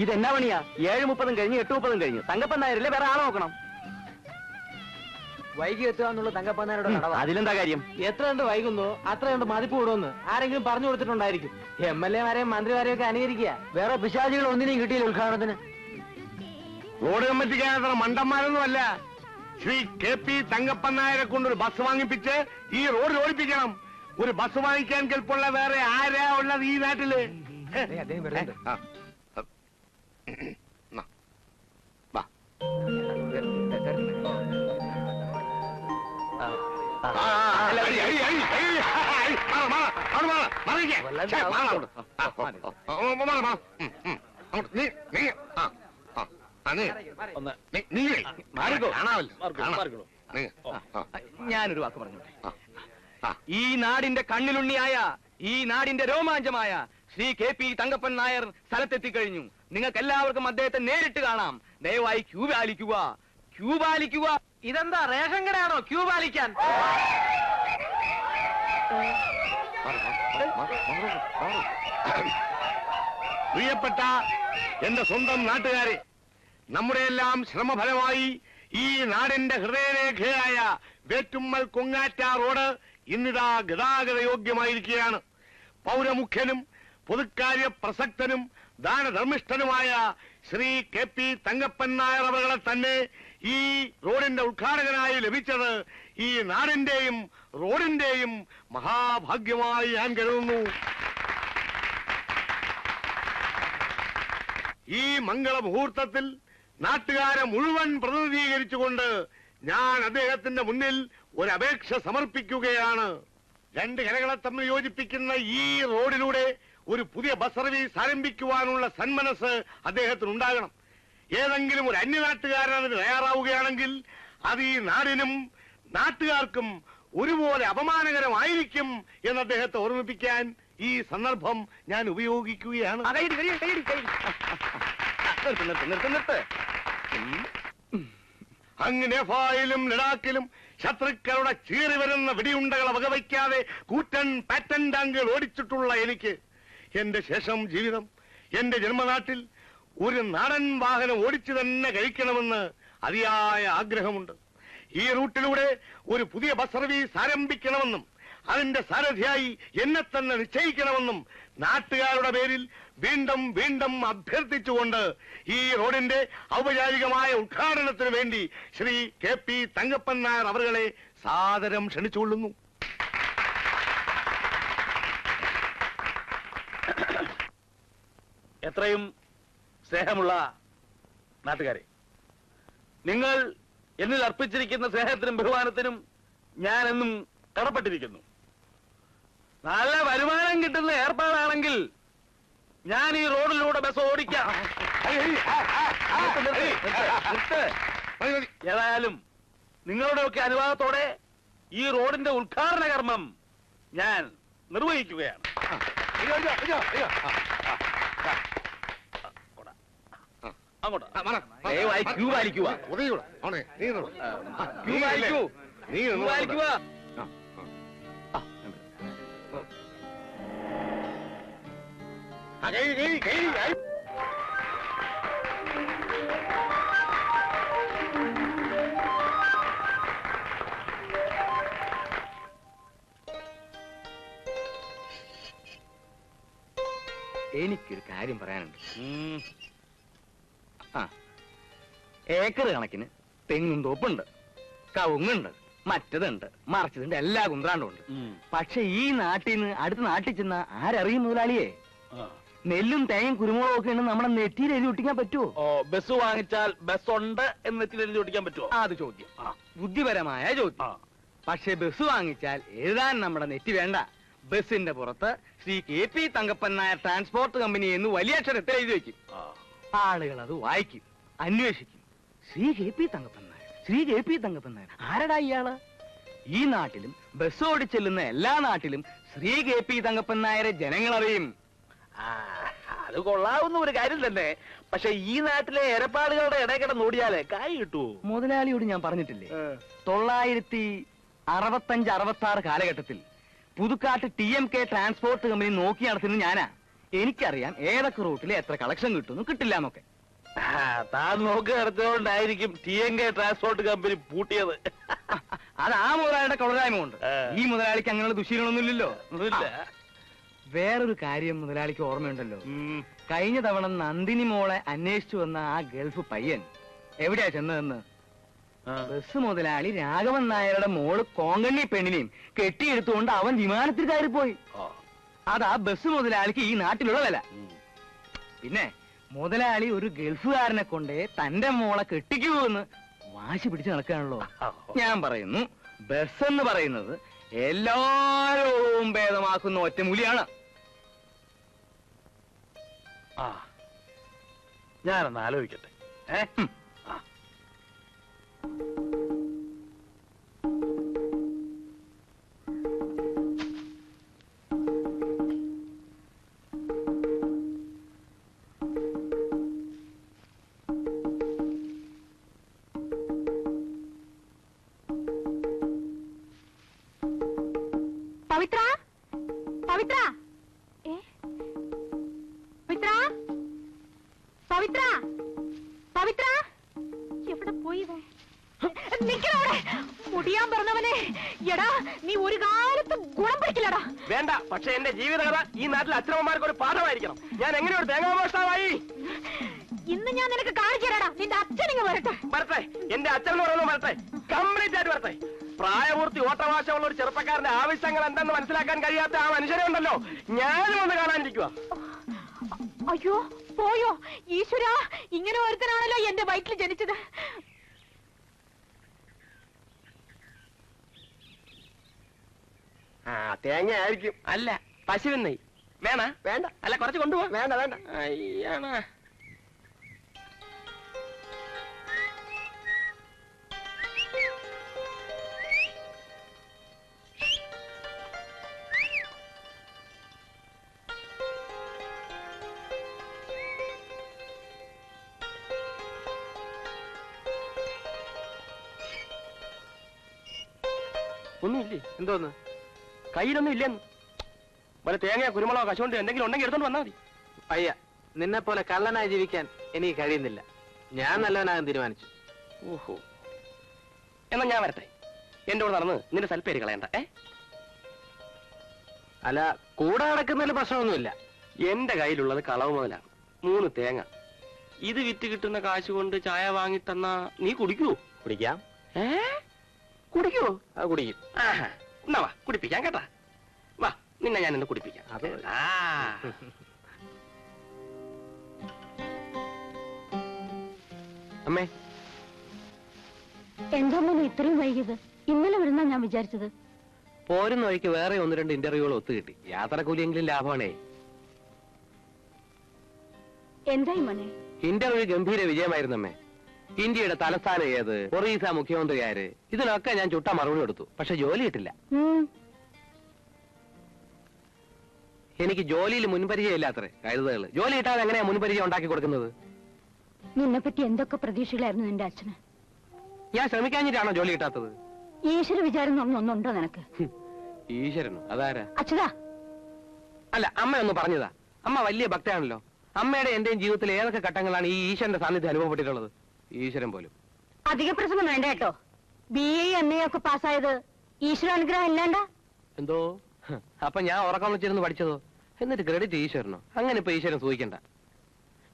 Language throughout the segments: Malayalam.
ഇതെന്നാ പണിയാ? 7:30 കഴിഞ്ഞ് 8:30 കഴിഞ്ഞു. തങ്കപ്പൻ നായരല്ലേ വേറെ ആളെ നോക്കണം. വൈകി എത്തുക എന്നുള്ള തങ്കപ്പൻ നായരുടെ കടവ. അതിലെന്താ കാര്യം? എത്ര കണ്ട് വൈകുന്നോ അത്ര കണ്ട് മതിപ്പ് കൂടുമെന്ന് ആരെങ്കിലും പറഞ്ഞു കൊടുത്തിട്ടുണ്ടായിരിക്കും. MLA-മാരെയും മന്ത്രിമാരെയും ഒക്കെ അനുകരിക്കുക. വേറെ പിശാചികൾ ഒന്നിനെയും കിട്ടിയില്ല ഉദ്ഘാടനത്തിന്. റോഡ് കമ്മിറ്റിക്കാരത്ര മണ്ടന്മാരൊന്നും അല്ല. ശ്രീ KP തങ്കപ്പൻ നായരെ കൊണ്ടൊരു ബസ് വാങ്ങിപ്പിച്ച് ഈ റോഡിൽ ഓടിപ്പിക്കണം. ഒരു ബസ് വാങ്ങിക്കാൻ കെൽപ്പുള്ള വേറെ ആരാ ഉള്ളത് ഈ നാട്ടില്? ഞാനൊരു വാക്ക് പറഞ്ഞോട്ടെ. ഈ നാടിന്റെ കണ്ണിലുണ്ണിയായ, ഈ നാടിന്റെ രോമാഞ്ചമായ ശ്രീ KP തങ്കപ്പൻ നായർ സ്ഥലത്തെത്തിക്കഴിഞ്ഞു. നിങ്ങൾക്ക് എല്ലാവർക്കും അദ്ദേഹത്തെ നേരിട്ട് കാണാം. ദയവായി ക്യൂ പാലിക്കുക, ക്യൂ പാലിക്കുക. ഇതെന്താ റേഷൻ കടയാണോ ക്യൂ പാലിക്കാൻ? പ്രിയപ്പെട്ട എന്റെ സ്വന്തം നാട്ടുകാരെ, നമ്മുടെയെല്ലാം ശ്രമഫലമായി ഈ നാടിന്റെ ഹൃദയരേഖയായ വേറ്റുമ്മൽ കൊങ്ങാറ്റ റോഡ് ഇന്നിതാ ഗതാഗത യോഗ്യമായിരിക്കുകയാണ്. പൗരമുഖ്യനും പൊതുക്കാര്യ പ്രസക്തനും ദാനധർമ്മിഷ്ഠനുമായ ശ്രീ KP തങ്കപ്പൻ നായർ അവകളെ തന്നെ ഈ റോഡിന്റെ ഉദ്ഘാടകനായി ലഭിച്ചത് ഈ നാടിന്റെയും റോഡിന്റെയും മഹാഭാഗ്യമായി ഞാൻ കരുതുന്നു. ഈ മംഗളമുഹൂർത്തത്തിൽ നാട്ടുകാരെ മുഴുവൻ പ്രതിനിധീകരിച്ചുകൊണ്ട് ഞാൻ അദ്ദേഹത്തിന്റെ മുന്നിൽ ഒരു അപേക്ഷ സമർപ്പിക്കുകയാണ്. രണ്ട് കരകളെ തമ്മിൽ യോജിപ്പിക്കുന്ന ഈ റോഡിലൂടെ ഒരു പുതിയ ബസ് സർവീസ് ആരംഭിക്കുവാനുള്ള സന്മനസ് അദ്ദേഹത്തിന് ഉണ്ടാകണം. ഏതെങ്കിലും ഒരു അന്യനാട്ടുകാരൻ അതിന് തയ്യാറാവുകയാണെങ്കിൽ അത് ഈ നാടിനും നാട്ടുകാർക്കും ഒരുപോലെ അപമാനകരമായിരിക്കും എന്ന് അദ്ദേഹത്തെ ഓർമ്മിപ്പിക്കാൻ ഈ സന്ദർഭം ഞാൻ ഉപയോഗിക്കുകയാണ്. അങ്ങ് നേപ്പാളിലും ലഡാക്കിലും ശത്രുക്കളുടെ ചീറി വരുന്ന വെടിയുണ്ടകളെ വകവയ്ക്കാതെ കൂറ്റൻ പാറ്റൻ ടാങ്കുകൾ ഓടിച്ചിട്ടുള്ള എനിക്ക് എന്റെ ശേഷം ജീവിതം എന്റെ ജന്മനാട്ടിൽ ഒരു നാടൻ വാഹനം ഓടിച്ചു തന്നെ കഴിക്കണമെന്ന് അതിയായ ആഗ്രഹമുണ്ട്. ഈ റൂട്ടിലൂടെ ഒരു പുതിയ ബസ് സർവീസ് ആരംഭിക്കണമെന്നും അതിന്റെ സാരഥിയായി എന്നെ തന്നെ നിശ്ചയിക്കണമെന്നും നാട്ടുകാരുടെ പേരിൽ വീണ്ടും വീണ്ടും അഭ്യർത്ഥിച്ചുകൊണ്ട് ഈ റോഡിന്റെ ഔപചാരികമായ ഉദ്ഘാടനത്തിന് വേണ്ടി ശ്രീ KP തങ്കപ്പൻ നായർ അവരെ സാദരം ക്ഷണിച്ചുകൊള്ളുന്നു. എത്രയും സ്നേഹമുള്ള നാട്ടുകാരെ, നിങ്ങൾ എന്നിൽ അർപ്പിച്ചിരിക്കുന്ന സ്നേഹത്തിനും ബഹുമാനത്തിനും ഞാൻ എന്നും കടപ്പെട്ടിരിക്കുന്നു. നല്ല വരുമാനം കിട്ടുന്ന ഏർപ്പാടാണെങ്കിൽ ഞാൻ ഈ റോഡിലൂടെ ബസ് ഓടിക്കാം. ഏതായാലും നിങ്ങളുടെയൊക്കെ അനുവാദത്തോടെ ഈ റോഡിന്റെ ഉദ്ഘാടന കർമ്മം ഞാൻ നിർവഹിക്കുകയാണ്. അങ്ങോട്ട് ദയവായി ക്യൂ പാലിക്കുക. ക്യൂ പാലിക്കൂ. ക്യൂ പാലിക്കുക. എനിക്കൊരു കാര്യം പറയാനുണ്ട്. ഏക്കർ കണക്കിന് തെങ്ങും തോപ്പുണ്ട്, കവുങ്ങുണ്ട്, മറ്റതുണ്ട്, മറിച്ചതുണ്ട്, എല്ലാ കുന്ത്രാണ്ടും ഉണ്ട്. പക്ഷെ ഈ നാട്ടിൽ നിന്ന് അടുത്ത നാട്ടിൽ ചെന്ന ആരറിയും മുതലാളിയെ? നെല്ലും തേങ്ങയും കുരുമുളകും ഒക്കെ ഉണ്ട് നമ്മുടെ നെറ്റിയിൽ എഴുതി ഒട്ടിക്കാൻ പറ്റുമോ? ബസ് വാങ്ങിച്ചാൽ ബസ് ഉണ്ട് എന്ന് നെറ്റിയിൽ എഴുതി ഒട്ടിക്കാൻ പറ്റുമോ? അത് ചോദ്യം, ബുദ്ധിപരമായ ചോദ്യം. പക്ഷെ ബസ് വാങ്ങിച്ചാൽ എഴുതാൻ നമ്മുടെ നെറ്റി വേണ്ട. ബസിന്റെ പുറത്ത് Shri KP Thankappan Nair transport company എന്ന് വലിയ അക്ഷരത്തിൽ എഴുതി വയ്ക്കും. ആളുകൾ അത് വായിക്കും, അന്വേഷിക്കും. ശ്രീ KP തങ്കപ്പൻ നായർ, ശ്രീ KP തങ്കപ്പൻ നായർ, ആരടാ ഇയാള്? ഈ നാട്ടിലും ബസ് ഓടിച്ചെല്ലുന്ന എല്ലാ നാട്ടിലും ശ്രീ KP തങ്കപ്പൻ നായരെ ജനങ്ങൾ അറിയും. അത് കൊള്ളാവുന്ന ഒരു കാര്യം തന്നെ. പക്ഷെ ഈ നാട്ടിലെ ഏർപ്പാടുകളുടെ ഇടയ്ക്കിടെ നോടിയാലേ കായ് കിട്ടുമോ? മുതലാളിയോട് ഞാൻ പറഞ്ഞിട്ടില്ലേ, 965-66 കാലഘട്ടത്തിൽ പുതുക്കാട്ട് TMK ട്രാൻസ്പോർട്ട് കമ്പനി നോക്കി നടത്തുന്നത് ഞാനാ. എനിക്കറിയാം ഏതൊക്കെ റൂട്ടിൽ എത്ര കളക്ഷൻ കിട്ടുന്നു കിട്ടില്ല എന്നൊക്കെ. താൻ നോക്കി നടത്തിയതുകൊണ്ടായിരിക്കും TMK ട്രാൻസ്പോർട്ട് കമ്പനി പൂട്ടിയത്. അത് ആ മുതലാളിയുടെ കൊള്ളരായ്മ കൊണ്ട്. ഈ മുതലാളിക്ക് അങ്ങനെയുള്ള ദുശീലങ്ങളൊന്നുമില്ലല്ലോ. വേറൊരു കാര്യം മുതലാളിക്ക് ഓർമ്മയുണ്ടല്ലോ, കഴിഞ്ഞ തവണ നന്ദിനി മോളെ അന്വേഷിച്ചു വന്ന ആ ഗൾഫ് പയ്യൻ എവിടെയാ ചെന്നതെന്ന്? ബസ് മുതലാളി രാഘവൻ നായരുടെ മോള് കോങ്കണ്ണി പെണ്ണിനെയും കെട്ടിയെടുത്തുകൊണ്ട് അവൻ വിമാനത്തിൽ കയറിപ്പോയി. അതാ ബസ് മുതലാളിക്ക് ഈ നാട്ടിലുള്ള വില. പിന്നെ മുതലാളി ഒരു ഗൾഫുകാരനെ കൊണ്ടേ തന്റെ മോളെ കെട്ടിക്കുമെന്ന് വാശി പിടിച്ച് നടക്കുകയാണല്ലോ. ഞാൻ പറയുന്നു, ബസ് എന്ന് പറയുന്നത് എല്ലാരോടും ഭേദമാക്കുന്ന ഒറ്റമൂലിയാണ്. ഞാനൊന്ന് ആലോചിക്കട്ടെ. പവിത്ര, പവിത്ര, പവിത്ര, പവിത്ര, പവിത്ര, എവിടെ പോയി? നിക്കണവിടെ, മുടിയാൻ പറഞ്ഞവനെ. എടാ, നീ ഒരു കാലത്ത് ഗുണം പിടിക്കില്ലടാ. വേണ്ട, പക്ഷെ എന്റെ ജീവിതകഥ ഈ നാട്ടിലെ അച്ഛനമ്മമാർക്ക് ഒരു പാഠമായിരിക്കണം. ഞാൻ എങ്ങനെ ഒരു തേങ്ങാമോഷ്ടാവായി? ഇന്ന് ഞാൻ നിനക്ക് കാണിച്ചു തരാടാ. നിന്റെ അച്ഛനിങ്ങ് വരട്ടെ. വരട്ടെ, എന്റെ അച്ഛൻ പറയുന്നത് വരട്ടെ, കംപ്ലീറ്റ് ആയിട്ട് വരട്ടെ. പ്രായപൂർത്തി ഓട്ടവാശമുള്ള ഒരു ചെറുപ്പക്കാരന്റെ ആവശ്യങ്ങൾ എന്തെന്ന് മനസ്സിലാക്കാൻ കഴിയാത്ത ആ മനുഷ്യനെ ഉണ്ടല്ലോ, ഞാനും ഒന്ന് കാണാനിരിക്കുക. അയ്യോ, പോയോ ഈശ്വര, ഇങ്ങനെ ഒരുത്തനാണല്ലോ എന്റെ വയറ്റിൽ ജനിച്ചത്. തേങ്ങ ആയിരിക്കും. അല്ല, പശുവിൻ നെയ് വേണ? വേണ്ട. അല്ല, കുറച്ച് കൊണ്ടുപോവാ. വേണ്ട വേണ്ട. അയ്യാണ്. ഒന്നുമില്ലേ? എന്തോന്ന്? കയ്യിലൊന്നും ഇല്ലെന്ന്. വല്ല തേങ്ങ കുരുമുളകോ കശുവണ്ടി എന്തെങ്കിലും ഉണ്ടെങ്കിൽ എടുത്തോണ്ട് വന്നാൽ മതി. അയ്യ, നിന്നെ പോലെ കള്ളനായി ജീവിക്കാൻ എനിക്ക് കഴിയുന്നില്ല. ഞാൻ നല്ലവനാകാൻ തീരുമാനിച്ചു. ഓഹോ, എന്നാ ഞാൻ വരട്ടെ. എന്റെ കൂടെ നടന്ന് നിന്റെ സൽപ്പേര് കളയണ്ട. അല്ല, കൂടെ നടക്കുന്നതിൽ പ്രശ്നമൊന്നുമില്ല. എന്റെ കയ്യിലുള്ളത് കളവ് മുതലാണ്. 3 തേങ്ങ. ഇത് വിറ്റ് കിട്ടുന്ന കാശ് കൊണ്ട് ചായ വാങ്ങി തന്നാ നീ കുടിക്കുവോ? കുടിക്കാം. കുടിക്കുവോ? അത് കുടിക്കും. എന്നാ വാ, കുടിപ്പിക്കാം കേട്ടാ. വാ, നിന്നെ ഞാൻ ഇന്ന് കുടിപ്പിക്കാം. അമ്മേ, എന്താ മോനെ ഇത്രയും വൈകിയത്? ഇന്നലെ വരുന്നാ ഞാൻ വിചാരിച്ചത്. പോരുന്ന വഴിക്ക് വേറെ 1-2 ഇന്റർവ്യൂകൾ ഒത്തുകിട്ടി. യാത്രക്കൂലിയെങ്കിലും ലാഭമാണേ. എന്തായി മോനെ? ഇന്റർവ്യൂ ഗംഭീര വിജയമായിരുന്നു അമ്മേ. ഇന്ത്യയുടെ തലസ്ഥാനം ഏത്, ഒറീസ മുഖ്യമന്ത്രി ആര്, ഇതിനൊക്കെ ഞാൻ ചുട്ട മറുപടി കൊടുത്തു. പക്ഷെ ജോലി കിട്ടില്ല. എനിക്ക് ജോലിയിൽ മുൻപരിചയം ഇല്ലാത്രേ കഴുതകള്. ജോലി കിട്ടാതെ എങ്ങനെയാ മുൻപരിചയം ഉണ്ടാക്കി കൊടുക്കുന്നത്? നിന്നെ പറ്റി എന്തൊക്കെ പ്രതീക്ഷകളായിരുന്നു നിന്റെ അച്ഛന്? ഞാൻ ശ്രമിക്കാഞ്ഞിട്ടാണോ ജോലി കിട്ടാത്തത്? ഈശ്വര വിചാരം ഒന്നുണ്ടോ നിനക്ക്? ഈശ്വരനോ? അതാരാ? അച്ഛതാ. അല്ല, അമ്മ ഒന്ന് പറഞ്ഞതാ. അമ്മ വലിയ ഭക്തയാണല്ലോ. അമ്മയുടെ എന്റെയും ജീവിതത്തിൽ ഏതൊക്കെ ഘട്ടങ്ങളാണ് ഈ ഈശ്വരന്റെ സാന്നിധ്യം അനുഭവപ്പെട്ടിട്ടുള്ളത്? ഈശ്വരൻ പോലും. അധിക പ്രസംഗം വേണ്ട കേട്ടോ. BA MA ഒക്കെ പാസ്സായത് ഈശ്വരാനുഗ്രഹം ഇല്ലാണ്ട. എന്തോ അപ്പൊ ഞാൻ ഉറക്കം വെച്ചിരുന്ന് പഠിച്ചതോ? എന്നിട്ട് ക്രെഡിറ്റ് ഈശ്വരനോ? അങ്ങനെ ഇപ്പൊ ഈശ്വരൻ സൂഹിക്കണ്ട.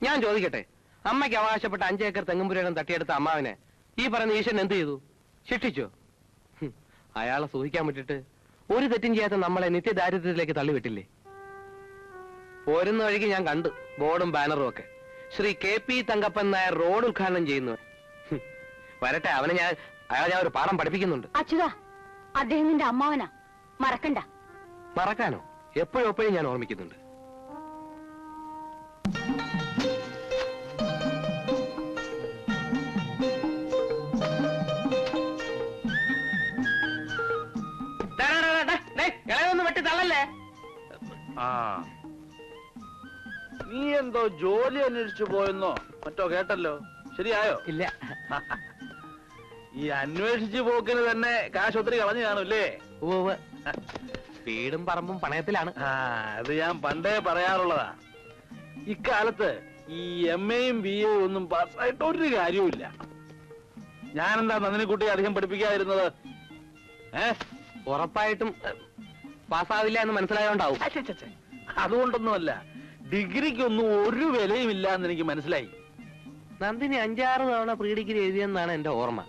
ഞാൻ ചോദിക്കട്ടെ, അമ്മയ്ക്ക് അവകാശപ്പെട്ട 5 ഏക്കർ തെങ്ങുംപുരയിടം തട്ടിയെടുത്ത അമ്മാവിനെ ഈ പറയുന്ന ഈശ്വരൻ എന്ത് ചെയ്തു? ശിക്ഷിച്ചോ? അയാളെ സൂഹിക്കാൻ വിട്ടിട്ട് ഒരു തെറ്റും ചെയ്യാത്ത നമ്മളെ നിത്യദാരിദ്ര്യത്തിലേക്ക് തള്ളിവിട്ടില്ലേ? പോരുന്ന വഴിക്ക് ഞാൻ കണ്ടു ബോർഡും ബാനറും ഒക്കെ. ശ്രീ KP തങ്കപ്പൻ നായർ റോഡ് ഉദ്ഘാടനം ചെയ്യുന്നു. വരട്ടെ, അയാളെ ഞാൻ ഒരു പാഠം പഠിപ്പിക്കുന്നുണ്ട്. അച്യുതാ, അദ്ദേഹം നിന്റെ അമ്മാവനാ, മറക്കണ്ട. മറക്കാനോ? എപ്പോഴും ഞാൻ ഓർമ്മിക്കുന്നുണ്ട്. ഇളയൊന്ന് വെട്ടി തള്ളല്ലേ? നീ എന്തോ ജോലി അന്വേഷിച്ചു പോയെന്നോ മറ്റോ കേട്ടല്ലോ, ശരിയായോ? ഇല്ല. ഈ അന്വേഷിച്ചു പോക്കിന് തന്നെ കാശ് ഒത്തിരി കളഞ്ഞു കാണൂല്ലേ? വീടും പറമ്പും പണയത്തിലാണ്. അത് ഞാൻ പണ്ടേ പറയാറുള്ളതാ. ഇക്കാലത്ത് ഈ MA യും BA ഒന്നും പാസ്സായിട്ട് ഒരു കാര്യവുമില്ല. ഞാനെന്താ നന്ദിനിക്കുട്ടി അധികം പഠിപ്പിക്കാതിരുന്നത്? ഉറപ്പായിട്ടും പാസ്സാവില്ല എന്ന് മനസ്സിലായോണ്ടാവും. അതുകൊണ്ടൊന്നുമല്ല, ഡിഗ്രിക്കൊന്നും ഒരു വിലയും ഇല്ല എന്ന് എനിക്ക് മനസ്സിലായി. നന്ദിനി 5-6 തവണ പ്രീ ഡിഗ്രി എഴുതിയെന്നാണ് എന്റെ ഓർമ്മ.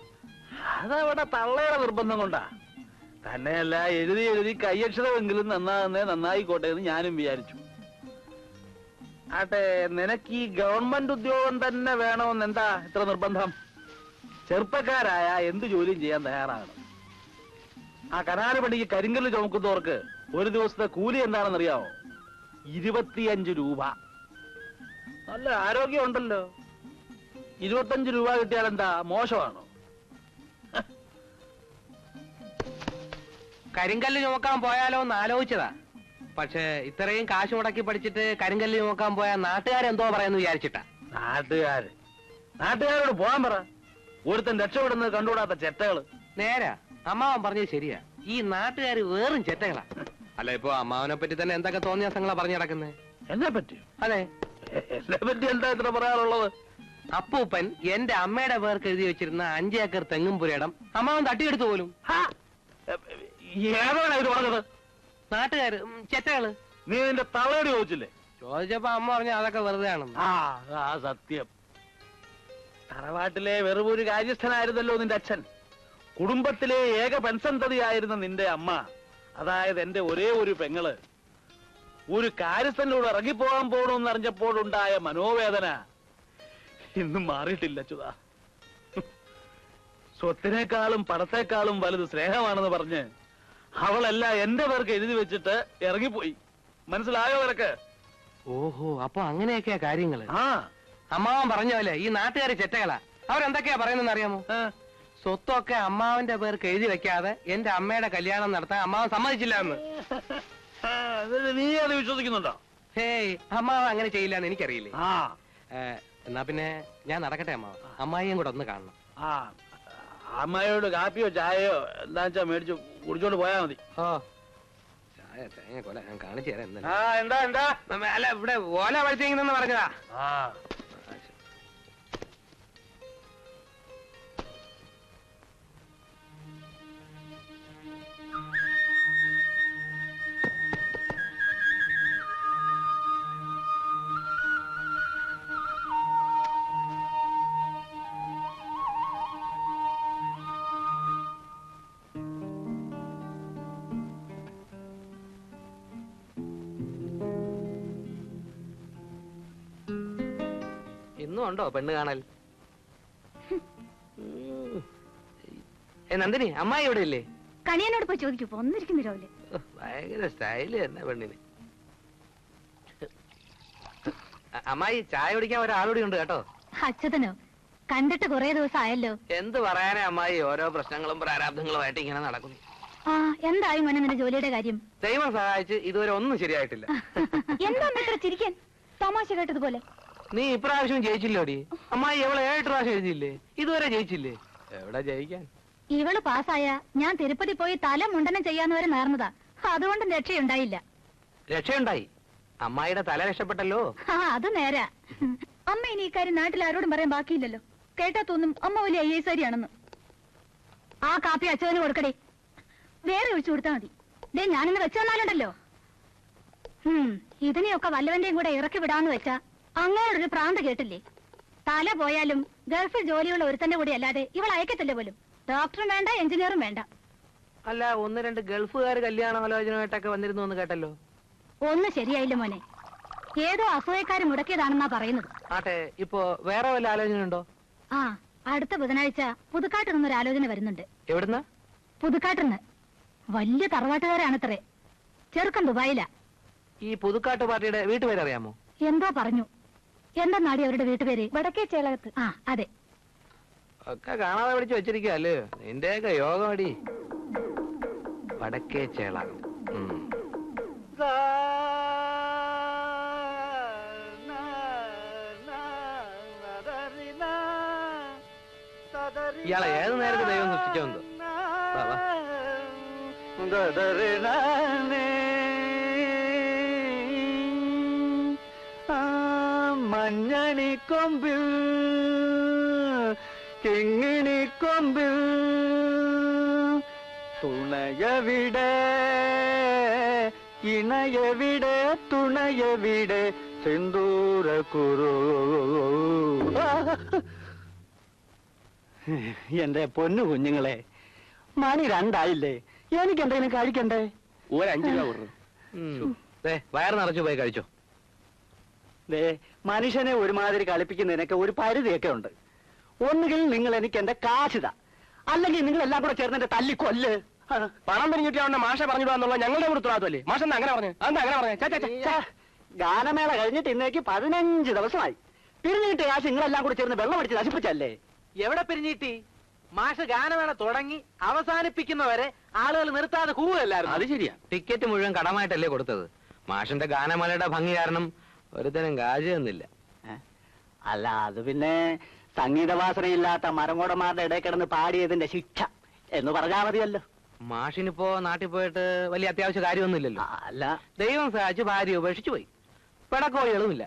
അതവിടെ തള്ളയുടെ നിർബന്ധം കൊണ്ടാ. തന്നെയല്ല, എഴുതി കയ്യക്ഷരമെങ്കിലും നന്നായിക്കോട്ടെ എന്ന് ഞാനും വിചാരിച്ചു. ആട്ടെ, നിനക്ക് ഈ ഗവൺമെന്റ് ഉദ്യോഗം തന്നെ വേണമെന്ന് എന്താ ഇത്ര നിർബന്ധം? ചെറുപ്പക്കാരായ എന്ത് ജോലിയും ചെയ്യാൻ തയ്യാറാകണം. ആ കനാല് പണിക്ക് കരിങ്കല്ല് ചുമക്കുന്നവർക്ക് ഒരു ദിവസത്തെ കൂലി എന്താണെന്നറിയാമോ? 25 രൂപ. നല്ല ആരോഗ്യം ഉണ്ടല്ലോ. 25 രൂപ കിട്ടിയാൽ എന്താ മോശമാണോ? കരിങ്കല്ല് ചുമക്കാൻ പോയാലോ എന്ന് ആലോചിച്ചതാ. പക്ഷെ ഇത്രയും കാശ് മുടക്കി പഠിച്ചിട്ട് കരിങ്കല്ല് ചുമക്കാൻ പോയാൽ നാട്ടുകാരെന്തോ പറയുന്നു വിചാരിച്ചിട്ടാ. നാട്ടുകാരോട് പോകാൻ പറ. ഒരുത്തൻ രക്ഷപ്പെടുന്നത് കണ്ടുകൂടാത്ത ചെറ്റകള്. നേരാ, അമ്മാവൻ പറഞ്ഞത് ശരിയാ. ഈ നാട്ടുകാര് വേറും ചെറ്റകളാ. അല്ല, ഇപ്പൊ അമ്മാവനെ പറ്റി തന്നെ എന്തൊക്കെ തോന്നിയാസങ്ങളാ പറഞ്ഞു നടക്കുന്നത്? എന്നെ പറ്റി? അതെ, എന്നെ പറ്റി എന്താ ഇത്ര പറയാനുള്ളത്? അപ്പൂപ്പൻ എന്റെ അമ്മയുടെ പേർക്ക് എഴുതി വെച്ചിരുന്ന 5 ഏക്കർ തെങ്ങും പുരയിടം അമ്മാവൻ തട്ടിയെടുത്തു പോലും. ഏതാണ് ഇത് പറഞ്ഞത്? നാട്ടുകാര് ചെറ്റകള്. നീ നിന്റെ തള്ളയോട് ചോദിച്ചില്ലേ? ചോദിച്ചപ്പോ അമ്മ പറഞ്ഞ അതൊക്കെ വെറുതെ ആണെന്ന്. സത്യം. തറവാട്ടിലെ വെറുമൊരു കാര്യസ്ഥനായിരുന്നല്ലോ നിന്റെ അച്ഛൻ. കുടുംബത്തിലെ ഏക പെൺസന്തതിയായിരുന്ന നിന്റെ അമ്മ, അതായത് എന്റെ ഒരേ ഒരു പെങ്ങള്, ഒരു കാര്യസ്ഥനോട് ഇറങ്ങിപ്പോകാൻ പോകണമെന്ന് അറിഞ്ഞപ്പോഴുണ്ടായ മനോവേദന ഇന്നും മാറിയിട്ടില്ല ചുതാ. സ്വത്തിനേക്കാളും പണത്തെക്കാളും വലുത് സ്നേഹമാണെന്ന് പറഞ്ഞ് അവളല്ല എന്റെ പേർക്ക് എഴുതി വെച്ചിട്ട് ഇറങ്ങിപ്പോയി. മനസ്സിലായോ നിനക്ക്? ഓഹോ, അപ്പൊ അങ്ങനെയൊക്കെയാ കാര്യങ്ങള്. ആ, അമ്മാവൻ പറഞ്ഞ പോലെ ഈ നാട്ടുകാര് ചെറ്റകളാ. അവരെന്തൊക്കെയാ പറയുന്നെന്ന് അറിയാമോ? സ്വത്തൊക്കെ അമ്മാവന്റെ പേർക്ക് എഴുതി വെക്കാതെ എന്റെ അമ്മയുടെ കല്യാണം നടത്താൻ അമ്മാവൻ സമ്മതിച്ചില്ല എന്ന്. നീ അത് വിശ്വസിക്കുന്നുണ്ടോ? ഹേയ്, അമ്മാവൻ അങ്ങനെ ചെയ്യില്ല എന്ന് എനിക്കറിയില്ലേ. എന്നാ പിന്നെ ഞാൻ നടക്കട്ടെ അമ്മാവൻ. അമ്മായിയും കൂടെ ഒന്ന് കാണണം. അമ്മയോട് കാപ്പിയോ ചായയോ എന്താ വെച്ചാ മേടിച്ചു കുടിച്ചോണ്ട് പോയാ മതി. ഓ, ചായ തേങ്ങ കൊല ഞാൻ കാണിച്ചു തരാം. എന്താ അല്ല, ഇവിടെ ഓല വഴിച്ചെന്ന് പറഞ്ഞതാ. ഇന്നും ഉണ്ടോ പെണ്ണ് കാണൽ? നന്ദിനി, അമ്മായി ഇവിടെ ഇല്ലേ? കണിയനോട് പോയി ചോദിക്കൂ, ഒന്നിരിക്കുന്നു രാവിലെ. ഭയങ്കര സ്റ്റൈല് തന്നെ പെണ്ണിന്. അമ്മായി, ചായ കുടിക്കാൻ ഒരാളൂടി ഉണ്ട് കേട്ടോ. അച്ഛതനോ? കണ്ടിട്ട് കുറെ ദിവസം ആയല്ലോ. എന്ത് പറയാനേ അമ്മായി, ഓരോ പ്രശ്നങ്ങളും പ്രാരാബ്ദങ്ങളുമായിട്ട് ഇങ്ങനെ നടക്കുന്നു. ആ, എന്തായി മോനെ നിന്റെ ജോലിയുടെ കാര്യം? ദൈവം സഹായിച്ച് ഇതുവരെ ഒന്നും ശരിയായിട്ടില്ല. എന്താ ഇത്ര ചിരിക്കാൻ? തമാശ കേട്ടതുപോലെ. നീ ഇപ്രാവശ്യം ജയിച്ചില്ലോടി. അമ്മായി എവളെ 7 പ്രാവശ്യം എഴുതിയില്ലേ? ഇതുവരെ ജയിച്ചില്ലേ? എവിടെ ജയിക്കാൻ? ഇവള് പാസ്സായ ഞാൻ തിരുപ്പതി പോയി തല മുണ്ടനം ചെയ്യാന്ന് വരെ നേർന്നതാ. അതുകൊണ്ട് രക്ഷയുണ്ടായില്ല. രക്ഷയുണ്ടായി. അമ്മായിയുടെ തല രക്ഷപ്പെട്ടല്ലോ. ആ, അത് നേരാ. അമ്മ ഇനി ഇക്കാര്യം നാട്ടിൽ ആരോടും പറയാൻ ബാക്കിയില്ലല്ലോ. കേട്ടാ തോന്നും അമ്മ വലിയ IAS ആണെന്ന്. ആ കാപ്പി അച്ഛന് കൊടുക്കടേ. വേറെ ഒഴിച്ചു കൊടുത്താ മതി. ദേ, ഞാനിന്ന് വെച്ചു തന്നാലുണ്ടല്ലോ. ഇതിനെയൊക്കെ വല്ലവന്റെയും കൂടെ ഇറക്കി വിടാന്ന് വെച്ചാ അങ്ങനെയൊരു പ്രാന്ത് കേട്ടില്ലേ? തല പോയാലും ഗൾഫിൽ ജോലിയുള്ള ഒരുത്തന്റെ കൂടി അല്ലാതെ ഇവൾ അയക്കത്തില്ല പോലും. ഡോക്ടറും വേണ്ട, എഞ്ചിനീയറും വേണ്ട. അല്ല, 1-2 ഗൾഫുകാർ കല്യാണാലോചനയായിട്ടൊക്കെ വന്നിരുന്നു എന്ന് കേട്ടല്ലോ. ഒന്നും ശരിയായില്ല മോനെ. ഏതോ അസൂയക്കാര് മുടക്കിയതാണെന്നാ പറയുന്നത്. ആട്ടെ, ഇപ്പൊ വേറെ വല്ല ആലോചനയുണ്ടോ? ആ, അടുത്ത ബുധനാഴ്ച പുതുക്കാട്ട് നിന്നൊരു ആലോചന വരുന്നുണ്ട്. എവിടുന്ന്? പുതുക്കാട്ടുന്ന്. വലിയ തറവാട്ടുകാരാണത്രേ. ചെറുക്കൻ ദുബായിലാ. ഈ പുതുക്കാട്ട് പാർട്ടിയുടെ വീട്ടുപേര് അറിയാമോ? എന്തോ പറഞ്ഞു. എന്താ നാടി അവരുടെ വീട്ടുപേര്? വടക്കേ ചേളകത്ത്. ആ, അതെ. ഒക്കെ കാണാതെ പിടിച്ച് വെച്ചിരിക്കല്ലേ. നിന്റെയൊക്കെ യോഗമടി. വടക്കേ ചേളകം. ഇയാളെ ഏത് നേരത്തെ ദൈവം സൃഷ്ടിച്ചോന്തോ. മഞ്ഞണിക്കൊമ്പിൽ കിങ്ങിണിക്കൊമ്പിൽ തുണയവിടെ ഇണയവിടെ തുണയവിടെ സിന്ദൂര കുറു. എന്റെ പൊന്നു കുഞ്ഞുങ്ങളെ, മണി 2 ആയില്ലേ? എനിക്ക് എന്തെങ്കിലും കഴിക്കണ്ടേ? 5 രൂപ കൊടുക്കും. വയറ് നിറച്ചു പോയി കഴിച്ചോ. മനുഷ്യനെ ഒരുമാതിരി കളിപ്പിക്കുന്നതിനൊക്കെ ഒരു പരിധിയൊക്കെ ഉണ്ട്. ഒന്നുകിൽ നിങ്ങൾ എനിക്ക് എന്റെ കാശിത, അല്ലെങ്കിൽ നിങ്ങൾ എല്ലാം കൂടെ ചേർന്ന് എന്റെ തല്ലിക്കൊല്ല്. പണം പിരിഞ്ഞിട്ട് മാഷ പറഞ്ഞിടുവാന്നുള്ള ഞങ്ങളുടെ ഉത്തരവാദിത്തമല്ലേ? മാഷ അങ്ങനെ പറഞ്ഞു. അതെന്താ അങ്ങനെ പറഞ്ഞു? ഗാനമേള കഴിഞ്ഞിട്ട് ഇന്നേക്ക് 15 ദിവസമായി. പിരിഞ്ഞിട്ട് കാശ് നിങ്ങളെല്ലാം കൂടെ ചേർന്ന് വെള്ളം അടിച്ച് നശിപ്പിച്ചല്ലേ? എവിടെ പിരിഞ്ഞിട്ടി? മാഷ് ഗാനമേള തുടങ്ങി അവസാനിപ്പിക്കുന്നവരെ ആളുകൾ നിർത്താതെ കൂവല്ലായിരുന്നു. അത് ശരിയാ. ടിക്കറ്റ് മുഴുവൻ കടമായിട്ടല്ലേ കൊടുത്തത്. മാഷിന്റെ ഗാനമേളയുടെ ഭംഗി കാരണം ഒരുത്തനും കാശ് തന്നില്ല. അല്ല, അത് പിന്നെ സംഗീതവാസനയില്ലാത്ത മരങ്ങോടന്മാരുടെ ഇടയിൽ കിടന്ന് പാടിയതിന്റെ ശിക്ഷ എന്ന് പറഞ്ഞാൽ മതിയല്ലോ. മാഷിനിപ്പോ നാട്ടിൽ പോയിട്ട് വലിയ അത്യാവശ്യ കാര്യമൊന്നുമില്ലല്ലോ. അല്ല, ദൈവം സഹായിച്ച് ഭാര്യ ഉപേക്ഷിച്ചു പോയി. പിടക്കോഴികളുമില്ല.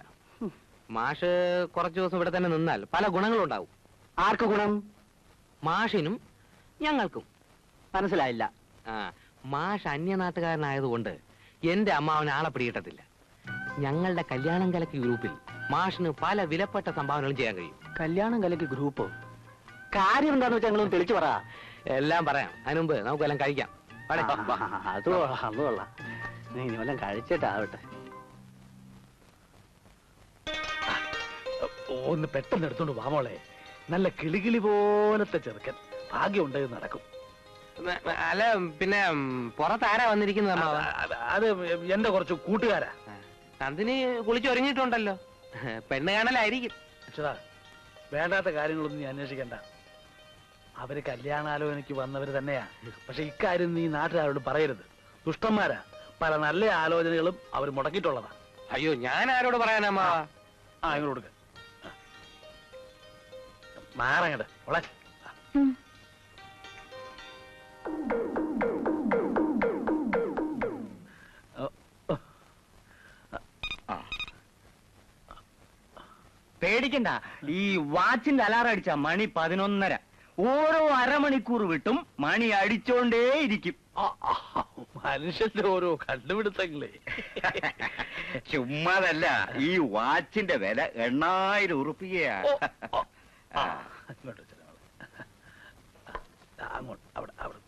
മാഷ് കുറച്ചു ദിവസം ഇവിടെ തന്നെ നിന്നാൽ പല ഗുണങ്ങളും ഉണ്ടാവും. ആർക്ക് ഗുണം? മാഷിനും ഞങ്ങൾക്കും. മനസ്സിലായില്ല. മാഷ് അന്യനാട്ടുകാരനായതുകൊണ്ട് എന്റെ അമ്മാവന് ആളെ പിടികിട്ടത്തില്ല. ഞങ്ങളുടെ കല്യാണം കലക്കി ഗ്രൂപ്പിൽ മാഷിന് പല വിലപ്പെട്ട സംഭാവനകളും ചെയ്യാൻ കഴിയും. കല്യാണം കലക്കി ഗ്രൂപ്പോ? കാര്യം എന്താന്ന് വെച്ചാൽ ഞങ്ങളൊന്ന് തെളിച്ചു പറ. എല്ലാം പറയാം. അതിനുമുമ്പ് നമുക്കെല്ലാം കഴിക്കാം. അത് കൊള്ളാം. നീ വല്ലതും കഴിച്ചിട്ടാവട്ടെ. ഒന്ന് പെട്ടെന്ന് എടുത്തോണ്ട് വാ മോളെ. നല്ല കിളികിളി പോലത്തെ ചെറുക്കൻ. ഭാഗ്യമുണ്ട് നടക്കും. അല്ല, പിന്നെ പുറത്താരാ വന്നിരിക്കുന്നത്? അത് എന്റെ കുറച്ച് കൂട്ടുകാരാ. നന്ദിനി കുളിച്ചൊരുങ്ങിയിട്ടുണ്ടല്ലോ. പെണ്ണ് കാണലായിരിക്കും. അച്ഛാ, വേണ്ടാത്ത കാര്യങ്ങളൊന്നും നീ അന്വേഷിക്കണ്ട. അവര് കല്യാണാലോചനയ്ക്ക് വന്നവര് തന്നെയാ. പക്ഷെ ഇക്കാര്യം നീ നാട്ടുകാരോട് പറയരുത്. ദുഷ്ടന്മാരാ. പല നല്ല ആലോചനകളും അവർ മുടക്കിയിട്ടുള്ളതാ. അയ്യോ, ഞാൻ ആരോട് പറയാനമ്മാ? ഇങ്ങോട്ട് കൊടുക്ക. മാറങ്ങട് ഓളെ. പേടിക്കണ്ട. ഈ വാച്ചിന്റെ അലാറം അടിച്ച മണി 11:30. ഓരോ അരമണിക്കൂർ വിട്ടും മണി അടിച്ചോണ്ടേയിരിക്കും. മനുഷ്യന്റെ ഓരോ കണ്ടുപിടുത്തങ്ങളെ. ചുമ്മാതല്ല, ഈ വാച്ചിന്റെ വില 8000 ഉറുപ്പികയാണ്. അങ്ങോട്ട് അവിടെ അവിടെ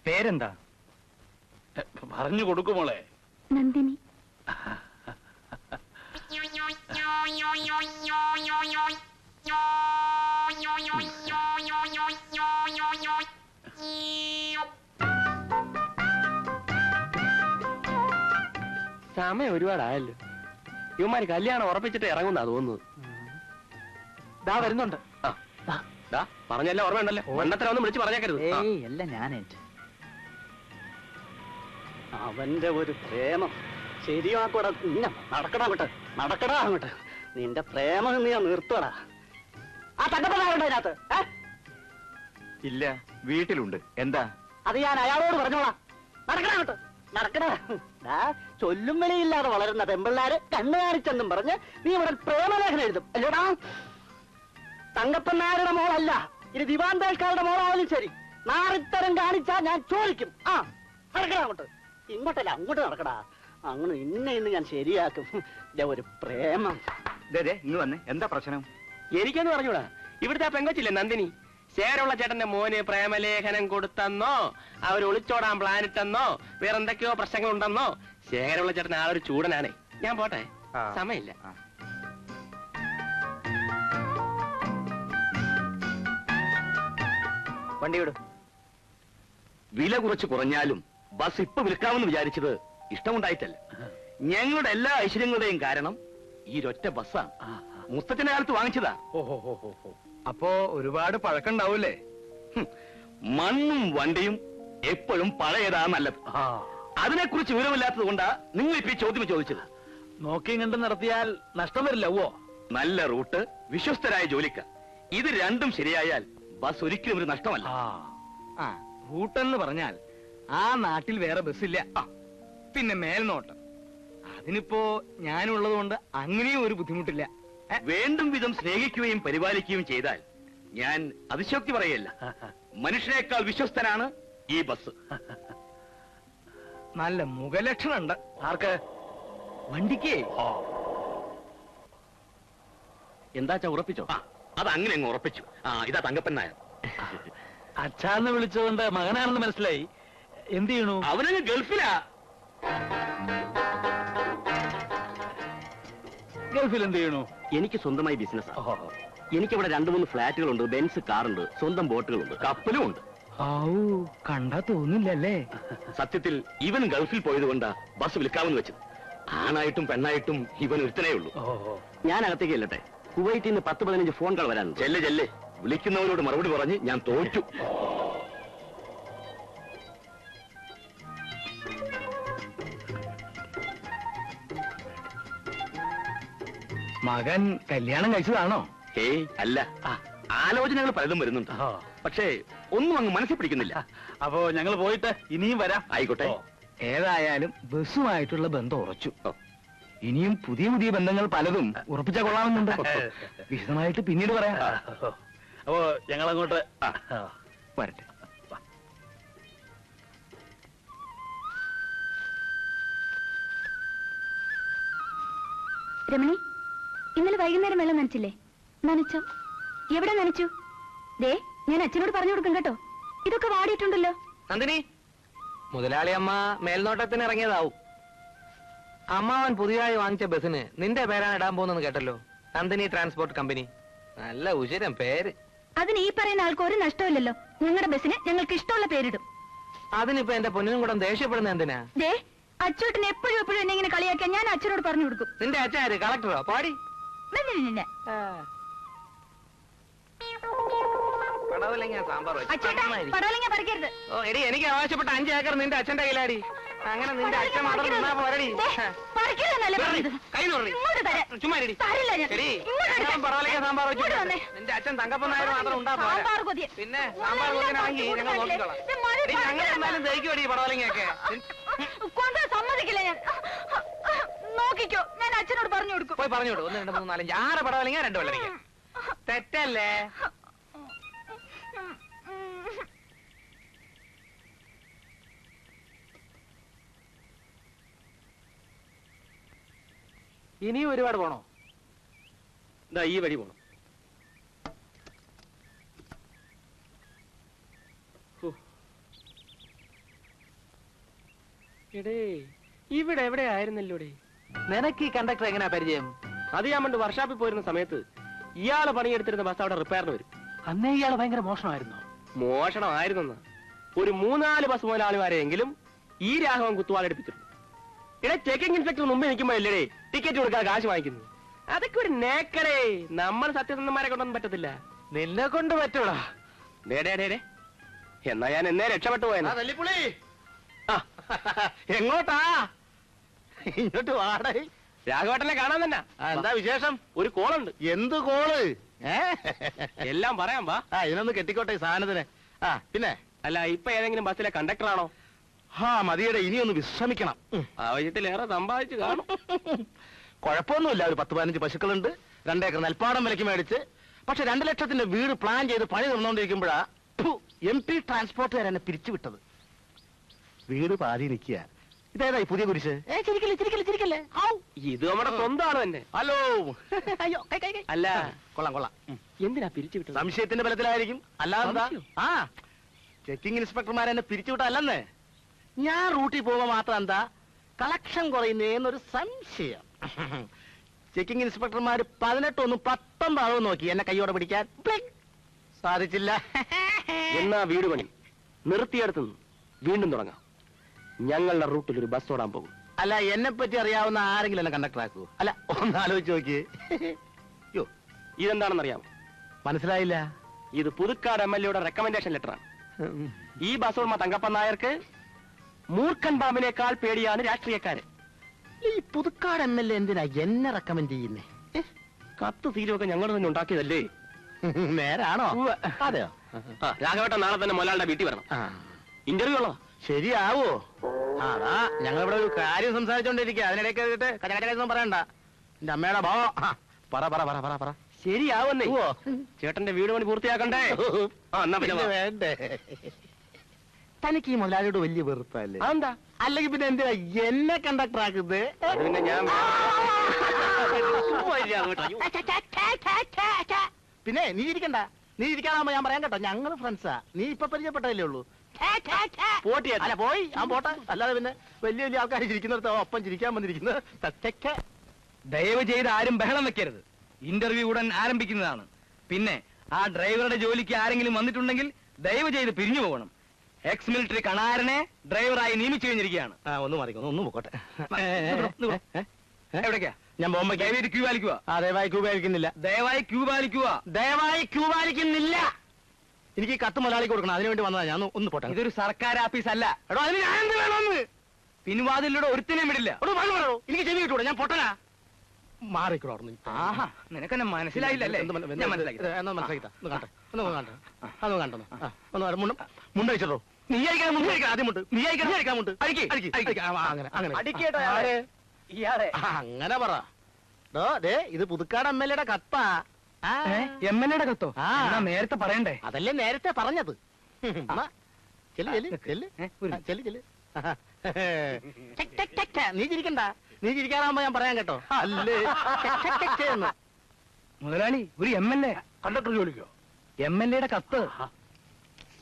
പേരെന്താ? പറഞ്ഞു കൊടുക്കുമോളെ. നന്ദിനി. സമയം ഒരുപാടായല്ലോ. ഇവന്മാര് കല്യാണം ഉറപ്പിച്ചിട്ട് ഇറങ്ങുന്നാ തോന്നുന്നത്. ദാ വരുന്നുണ്ട്. പറഞ്ഞല്ല ഓർമ്മയുണ്ടല്ലോ. മണ്ണത്തരം ഒന്നും വിളിച്ച് പറഞ്ഞേക്കരുത്. അല്ല ഞാനേറ്റ് അവന്റെ ഒരു പ്രേമം ശരിയാക്കൂടാ. നടക്കടാ അങ്ങോട്ട്, നടക്കടാ അങ്ങോട്ട്. നിന്റെ പ്രേമം നീ നിർത്തടാ. ആ തങ്കപ്പനാവണ്ട അതിനകത്ത്. ഇല്ല, വീട്ടിലുണ്ട്. എന്താ? അത് ഞാൻ അയാളോട് പറഞ്ഞോളാം. നടക്കടാ അങ്ങോട്ട്, നടക്കടാ. ചൊല്ലും വിലയില്ലാതെ വളരുന്ന പെമ്പിള്ളാര് കണ്ണു കാണിച്ചെന്നും പറഞ്ഞ് നീ ഇവിടെ പ്രേമലേഖനം എഴുതും അല്ലേടാ? തങ്കപ്പനാരുടെ മോളല്ല, ഇനി ദിവാന്തേൽക്കാരുടെ മോളായാലും ശരി, നാറിത്തരം കാണിച്ചാ ഞാൻ ചോദിക്കും. ആ നടക്കടാ അങ്ങോട്ട്. ഇങ്ങോട്ടല്ല, അങ്ങോട്ട് നടക്കടാ. അങ്ങനെ ഇന്ന് ഞാൻ ശരിയാക്കും. ഒരു പ്രേമം. ഇന്ന് വന്നേ, എന്താ പ്രശ്നം? എനിക്കൊന്ന് പറഞ്ഞൂടാ. ഇവിടുത്തെ പെങ്കൊച്ചില്ലേ നന്ദിനി, ശേരമുള്ള ചേട്ടന്റെ മോന് പ്രേമലേഖനം കൊടുത്തെന്നോ അവർ ഒളിച്ചോടാൻ പ്ലാൻ ഇട്ടെന്നോ വേറെന്തൊക്കെയോ പ്രശ്നങ്ങൾ ഉണ്ടെന്നോ. ശേഖരമുള്ള ചേട്ടൻ ആ ഒരു ചൂടനാണേ. ഞാൻ പോട്ടെ, സമയമില്ല. വണ്ടി വിടും. വില കുറച്ച് കുറഞ്ഞാലും ബസ് ഇപ്പൊ വിൽക്കാമെന്ന് വിചാരിച്ചത് ഇഷ്ടമുണ്ടായിട്ടല്ല. ഞങ്ങളുടെ എല്ലാ ഐശ്വര്യങ്ങളുടെയും കാരണം ഈ ഒറ്റ ബസ്സാണ്. മുസ്തത്തിന്റെ കാലത്ത് വാങ്ങിച്ചതാ. അപ്പോ ഒരുപാട് പഴക്കണ്ടാവൂലേ? മണ്ണും വണ്ടിയും എപ്പോഴും പഴയതാ നല്ലത്. അതിനെക്കുറിച്ച് വിവരമില്ലാത്തത് കൊണ്ടാ നിങ്ങൾ ഇപ്പൊ ഈ ചോദ്യം ചോദിച്ചത്. നോക്കിയും കണ്ടും നടത്തിയാൽ നഷ്ടം വരില്ലവോ? നല്ല റൂട്ട്, വിശ്വസ്തരായ ജോലിക്കാർ, ഇത് രണ്ടും ശരിയായാൽ ബസ് ഒരിക്കലും ഒരു നഷ്ടമല്ല. റൂട്ടെന്ന് പറഞ്ഞാൽ ആ നാട്ടിൽ വേറെ ബസ്സില്ല. പിന്നെ മേൽനോട്ടം, അതിനിപ്പോ ഞാനുള്ളത് കൊണ്ട് അങ്ങനെയും ഒരു ബുദ്ധിമുട്ടില്ല. വേണ്ടും വിധം സ്നേഹിക്കുകയും പരിപാലിക്കുകയും ചെയ്താൽ ഞാൻ അതിശോക്തി പറയല്ല. മനുഷ്യനേക്കാൾ വിശ്വസ്തനാണ് ഈ ബസ്. നല്ല മുഖലക്ഷണുണ്ട്. ആർക്ക്? വണ്ടിക്ക്. എന്താച്ചാ ഉറപ്പിച്ചോ? അത് അങ്ങനെ അങ്ങ് ഉറപ്പിച്ചു. ഇതാ തങ്കപ്പൻ നായർ. അച്ഛാന്ന് വിളിച്ചതുകൊണ്ട് മകനാണെന്ന് മനസ്സിലായി. എന്ത് ചെയ്യണു? അവനങ്ങ് ഗൾഫിലാ. ഗൾഫിൽ എന്ത് ചെയ്യണു? എനിക്ക് സ്വന്തമായി ബിസിനസ്. എനിക്കിവിടെ 2-3 ഫ്ലാറ്റുകളുണ്ട്, ബെൻസ് കാറുണ്ട്, സ്വന്തം ബോട്ടുകളുണ്ട്, കപ്പലും ഉണ്ട്. കണ്ടാ തോന്നില്ലല്ലേ? സത്യത്തിൽ ഇവൻ ഗൾഫിൽ പോയതുകൊണ്ടാ ബസ് വിൽക്കാമെന്ന് വെച്ചത്. ആണായിട്ടും പെണ്ണായിട്ടും ഇവൻ ഒരുത്തനേ ഉള്ളൂ. ഞാൻ അകത്തേക്ക് ചെല്ലട്ടെ. കുവൈറ്റിൽ നിന്ന് 10-15 ഫോൺ കോൾ വരാനുണ്ട്. ചെല്ലെ വിളിക്കുന്നവരോട് മറുപടി പറഞ്ഞ് ഞാൻ തോറ്റു. മകൻ കല്യാണം കഴിച്ചതാണോ? ഏയ് അല്ല, ആലോചനകൾ പലതും വരുന്നുണ്ട്. പക്ഷേ ഒന്നും അങ്ങ് മനസ്സിൽ പിടിക്കുന്നില്ല. അപ്പോ ഞങ്ങൾ പോയിട്ട് ഇനിയും വരാം. ആയിക്കോട്ടെ. ഏതായാലും ബസ്സുമായിട്ടുള്ള ബന്ധം ഉറച്ചു. ഇനിയും പുതിയ പുതിയ ബന്ധങ്ങൾ പലതും ഉറപ്പിച്ചാൽ കൊള്ളാമെന്നുണ്ട്. വിശദമായിട്ട് പിന്നീട് പറയാം. അപ്പോ ഞങ്ങളങ്ങോട്ട് വരട്ടെ. രമണി, ഇന്നലെ വൈകുന്നേരം വെള്ളം നനച്ചില്ലേ? നനച്ചോ? എവിടെ നനച്ചു? ദേ, ഞാൻ അച്ഛനോട് പറഞ്ഞു കൊടുക്കും കേട്ടോ. ഇതൊക്കെ വാടിയിട്ടുണ്ടല്ലോ. നന്ദിനി, മുതലാളി അമ്മ മേൽനോട്ടത്തിന് ഇറങ്ങിയതാവും. അമ്മാവൻ പുതിയതായി വാങ്ങിച്ച ബസ്സിന് നിന്റെ പേരാണ് ഇടാൻ പോകുന്നെന്ന് കേട്ടല്ലോ. Nandini transport company. നല്ല ഉചിരം പേര്. അതിന് ഈ പറയുന്ന ആൾക്ക് ഒരു നഷ്ടമില്ലല്ലോ. ഞങ്ങളുടെ ബസ്സിന് ഞങ്ങൾക്ക് ഇഷ്ടമുള്ള പേരിടും. അതിനിപ്പോ എന്റെ പൊന്നിനും കൂടെ ദേഷ്യപ്പെടുന്ന എന്തിനാ? ദേ, അച്ചോട്ടിന് എപ്പോഴും എപ്പോഴും എന്നെ ഇങ്ങനെ കളിയാക്കിയാൽ ഞാൻ അച്ഛനോട് പറഞ്ഞു കൊടുക്കും. നിന്റെ അച്ഛൻ ആര്? കളക്ടറോ? പാടി. പടവലങ്ങ ഓ എടി, എനിക്ക് ആവശ്യപ്പെട്ട 5 ഏക്കർ നിന്റെ അച്ഛന്റെ കയ്യിലാടി. അങ്ങനെ നിന്റെ അച്ഛൻ മാത്രം നിന്നാ പോരടി. കൈ നോറി ചുമ്മാ പടവലങ്ങ സാമ്പാർ വെച്ചു. നിന്റെ അച്ഛൻ തങ്കപ്പൻ നായർ മാത്രം ഉണ്ടാ പോരാ. പിന്നെ സാമ്പാർ കൊതിനാണെങ്കിൽ ഞങ്ങൾ നോക്കിക്കോളാം. ഞങ്ങൾ എന്തായാലും ദഹിക്കുമടി പടവലങ്ങയൊക്കെ. സമ്മതിക്കില്ല ഞാൻ. നോക്കിക്കോ, ഞാൻ അച്ഛനോട് പറഞ്ഞു കൊടുക്കും. പോയി പറഞ്ഞു കൊടുക്കും. 1, 2, 3, 4, 5, 6 പടവലങ്ങ 2 വെള്ളരിക്ക. തെറ്റല്ലേ? ഇനിയും ഒരുപാട് പോണോ? ഇതാ ഈ വഴി പോണം. ഇവിടെ എവിടെ ആയിരുന്നല്ലോടെ? നിനക്ക് ഈ കണ്ടക്ടർ എങ്ങനെയാ പരിചയം? അത് ഞാൻ പണ്ട് വർഷാപ്പിൽ പോയിരുന്ന സമയത്ത് ഇയാള് പണിയെടുത്തിരുന്ന ബസ് അവിടെ റിപ്പയറിന് വരും. അന്നേ ഇയാള് ഭയങ്കര മോഷണമായിരുന്നു. മോഷണമായിരുന്നെന്ന് ഒരു 3-4 ബസ് മുതലാളിമാരെയെങ്കിലും ഈ രാഘവൻ കുത്തുവാളെടുപ്പിച്ചിട്ടുണ്ട്. ഇവിടെ ചെക്കിംഗ് ഇൻസ്പെക്ടർ മുമ്പ് നിൽക്കുമ്പോഴല്ലേ ടിക്കറ്റ് കൊടുക്കാൻ കാശ് വാങ്ങിക്കുന്നു. അതൊക്കെ ഒരു നേക്കടേ. നമ്മൾ സത്യസന്ധന്മാരെ കൊണ്ടൊന്നും പറ്റത്തില്ല. നിന്നെ കൊണ്ട് പറ്റൂടാ. എന്നാ ഞാൻ എന്നേ രക്ഷപ്പെട്ടു പോയെന്നാ. തല്ലിപ്പുളി എങ്ങോട്ടാ? ഇങ്ങോട്ട് വാടേ. രാഘവേട്ടനെ കാണാൻ തന്നെ. എന്താ വിശേഷം? ഒരു കോളുണ്ട്. എന്ത് കോള്? എല്ലാം പറയാം വാ. ഇതിനൊന്ന് കെട്ടിക്കോട്ടെ ഈ സാധനത്തിന്. പിന്നെ അല്ല, ഇപ്പൊ ഏതെങ്കിലും ബസ്സിലെ കണ്ടക്ടറാണോ? മതിയുടെ ഇനിയൊന്ന് വിശ്രമിക്കണം. ആവശ്യത്തിലേറെ സമ്പാദിച്ചു കാണും. കുഴപ്പമൊന്നുമില്ല. ഒരു 10-15 പശുക്കളുണ്ട്. 2 ഏക്കർ നെൽപ്പാടം വിലക്ക് മേടിച്ച്. പക്ഷെ 2 ലക്ഷത്തിന്റെ വീട് പ്ലാൻ ചെയ്ത് പണി നടന്നുകൊണ്ടിരിക്കുമ്പോഴാ MP ട്രാൻസ്പോർട്ടുകാർ എന്നെ പിരിച്ചുവിട്ടത്. വീട് പാതി നിൽക്കുക. ഇതേതായി പുതിയ കുരിശ്? ചിരിക്കല്ലേ. ഇത് നമ്മുടെ സ്വന്തമാണ് തന്നെ. ഹലോ. അയ്യോ അല്ല, കൊള്ളാം. എന്തിനാ പിരിച്ചുവിട്ടത്? സംശയത്തിന്റെ ബലത്തിലായിരിക്കും. അല്ലാതെന്താ? ചെക്കിംഗ് ഇൻസ്പെക്ടർമാർ എന്നെ പിരിച്ചുവിട്ടല്ലെന്നേ. ഞാൻ റൂട്ടിൽ പോകുമ്പോ മാത്രം എന്താ കളക്ഷൻ കുറയുന്നേന്നൊരു സംശയം. ചെക്കിംഗ് ഇൻസ്പെക്ടർമാർ 18-19 നോക്കി എന്നെ കൈയോടെ പിടിക്കാൻ. സാധിച്ചില്ല. എന്നാ വീട് പണി നിർത്തിയെടുത്തു വീണ്ടും തുടങ്ങാം. ഞങ്ങളുടെ റൂട്ടിൽ ഒരു ബസ് ഓടാൻ പോകും. അല്ല, എന്നെ പറ്റി അറിയാവുന്ന ആരെങ്കിലും എന്നെ കണ്ടക്ടർ ആക്കൂ. അല്ല, ഒന്ന് ആലോചിച്ച് നോക്കിയേ. യോ, ഇതെന്താണെന്നറിയാമോ? മനസ്സിലായില്ല. ഇത് പുതുക്കാട് MLA റെക്കമെൻഡേഷൻ ലെറ്ററാണ്. ഈ ബസ് ഉടമ തങ്കപ്പൻ നായർക്ക് മൂർഖൻ പാമ്പിനേക്കാൾ പേടിയാണ് രാഷ്ട്രീയക്കാര്. ഈ പുതുക്കാട് MLA എന്തിനാ എന്നെ റെക്കമെൻഡ് ചെയ്യുന്നേ? കത്ത് തീരുവൊക്കെ ഞങ്ങൾ തന്നെ ഉണ്ടാക്കിയതല്ലേ? നേരാണോ? അതെയോ? രാഘവേട്ടൻ നാളെ തന്നെ മൊലാളുടെ വീട്ടിൽ വരണം. ഇന്റർവ്യൂ ഉള്ളതാ. ശരിയാവോ? അതാ ഞങ്ങളിവിടെ ഒരു കാര്യം സംസാരിച്ചോണ്ടിരിക്കുക. അതിനിടയ്ക്ക് കച്ചകച്ചൊന്നും പറയണ്ട. എന്റെ അമ്മയുടെ ഭാവോ. പറ. ശരിയാവുന്നേ. ചേട്ടന്റെ വീട് പണി പൂർത്തിയാക്കണ്ടേ? വേണ്ടേ? തനിക്ക് ഈ മുതലാളിയോട് വലിയ വെറുപ്പല്ലേ? അതെന്താ? അല്ലെങ്കിൽ പിന്നെ എന്തിനാ എന്നെ കണ്ടക്ടർ ആക്കുന്നത്? പിന്നെ ഞാൻ പിന്നെ നീ ഇരിക്കണ്ട. നീ ഇരിക്കാനാകുമ്പോ ഞാൻ പറയാൻ കേട്ടോ. ഞങ്ങള് ഫ്രണ്ട്സാ. നീ ഇപ്പൊ പരിചയപ്പെട്ടതല്ലേ ഉള്ളൂ. അല്ല പോയി ഞാൻ പോട്ടെ. അല്ലാതെ പിന്നെ വലിയ വലിയ ആൾക്കാർ ചിരിക്കുന്നിടത്ത് ഒപ്പം ചിരിക്കാൻ വന്നിരിക്കുന്നത്. ദയവ് ചെയ്ത് ആരും ബഹളം വെക്കരുത്. ഇന്റർവ്യൂ ഉടൻ ആരംഭിക്കുന്നതാണ്. പിന്നെ ആ ഡ്രൈവറുടെ ജോലിക്ക് ആരെങ്കിലും വന്നിട്ടുണ്ടെങ്കിൽ ദയവ് ചെയ്ത് പിരിഞ്ഞു പോകണം. എക്സ് മിലിറ്ററി കണാരനെ ഡ്രൈവറായി നിയമിച്ചു കഴിഞ്ഞിരിക്കുകയാണ്. ഒന്ന് മാറിക്കോ. ഒന്ന് പോട്ടെ. എവിടേക്കാ? ഞാൻ ബോംബെ ദയവായി ക്യൂ പാലിക്കുക. ദയവായി ക്യൂ പാലിക്കുന്നില്ല. ദയവായി ക്യൂ പാലിക്കുക. ദയവായി ക്യൂ പാലിക്കുന്നില്ല. എനിക്ക് ഈ കത്ത് മുതലാളിക്ക് കൊടുക്കണം. അതിനുവേണ്ടി വന്നതാ. ഞാൻ ഒന്ന് പോട്ടെ. ഇതൊരു സർക്കാർ ആഫീസ് അല്ല. എടോ, അതിന് ഞാൻ എന്ത് വേണമെന്ന്? പിൻവാതിലൂടെ ഒരുത്തിനെയും വിടില്ല. എനിക്ക് ചെവി കിട്ടൂടെ? ഞാൻ പൊട്ടനാ. മാറിക്കോ. ആഹാ, നിനക്കെന്നെ മനസ്സിലായില്ലല്ലേ? ഞാൻ മനസ്സിലാക്കി. മുണ്ടഴിച്ചോ? നീ അയക്കാൻ മുണ്ട് കഴിക്കാം. ആദ്യം മുണ്ട്. നീ അയക്കാൻ മുണ്ട്. അങ്ങനെ പറ. ഇത് പുതുക്കാട് MLA കത്താ. MLA കത്തോ? നേരത്തെ പറയണ്ടേ? അതല്ലേ നേരത്തെ പറഞ്ഞത്. നീ ചിരിക്കണ്ട. നീ ചിരിക്കാറാകുമ്പോ ഞാൻ പറയാൻ കേട്ടോ. അല്ലേ മുതലാളി, ഒരു MLA കണ്ടക്ടർ ജോലിക്കോ? MLA കത്ത്.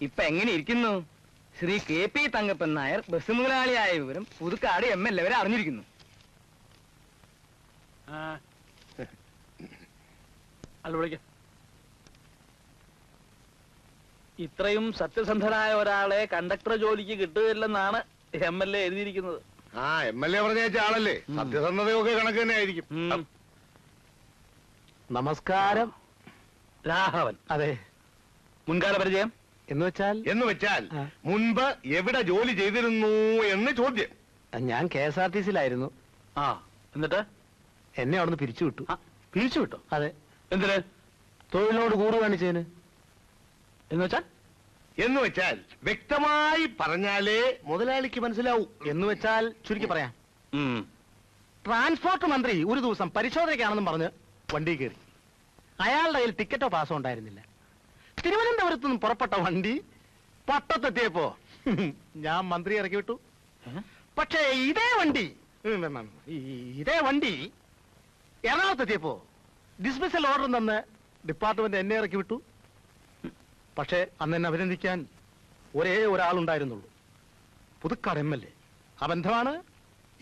ഇപ്പൊ എങ്ങനെ ഇരിക്കുന്നു? ശ്രീ KP തങ്കപ്പൻ നായർ ബസ് മുതലാളിയായ വിവരം പുതുക്കാട് MLA വരെ അറിഞ്ഞിരിക്കുന്നു. അല്ല, വിളിക്ക. ഇത്രയും സത്യസന്ധനായ ഒരാളെ കണ്ടക്ടർ ജോലിക്ക് കിട്ടുകയില്ലെന്നാണ് MLA എഴുതിയിരിക്കുന്നത്. MLA പറഞ്ഞ ആളല്ലേ? സത്യസന്ധതയൊക്കെ കണക്ക് തന്നെ ആയിരിക്കും. നമസ്കാരം. രാഘവൻ. അതെ. മുൻകാല പരിചയം എന്ന് വെച്ചാൽ മുൻപ് എവിടെ ജോലി ചെയ്തിരുന്നു എന്ന് ചോദ്യം. ഞാൻ KSRTC-യിലായിരുന്നു. എന്നിട്ട് എന്നെ അവിടുന്ന് പിരിച്ചുവിട്ടു. പിരിച്ചുവിട്ടോ? അതെ. എന്തിന്? തൊഴിലിനോട് കൂറ് കാണിച്ചതിന്. എന്ന് വെച്ചാൽ വ്യക്തമായി പറഞ്ഞാലേ മുതലാളിക്ക് മനസ്സിലാവൂ. എന്ന് വെച്ചാൽ ചുരുക്കി പറയാം. ട്രാൻസ്പോർട്ട് മന്ത്രി ഒരു ദിവസം പരിശോധനയ്ക്കാണെന്നും പറഞ്ഞ് വണ്ടി കയറി. അയാളുടെ കയ്യിൽ ടിക്കറ്റോ പാസോ ഉണ്ടായിരുന്നില്ല. തിരുവനന്തപുരത്ത് നിന്ന് പുറപ്പെട്ട വണ്ടി പട്ടത്തെത്തിയപ്പോ ഞാൻ മന്ത്രി ഇറക്കി വിട്ടു. പക്ഷേ ഇതേ വണ്ടി എറണാകുളത്തെത്തിയപ്പോ ഡിസ്മിസൽ ഓർഡർ തന്ന് ഡിപ്പാർട്ട്മെന്റ് എന്നെ ഇറക്കി വിട്ടു. പക്ഷേ അന്ന് എന്നെ അഭിനന്ദിക്കാൻ ഒരേ ഒരാളുണ്ടായിരുന്നുള്ളൂ. പുതുക്കാട് MLA. ആ ബന്ധമാണ്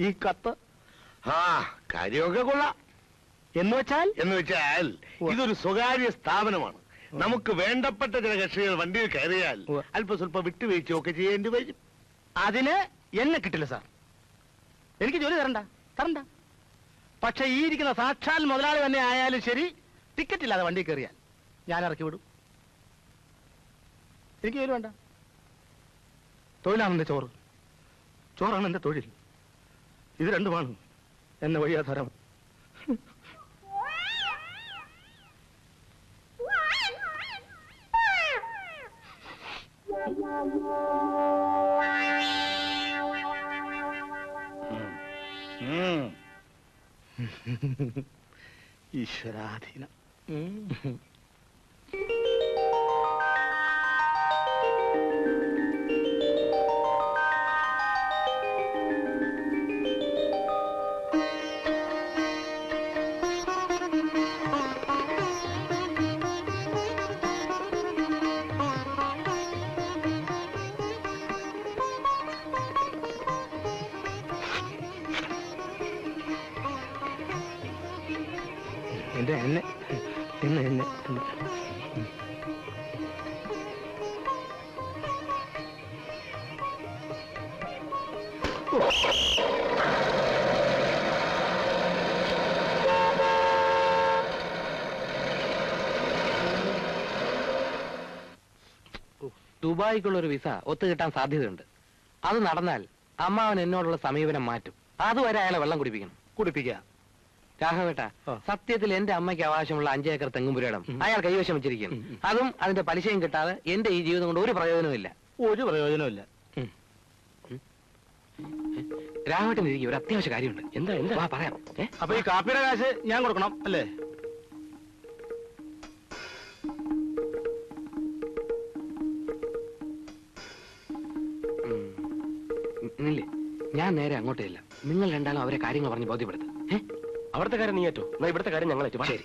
ഈ കത്ത്. കാര്യമൊക്കെ കൊള്ളാം. എന്ന് വെച്ചാൽ ഇതൊരു സ്വകാര്യ സ്ഥാപനമാണ്. നമുക്ക് വേണ്ടപ്പെട്ട ചില കക്ഷികൾ വണ്ടിയിൽ കയറിയാൽ അല്പം സ്വല്പം വിട്ടുവീഴ്ചയൊക്കെ ചെയ്യേണ്ടി വരും. അതിന് എന്നെ കിട്ടില്ല സാർ. എനിക്ക് ജോലി തരണ്ട. പക്ഷെ ഈ ഇരിക്കുന്ന സാക്ഷാൽ മുതലാളി തന്നെ ആയാലും ശരി, ടിക്കറ്റ് ഇല്ലാതെ വണ്ടി കയറിയാൽ ഞാൻ ഇറക്കി വിടും. എനിക്ക് ജോലി വേണ്ട. തൊഴിലാണ് എന്റെ ചോറാണ് എന്റെ തൊഴിൽ. ഇത് രണ്ടുമാണ് എന്നെ വഴിയാധാരം. ഈശ്വരാധീനം. എന്നെ ദുബായിക്കുള്ളൊരു വിസ ഒത്തുകിട്ടാൻ സാധ്യതയുണ്ട്. അത് നടന്നാൽ അമ്മാവൻ എന്നോടുള്ള സമീപനം മാറ്റും. അതുവരെ അയാളെ വെള്ളം കുടിപ്പിക്കുക. രാഘവേട്ട, സത്യത്തിൽ എന്റെ അമ്മയ്ക്ക് അവകാശമുള്ള 5 ഏക്കർ തെങ്ങുംപുരയിടം അയാൾ കൈവശം വെച്ചിരിക്കുന്നു. അതും അതിന്റെ പലിശയും കിട്ടാതെ എന്റെ ഈ ജീവിതം കൊണ്ട് ഒരു പ്രയോജനമില്ല. രാഘവേട്ടൻ ഇരിക്കും, ഒരു അത്യാവശ്യ കാര്യമുണ്ട്. എന്താ പറയാം. അപ്പൊ ഈ കാപ്പിയുടെ കാശ് ഞാൻ കൊടുക്കണം അല്ലേ? ഇല്ലേ, ഞാൻ നേരെ അങ്ങോട്ടേ ഇല്ല. നിങ്ങൾ രണ്ടാളും അവരെ കാര്യങ്ങൾ പറഞ്ഞ് ബോധ്യപ്പെടുത്തും. അവിടുത്തെ കാര്യം നീ ഏറ്റു, ഇവിടുത്തെ കാര്യം ഞങ്ങൾ ഏറ്റു. ശരി.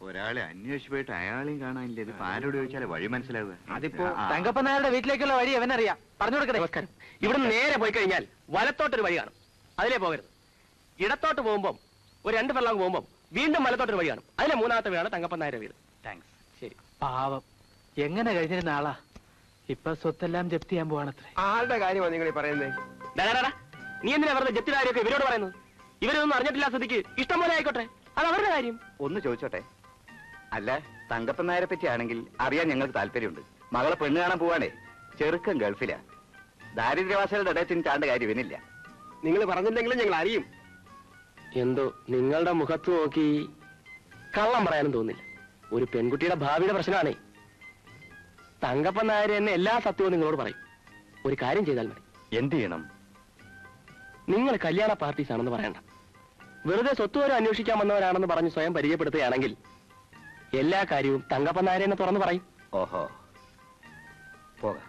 ഒരാളെ അന്വേഷിച്ചു പോയിട്ട് അയാളെയും കാണാനില്ല. ഇതിപ്പോ ആരോട് ചോദിച്ചാലേ വഴി മനസ്സിലാവുക. അതിപ്പോ തങ്കപ്പനാരുടെ വീട്ടിലേക്കുള്ള വഴി അവനറിയാം. പറഞ്ഞു കൊടുക്കട്ടെ. നമസ്കാരം. ഇവിടെ നേരെ പോയി കഴിഞ്ഞാൽ വലത്തോട്ടൊരു വഴി കാണും. അതിലേ പോകരുത്. ഇടത്തോട്ട് പോകുമ്പോൾ ഒരു 2 ഫർലോങ് പോകുമ്പോൾ വീണ്ടും വലത്തോട്ടൊരു വഴി കാണും. അതിലെ 3ാമത്തെ വീടാണ് തങ്കപ്പനാരുടെ വീട്. താങ്ക്സ്. ശരി. പാവം, എങ്ങനെ കഴിഞ്ഞിരുന്ന ആളാ. ഇപ്പൊ സ്വത്തെല്ലാം ജപ്തി ചെയ്യാൻ പോവാണത്രേ. ആളുടെ കാര്യമാണ് നിങ്ങൾ പറയുന്നത്. നീ എന്തിനാ വെറുതെ ജപ്തി കാര്യമൊക്കെ ഇവരോട് പറയുന്നത്? ഇവരൊന്നും അറിഞ്ഞിട്ടില്ല സ്ഥിതിക്ക് ഇഷ്ടം പോലെ ആയിക്കോട്ടെ, അത് അവരുടെ കാര്യം. ഒന്ന് ചോദിച്ചോട്ടെ, അല്ല തങ്കപ്പൻ നായരെ പറ്റി ആണെങ്കിൽ അറിയാൻ ഞങ്ങൾക്ക് താല്പര്യമുണ്ട്. മകളെ പെണ്ണ് കാണാൻ പോവാണേ. ചെറുക്കൻ ഗൾഫിലാ. ദാരിദ്ര്യവാസികളുടെ ഇടയത്തിന് കാണേണ്ട കാര്യം ഇവനില്ല. നിങ്ങൾ പറഞ്ഞില്ലെങ്കിലും ഞങ്ങൾ അറിയും. എന്തോ നിങ്ങളുടെ മുഖത്ത് നോക്കി കള്ളം പറയാനും തോന്നില്ല. ഒരു പെൺകുട്ടിയുടെ ഭാവിയുടെ പ്രശ്നമാണേ. തങ്കപ്പൻ നായർ എന്നെ എല്ലാ സത്യവും നിങ്ങളോട് പറയും. ഒരു കാര്യം ചെയ്താൽ മതി. എന്ത് ചെയ്യണം? നിങ്ങൾ കല്യാണ പാർട്ടീസ് ആണെന്ന് പറയണ്ട. വെറുതെ സ്വത്തുവരെ അന്വേഷിക്കാൻ വന്നവരാണെന്ന് പറഞ്ഞ് സ്വയം പരിചയപ്പെടുത്തുകയാണെങ്കിൽ എല്ലാ കാര്യവും തങ്കപ്പൻ നായരെ എന്ന് തുറന്നു പറയും. ഓഹോ, പോകാം.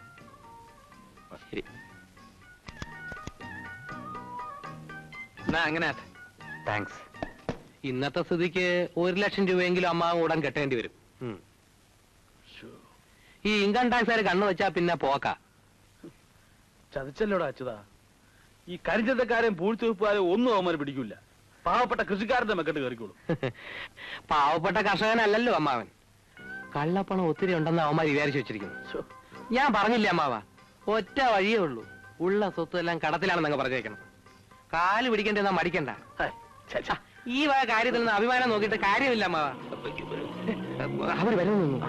ശരി. അങ്ങനെ താങ്ക്സ്. ഇന്നത്തെ സ്ഥിതിക്ക് 1 ലക്ഷം രൂപയെങ്കിലും അമ്മാവ് ഉടൻ കെട്ടേണ്ടി വരും. ഈ ഇൻകം ടാക്സുകാർ കണ്ണു വെച്ചാ പിന്നെ പോക്ക. ചതിച്ചല്ലോടാ അച്യുതാ. ഈ കരിഞ്ചന്തക്കാരെയും പൂഴ്ത്തിവെപ്പുകാരെയും ഒന്നും അവന്മാർ പിടിക്കൂല. പാവപ്പെട്ട കൃഷിക്കാരന്റെ മെക്കെട്ട് കയറിക്കോളൂ. പാവപ്പെട്ട കർഷകനല്ലല്ലോ അമ്മാവൻ. കള്ളപ്പണം ഒത്തിരി ഉണ്ടെന്ന് അവന്മാർ വിചാരിച്ചു വെച്ചിരിക്കുന്നു. ഞാൻ പറഞ്ഞില്ലേ അമ്മാവ, ഒറ്റ വഴിയേ ഉള്ളൂ. ഉള്ള സ്വത്ത് എല്ലാം കടത്തിലാണെന്നങ്ങ് പറഞ്ഞേക്കണം. കാല് പിടിക്കേണ്ടെന്നാ മടിക്കണ്ട. ഈ വക കാര്യത്തിൽ നിന്ന് അഭിമാനം നോക്കിയിട്ട് കാര്യമില്ല അമ്മാവ. അവർ വരുന്നു.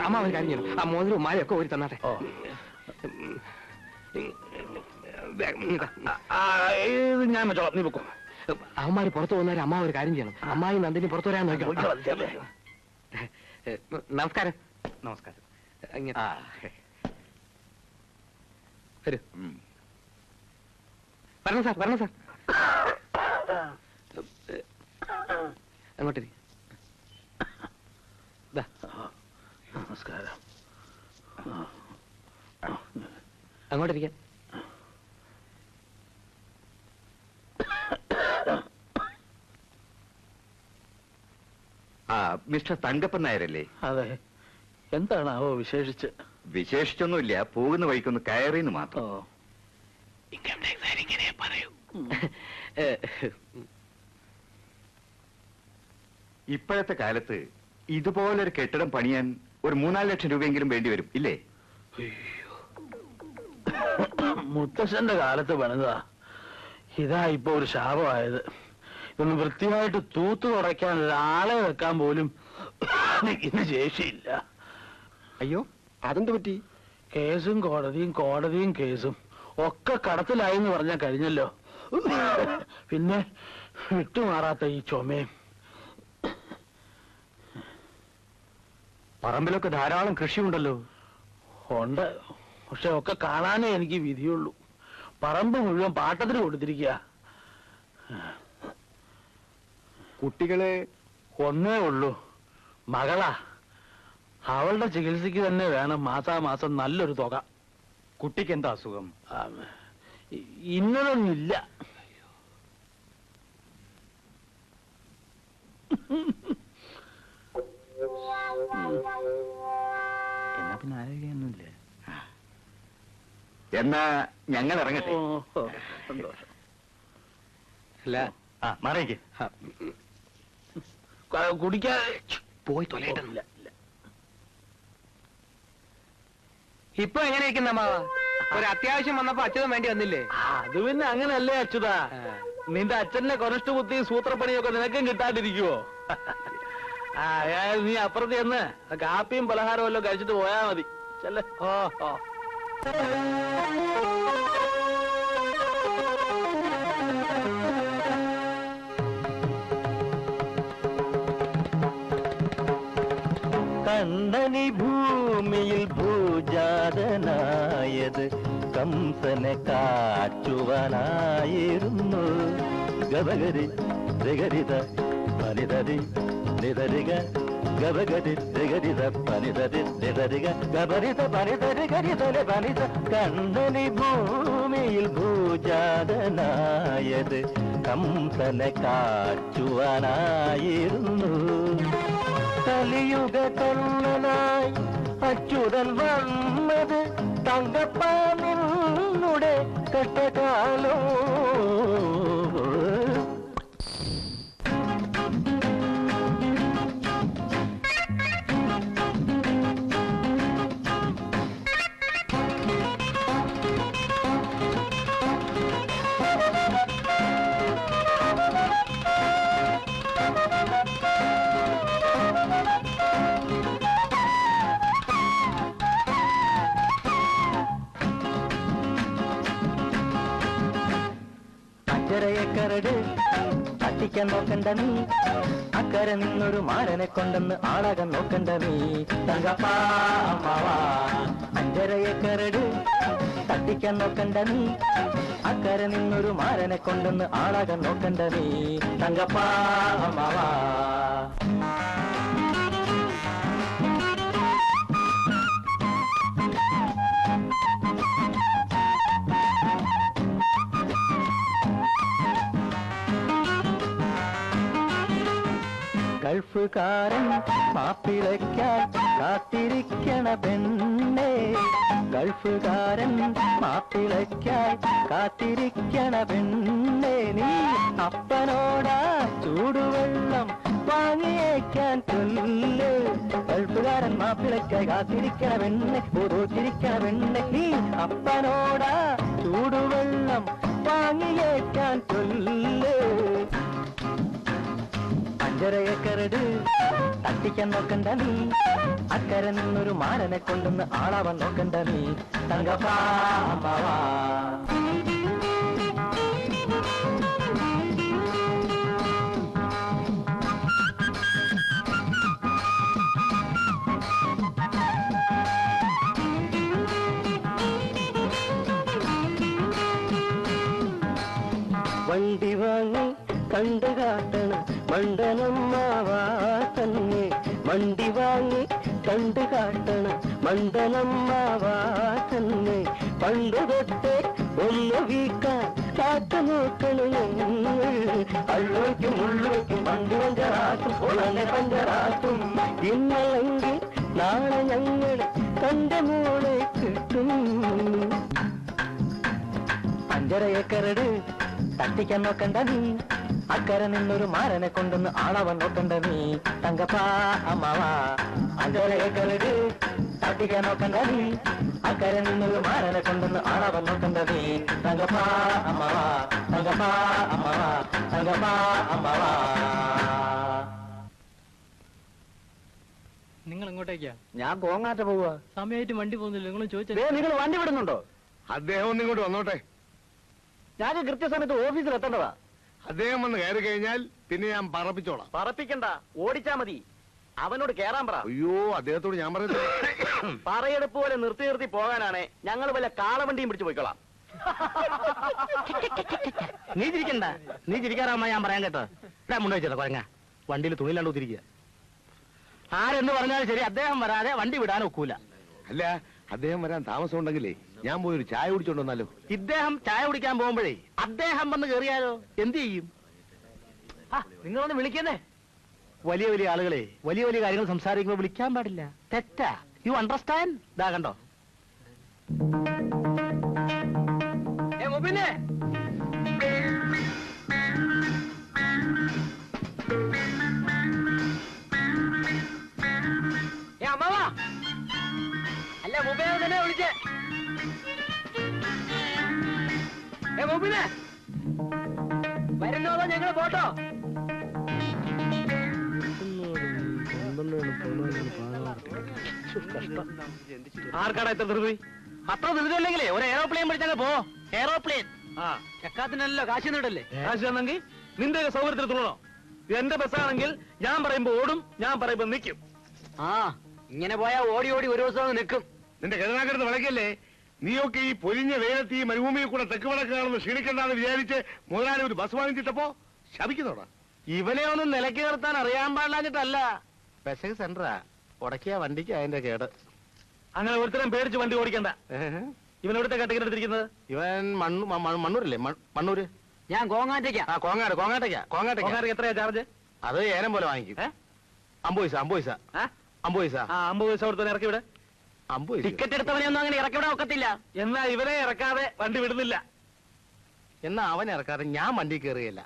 അമ്മാവൻ കാര്യം ചെയ്യണം. ആ മോതിരവും മാലയൊക്കെ ഒരു തന്നാട്ടെ. ഞാൻ വെച്ചോളാം, നീ പൊക്കോ. അവന്മാര് പുറത്തു പോകുന്നവർ അമ്മാവ് ഒരു കാര്യം ചെയ്യണം. അമ്മായി നന്ദിനി പുറത്തു വരാൻ നോക്കണം. നമസ്കാരം. നമസ്കാരം. വരൂ. വരണം സാർ, വരണം സാർ. അങ്ങോട്ടേ. നമസ്കാരം. അങ്ങോട്ടിരിക്കാൻ. മിസ്റ്റർ തങ്കപ്പൻ നായരല്ലേ? അതെ. എന്താണാവോ വിശേഷിച്ച്? വിശേഷിച്ചൊന്നുമില്ല, പോകുന്ന വഴിക്കൊന്ന് കയറിന്ന് മാത്രം. ഇൻകം ടാക്സ് ഇങ്ങനെ പറയൂ. ഇപ്പോഴത്തെ കാലത്ത് ഇതുപോലൊരു കെട്ടിടം പണിയാൻ ഒരു 3-4 ലക്ഷം രൂപയെങ്കിലും വേണ്ടി വരും ഇല്ലേ? മുത്തശ്ശന്റെ കാലത്ത് പണിതാ. ഇതാ ഇപ്പൊ ഒരു ശാപമായത്. ഇതൊന്ന് വൃത്തിയായിട്ട് തൂത്തു തുടയ്ക്കാൻ ഒരാളെ വെക്കാൻ പോലും ഇന്ന് ശേഷിയില്ല. അയ്യോ, അതെന്ത് പറ്റി? കേസും കോടതിയും കോടതിയും കേസും ഒക്കെ കടത്തിലായി എന്ന് പറഞ്ഞാൽ കഴിഞ്ഞല്ലോ. പിന്നെ വിട്ടുമാറാത്ത ഈ ചുമയും. പറമ്പിലൊക്കെ ധാരാളം കൃഷിയുണ്ടല്ലോ. ഉണ്ട്, പക്ഷെ ഒക്കെ കാണാനേ എനിക്ക് വിധിയുള്ളൂ. പറമ്പ് മുഴുവൻ പാട്ടത്തിന് കൊടുത്തിരിക്കുക. കുട്ടികളെ ഒന്നേ ഉള്ളൂ, മകളാ. അവളുടെ ചികിത്സയ്ക്ക് തന്നെ വേണം മാസാമാസം നല്ലൊരു തുക. കുട്ടിക്ക് എന്താ അസുഖം? ഇന്നതൊന്നുമില്ല. എന്നാ പിന്നെ ആരോഗ്യമൊന്നുമില്ല. എന്നാ ഞങ്ങൾ ഇറങ്ങട്ടെ. സന്തോഷം. അല്ല, മാറിയേക്ക്. കുടിക്കാതെ പോയി തൊലയിട്ടില്ല. ഇല്ല. ഇപ്പൊ എങ്ങനെ ഇരിക്കുന്ന അമ്മാവ? ഒരു അത്യാവശ്യം വന്നപ്പോ അച്ഛനും വേണ്ടി വന്നില്ലേ? അത് പിന്നെ അങ്ങനല്ലേ അച്യുതാ. നിന്റെ അച്ഛന്റെ കൊനഷ്ട ബുദ്ധിയും സൂത്രപ്പണിയൊക്കെ നിനക്കും കിട്ടാണ്ടിരിക്കുവോ? നീ അപ്പുറത്ത് ചെന്ന് കാപ്പിയും പലഹാരവും എല്ലാം കഴിച്ചിട്ട് പോയാ മതി. ചെല്ലേ. ഓ കണ്ണനി ഭൂമിയിൽ ഭൂജാതനായത് കംസനെ കാറ്റുവാനായിരുന്നു. ഗവഗരി രിഗരിത പനിതരി നിതരിക ഗവഗരി രിഗരിത പനിതരി നിതരിക ഗബരിത പനിതരി ഗരിതലെ പനിത. കണ്ണനി ഭൂമിയിൽ ഭൂജാതനായത് കംസനെ കാറ്റുവാനായിരുന്നു. കലിയുഗ കണ്ണനായി അച്യുതൻ വന്നത് തങ്കപ്പാനിന്നുടെ കഷ്ടകാലോ. കരട് തട്ടിക്കാൻ നോക്കണ്ട നീ, അക്കരെ നിന്നൊരു മാരനെ കൊണ്ടെന്ന് ആളാകാൻ നോക്കണ്ട നീ. തങ്കപ്പാ അമ്മാവാ 5.5 ഏക്കറട് തട്ടിക്കാൻ നോക്കണ്ട നീ, അക്കരെ നിന്നൊരു മാരനെ കൊണ്ടെന്ന് ആളാകാൻ നോക്കണ്ട നീ. തങ്കപ്പാ അമ്മാവാ. ഗൾഫുകാരൻ മാപ്പിളയ്ക്കാൻ കാത്തിരിക്കണ പെണ്ണേ, ഗൾഫുകാരൻ മാപ്പിളയ്ക്കാൻ കാത്തിരിക്കണ പെണ്ണേ. നീ അപ്പനോടാ ചൂടുവെള്ളം വാങ്ങിയേക്കാൻ ചൊല്ല്. ഗൾഫുകാരൻ മാപ്പിളയ്ക്കായി കാത്തിരിക്കണ പെണ്ണെ, ഓരോത്തിരിക്കണ പെണ്ണെ. നീ അപ്പനോടാ ചൂടുവെള്ളം വാങ്ങിയേക്കാൻ ചൊല്ല്. 5.5 ഏക്കറട് തട്ടിക്കാൻ നോക്കണ്ട നീ, അക്കരെ നിന്നൊരു മാരനെ കൊണ്ടെന്ന് ആളാവാൻ നോക്കണ്ട നീ. തങ്കപ്പാ അമ്മാവാ. വണ്ടി വാങ്ങി കണ്ടു കാട്ടണം മണ്ടനമ്മാവാ തന്നെ, വണ്ടി വാങ്ങി കണ്ടു കാട്ടണം മണ്ടനമ്മാവാ തന്നെ. പണ്ടു തൊട്ടേ ഒന്ന് വീക്കാൻ കാത്തു നോക്കണം ഞങ്ങൾ, അള്ളോയ്ക്കും ഉള്ളോയ്ക്കും വണ്ടി പഞ്ചറാക്കും ഉളനെ പഞ്ചറാക്കും. ഇന്നല്ലെങ്കിൽ നാളെ ഞങ്ങൾ തന്റെ മോളെ കിട്ടും. 5.5 ഏക്കറട് തട്ടിക്കാൻ നോക്കണ്ട നീ, അക്കരെ നിന്നൊരു മാരനെ കൊണ്ടുവന്ന് ആളവൻ നോക്കണ്ട നീ തങ്കപ്പാ അമ്മാവാ 5 ഏക്കറിട് തട്ടിക്കാൻ നോക്കണ്ട നീ അക്കരെ നിന്നൊരു മാരനെ കൊണ്ടുവന്ന് ആളവൻ നോക്കണ്ട നീ തങ്കപ്പാ അമ്മാവാ തങ്കപ്പാ അമ്മാവാ തങ്കപ്പാ അമ്മാവാ. നിങ്ങൾ എങ്ങോട്ടേക്കാ? ഞാൻ കോങ്ങാറ്റ പോവുക. സമയമായിട്ട് വണ്ടി പോകുന്നില്ല. നിങ്ങൾ ചോദിച്ചാൽ നിങ്ങൾ വണ്ടി വിടുന്നുണ്ടോ? അദ്ദേഹം ഒന്ന് ഇങ്ങോട്ട് വന്നോട്ടെ. ഞാൻ കൃത്യസമയത്ത് ഓഫീസിൽ എത്തേണ്ടതാ. അദ്ദേഹം വന്ന് കയറി കഴിഞ്ഞാൽ പിന്നെ ഞാൻ പറപ്പിച്ചോളാം. പറപ്പിക്കണ്ട, ഓടിച്ചാ മതി. അവനോട് കേറാൻ പറ. അയ്യോ, അദ്ദേഹത്തോട് ഞാൻ പറയുന്നത് പറയെടുപ്പ് പോലെ നിർത്തി നിർത്തി പോകാനാണ്. ഞങ്ങൾ വല്ല കാളവണ്ടിയും പിടിച്ചു പോയിക്കോളാം. നീ ചിരിക്കണ്ട, നീ ചിരിക്കാറാമ്മ ഞാൻ പറയാൻ കേട്ടോ. ഇവിടെ മുന്നോട്ട് കുഴങ്ങ വണ്ടിയിൽ തുണിയിലാണ്ട് കുത്തിരിക്കുക. ആരെന്ന് പറഞ്ഞാലും ശരി, അദ്ദേഹം വരാതെ വണ്ടി വിടാൻ ഒക്കൂല. അല്ല, അദ്ദേഹം വരാൻ താമസം ഉണ്ടെങ്കിലേ ഞാൻ പോയി ഒരു ചായ കുടിച്ചോണ്ട് വന്നാലോ? ഇദ്ദേഹം ചായ കുടിക്കാൻ പോകുമ്പോഴേ അദ്ദേഹം വന്ന് കയറിയാലോ? എന്ത് ചെയ്യും? നിങ്ങളൊന്ന് വിളിക്കുന്നേ. വലിയ വലിയ ആളുകളെ വലിയ വലിയ കാര്യങ്ങൾ സംസാരിക്കുമ്പോൾ വിളിക്കാൻ പാടില്ല, തെറ്റാ. You understand? ഇതാ കണ്ടോ. പിന്നെ അമ്മാവാ, അല്ല മുബൈനെ തന്നെ വിളിച്ചേ. മുബിനെ വരുന്നോളോ, ഞങ്ങള് പോട്ടോ. ആർക്കാടാ എത്ര ധൃതി? അത്ര ധൃതിയല്ലെങ്കിലേ ഒരു എയറോപ്ലെയിൻ പിടിച്ചങ്ങ് പോ. എയറോപ്ലെയിൻ എക്കാത്തിനല്ലോ കാശ് നീടല്ലേ? കാശ് തന്നെങ്കിൽ നിന്റെ സൗകര്യത്തിൽ തുള്ളണോ? ഇത് എന്റെ ബസ്സാണെങ്കിൽ ഞാൻ പറയുമ്പോ ഓടും, ഞാൻ പറയുമ്പോ നിൽക്കും. ഇങ്ങനെ പോയാ ഓടി ഓടി ഒരു ദിവസം നിൽക്കും. നിന്റെ കരുനാക്കരുന്ന് വിളക്കല്ലേ? നീയൊക്കെ ഈ പൊരിഞ്ഞ വേഗത്ത് ഈ മരുഭൂമിയിൽ കൂടെ തെക്ക് വടക്ക് കാണുന്ന ക്ഷീണിക്കണ്ടെന്ന് വിചാരിച്ച് മുതലാളി ഒരു ബസ് വാങ്ങിച്ചിട്ടപ്പോ ശപിക്കുന്നോടാ. ഇവനെ ഒന്നും നിലയ്ക്ക് നിർത്താൻ അറിയാൻ പാടില്ലാഞ്ഞിട്ടല്ല. പെസക് സെന്ററാ, ഉടക്കിയ വണ്ടിക്ക് അതിന്റെ കേട്. അങ്ങനെ ഒരുത്തരം പേടിച്ച് വണ്ടി ഓടിക്കണ്ട. ഇവൻ എവിടുത്തെ കട്ടിങ്ങനെ എടുത്തിരിക്കുന്നത്? ഇവൻ മണ്ണൂരില്ലേ? മണ്ണൂര്. ഞാൻ കോങ്ങാറ്റേക്കാ. കോങ്ങാട്ടേക്കാ. എത്രയാ ചാർജ്? അത് ഏനം പോലെ വാങ്ങിക്കും. 50 പൈസ. 50 പൈസ. 50 പൈസ കൊടുത്തവനെ ഇറക്കി വിടെ. 50 പൈസ. ടിക്കറ്റ് എടുത്തവനെയൊന്നും അങ്ങനെ ഇറക്കി വിടാൻ ഒക്കത്തില്ല. എന്നാ ഇവനെ ഇറക്കാതെ വണ്ടി വിടുന്നില്ല. എന്നാ അവൻ ഇറക്കാതെ ഞാൻ വണ്ടി കയറുകയില്ല.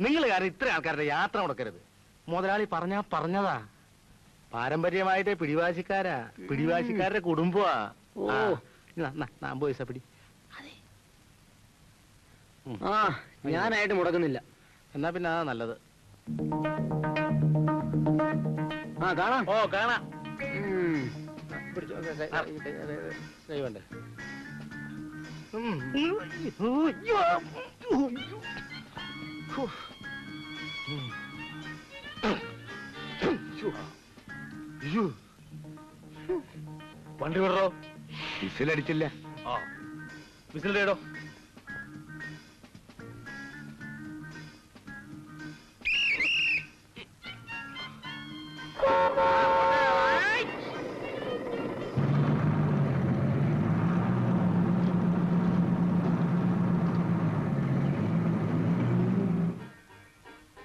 നിങ്ങൾ കാരണം ഇത്ര ആൾക്കാരുടെ യാത്ര മുടക്കരുത്. മുതലാളി പറഞ്ഞതാ. പാരമ്പര്യമായിട്ട് പിടിവാശിക്കാരുടെ കുടുംബമാ. 50 പൈസ പിടി. ഞാനായിട്ട് മുടക്കുന്നില്ല. എന്നാ പിന്നെ അതാ നല്ലത്. കാണാം. ഓ കാണാം. വേണ്ടേ? വണ്ടി വിടറോ? വിസിലടിച്ചില്ല. വിസിലിടോ.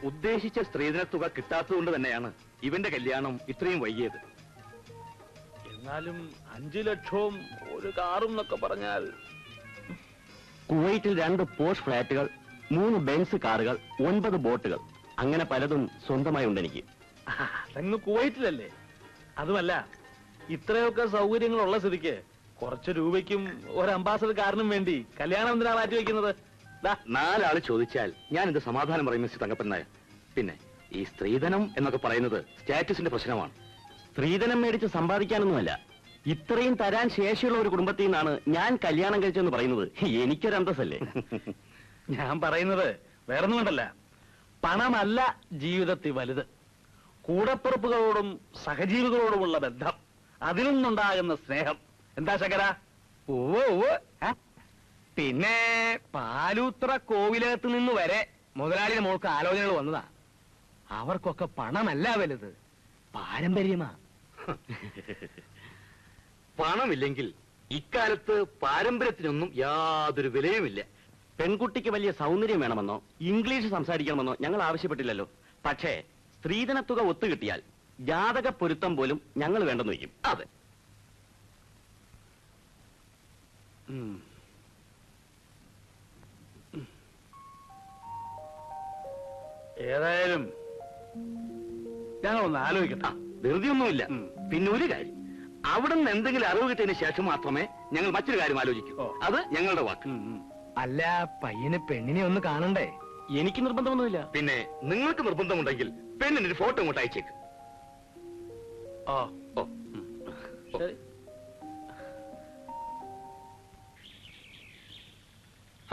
ഉദ്ദേശിച്ച സ്ത്രീധന തുക കിട്ടാത്തതുകൊണ്ട് തന്നെയാണ് ഇവന്റെ കല്യാണം ഇത്രയും വൈകിയത്. എന്നാലും 5 ലക്ഷവും ഒരു കാറും എന്നൊക്കെ പറഞ്ഞാൽ. കുവൈറ്റിൽ 2 പോഷ് ഫ്ലാറ്റുകൾ, 3 ബെൻസ് കാറുകൾ, 9 ബോട്ടുകൾ, അങ്ങനെ പലതും സ്വന്തമായി ഉണ്ട് എനിക്ക്. അങ്ങ് കുവൈറ്റിലല്ലേ? അതുമല്ല, ഇത്രയൊക്കെ സൗകര്യങ്ങളുള്ള സ്ഥിതിക്ക് കുറച്ച് രൂപയ്ക്കും ഒരു അംബാസഡർ കാറിനും വേണ്ടി കല്യാണം എന്തിനാ മാറ്റി വെക്കുന്നത്? 4 ആള് ചോദിച്ചാൽ ഞാൻ ഇത് സമാധാനം പറയും മിസ്റ്റർ തങ്കപ്പൻ നായർ. പിന്നെ ഈ സ്ത്രീധനം എന്നൊക്കെ പറയുന്നത് സ്റ്റാറ്റസിന്റെ പ്രശ്നമാണ്. സ്ത്രീധനം മേടിച്ച് സമ്പാദിക്കാനൊന്നുമല്ല. ഇത്രയും തരാൻ ശേഷിയുള്ള ഒരു കുടുംബത്തിൽ നിന്നാണ് ഞാൻ കല്യാണം കഴിച്ചെന്ന് പറയുന്നത്. എനിക്കൊരു അന്തസ്സല്ലേ? ഞാൻ പറയുന്നത് വേറൊന്നും കൊണ്ടല്ല. പണമല്ല ജീവിതത്തിൽ വലുത്. കൂടപ്പിറപ്പുകളോടും സഹജീവികളോടുമുള്ള ബന്ധം, അതിൽ നിന്നുണ്ടാകുന്ന സ്നേഹം. എന്താ ശങ്കര? പിന്നെ പാലൂത്ര കോവിലകത്ത് നിന്ന് വരെ മുതലാളിയുടെ മോൾക്ക് ആലോചനകൾ വന്നതാ. അവർക്കൊക്കെ പണമല്ല വലുത്, പാരമ്പര്യമാ. പണമില്ലെങ്കിൽ ഇക്കാലത്ത് പാരമ്പര്യത്തിനൊന്നും യാതൊരു വിലയുമില്ല. പെൺകുട്ടിക്ക് വലിയ സൗന്ദര്യം വേണമെന്നോ ഇംഗ്ലീഷ് സംസാരിക്കണമെന്നോ ഞങ്ങൾ ആവശ്യപ്പെട്ടില്ലല്ലോ. പക്ഷേ സ്ത്രീധനത്തുക ഒത്തുകിട്ടിയാൽ ജാതക പൊരുത്തം പോലും ഞങ്ങൾ വേണ്ടെന്ന് വയ്ക്കും. അതെ. ഏതായാലും ഞങ്ങളൊന്ന് ആലോചിക്കട്ടെ. ധൃതിയൊന്നുമില്ല. പിന്നെ ഒരു കാര്യം, അവിടെ നിന്ന് എന്തെങ്കിലും അറിവ് കിട്ടിയതിന് ശേഷം മാത്രമേ ഞങ്ങൾ മറ്റൊരു കാര്യം ആലോചിക്കൂ. അത് ഞങ്ങളുടെ വാക്ക്. അല്ല, പയ്യന് പെണ്ണിനെ ഒന്ന് കാണണ്ടേ? എനിക്ക് നിർബന്ധമൊന്നുമില്ല. പിന്നെ നിങ്ങൾക്ക് നിർബന്ധമുണ്ടെങ്കിൽ പെണ്ണിനൊരു ഫോട്ടോ ഇങ്ങോട്ട് അയച്ചേക്ക്. ഓ ഓ ശരി.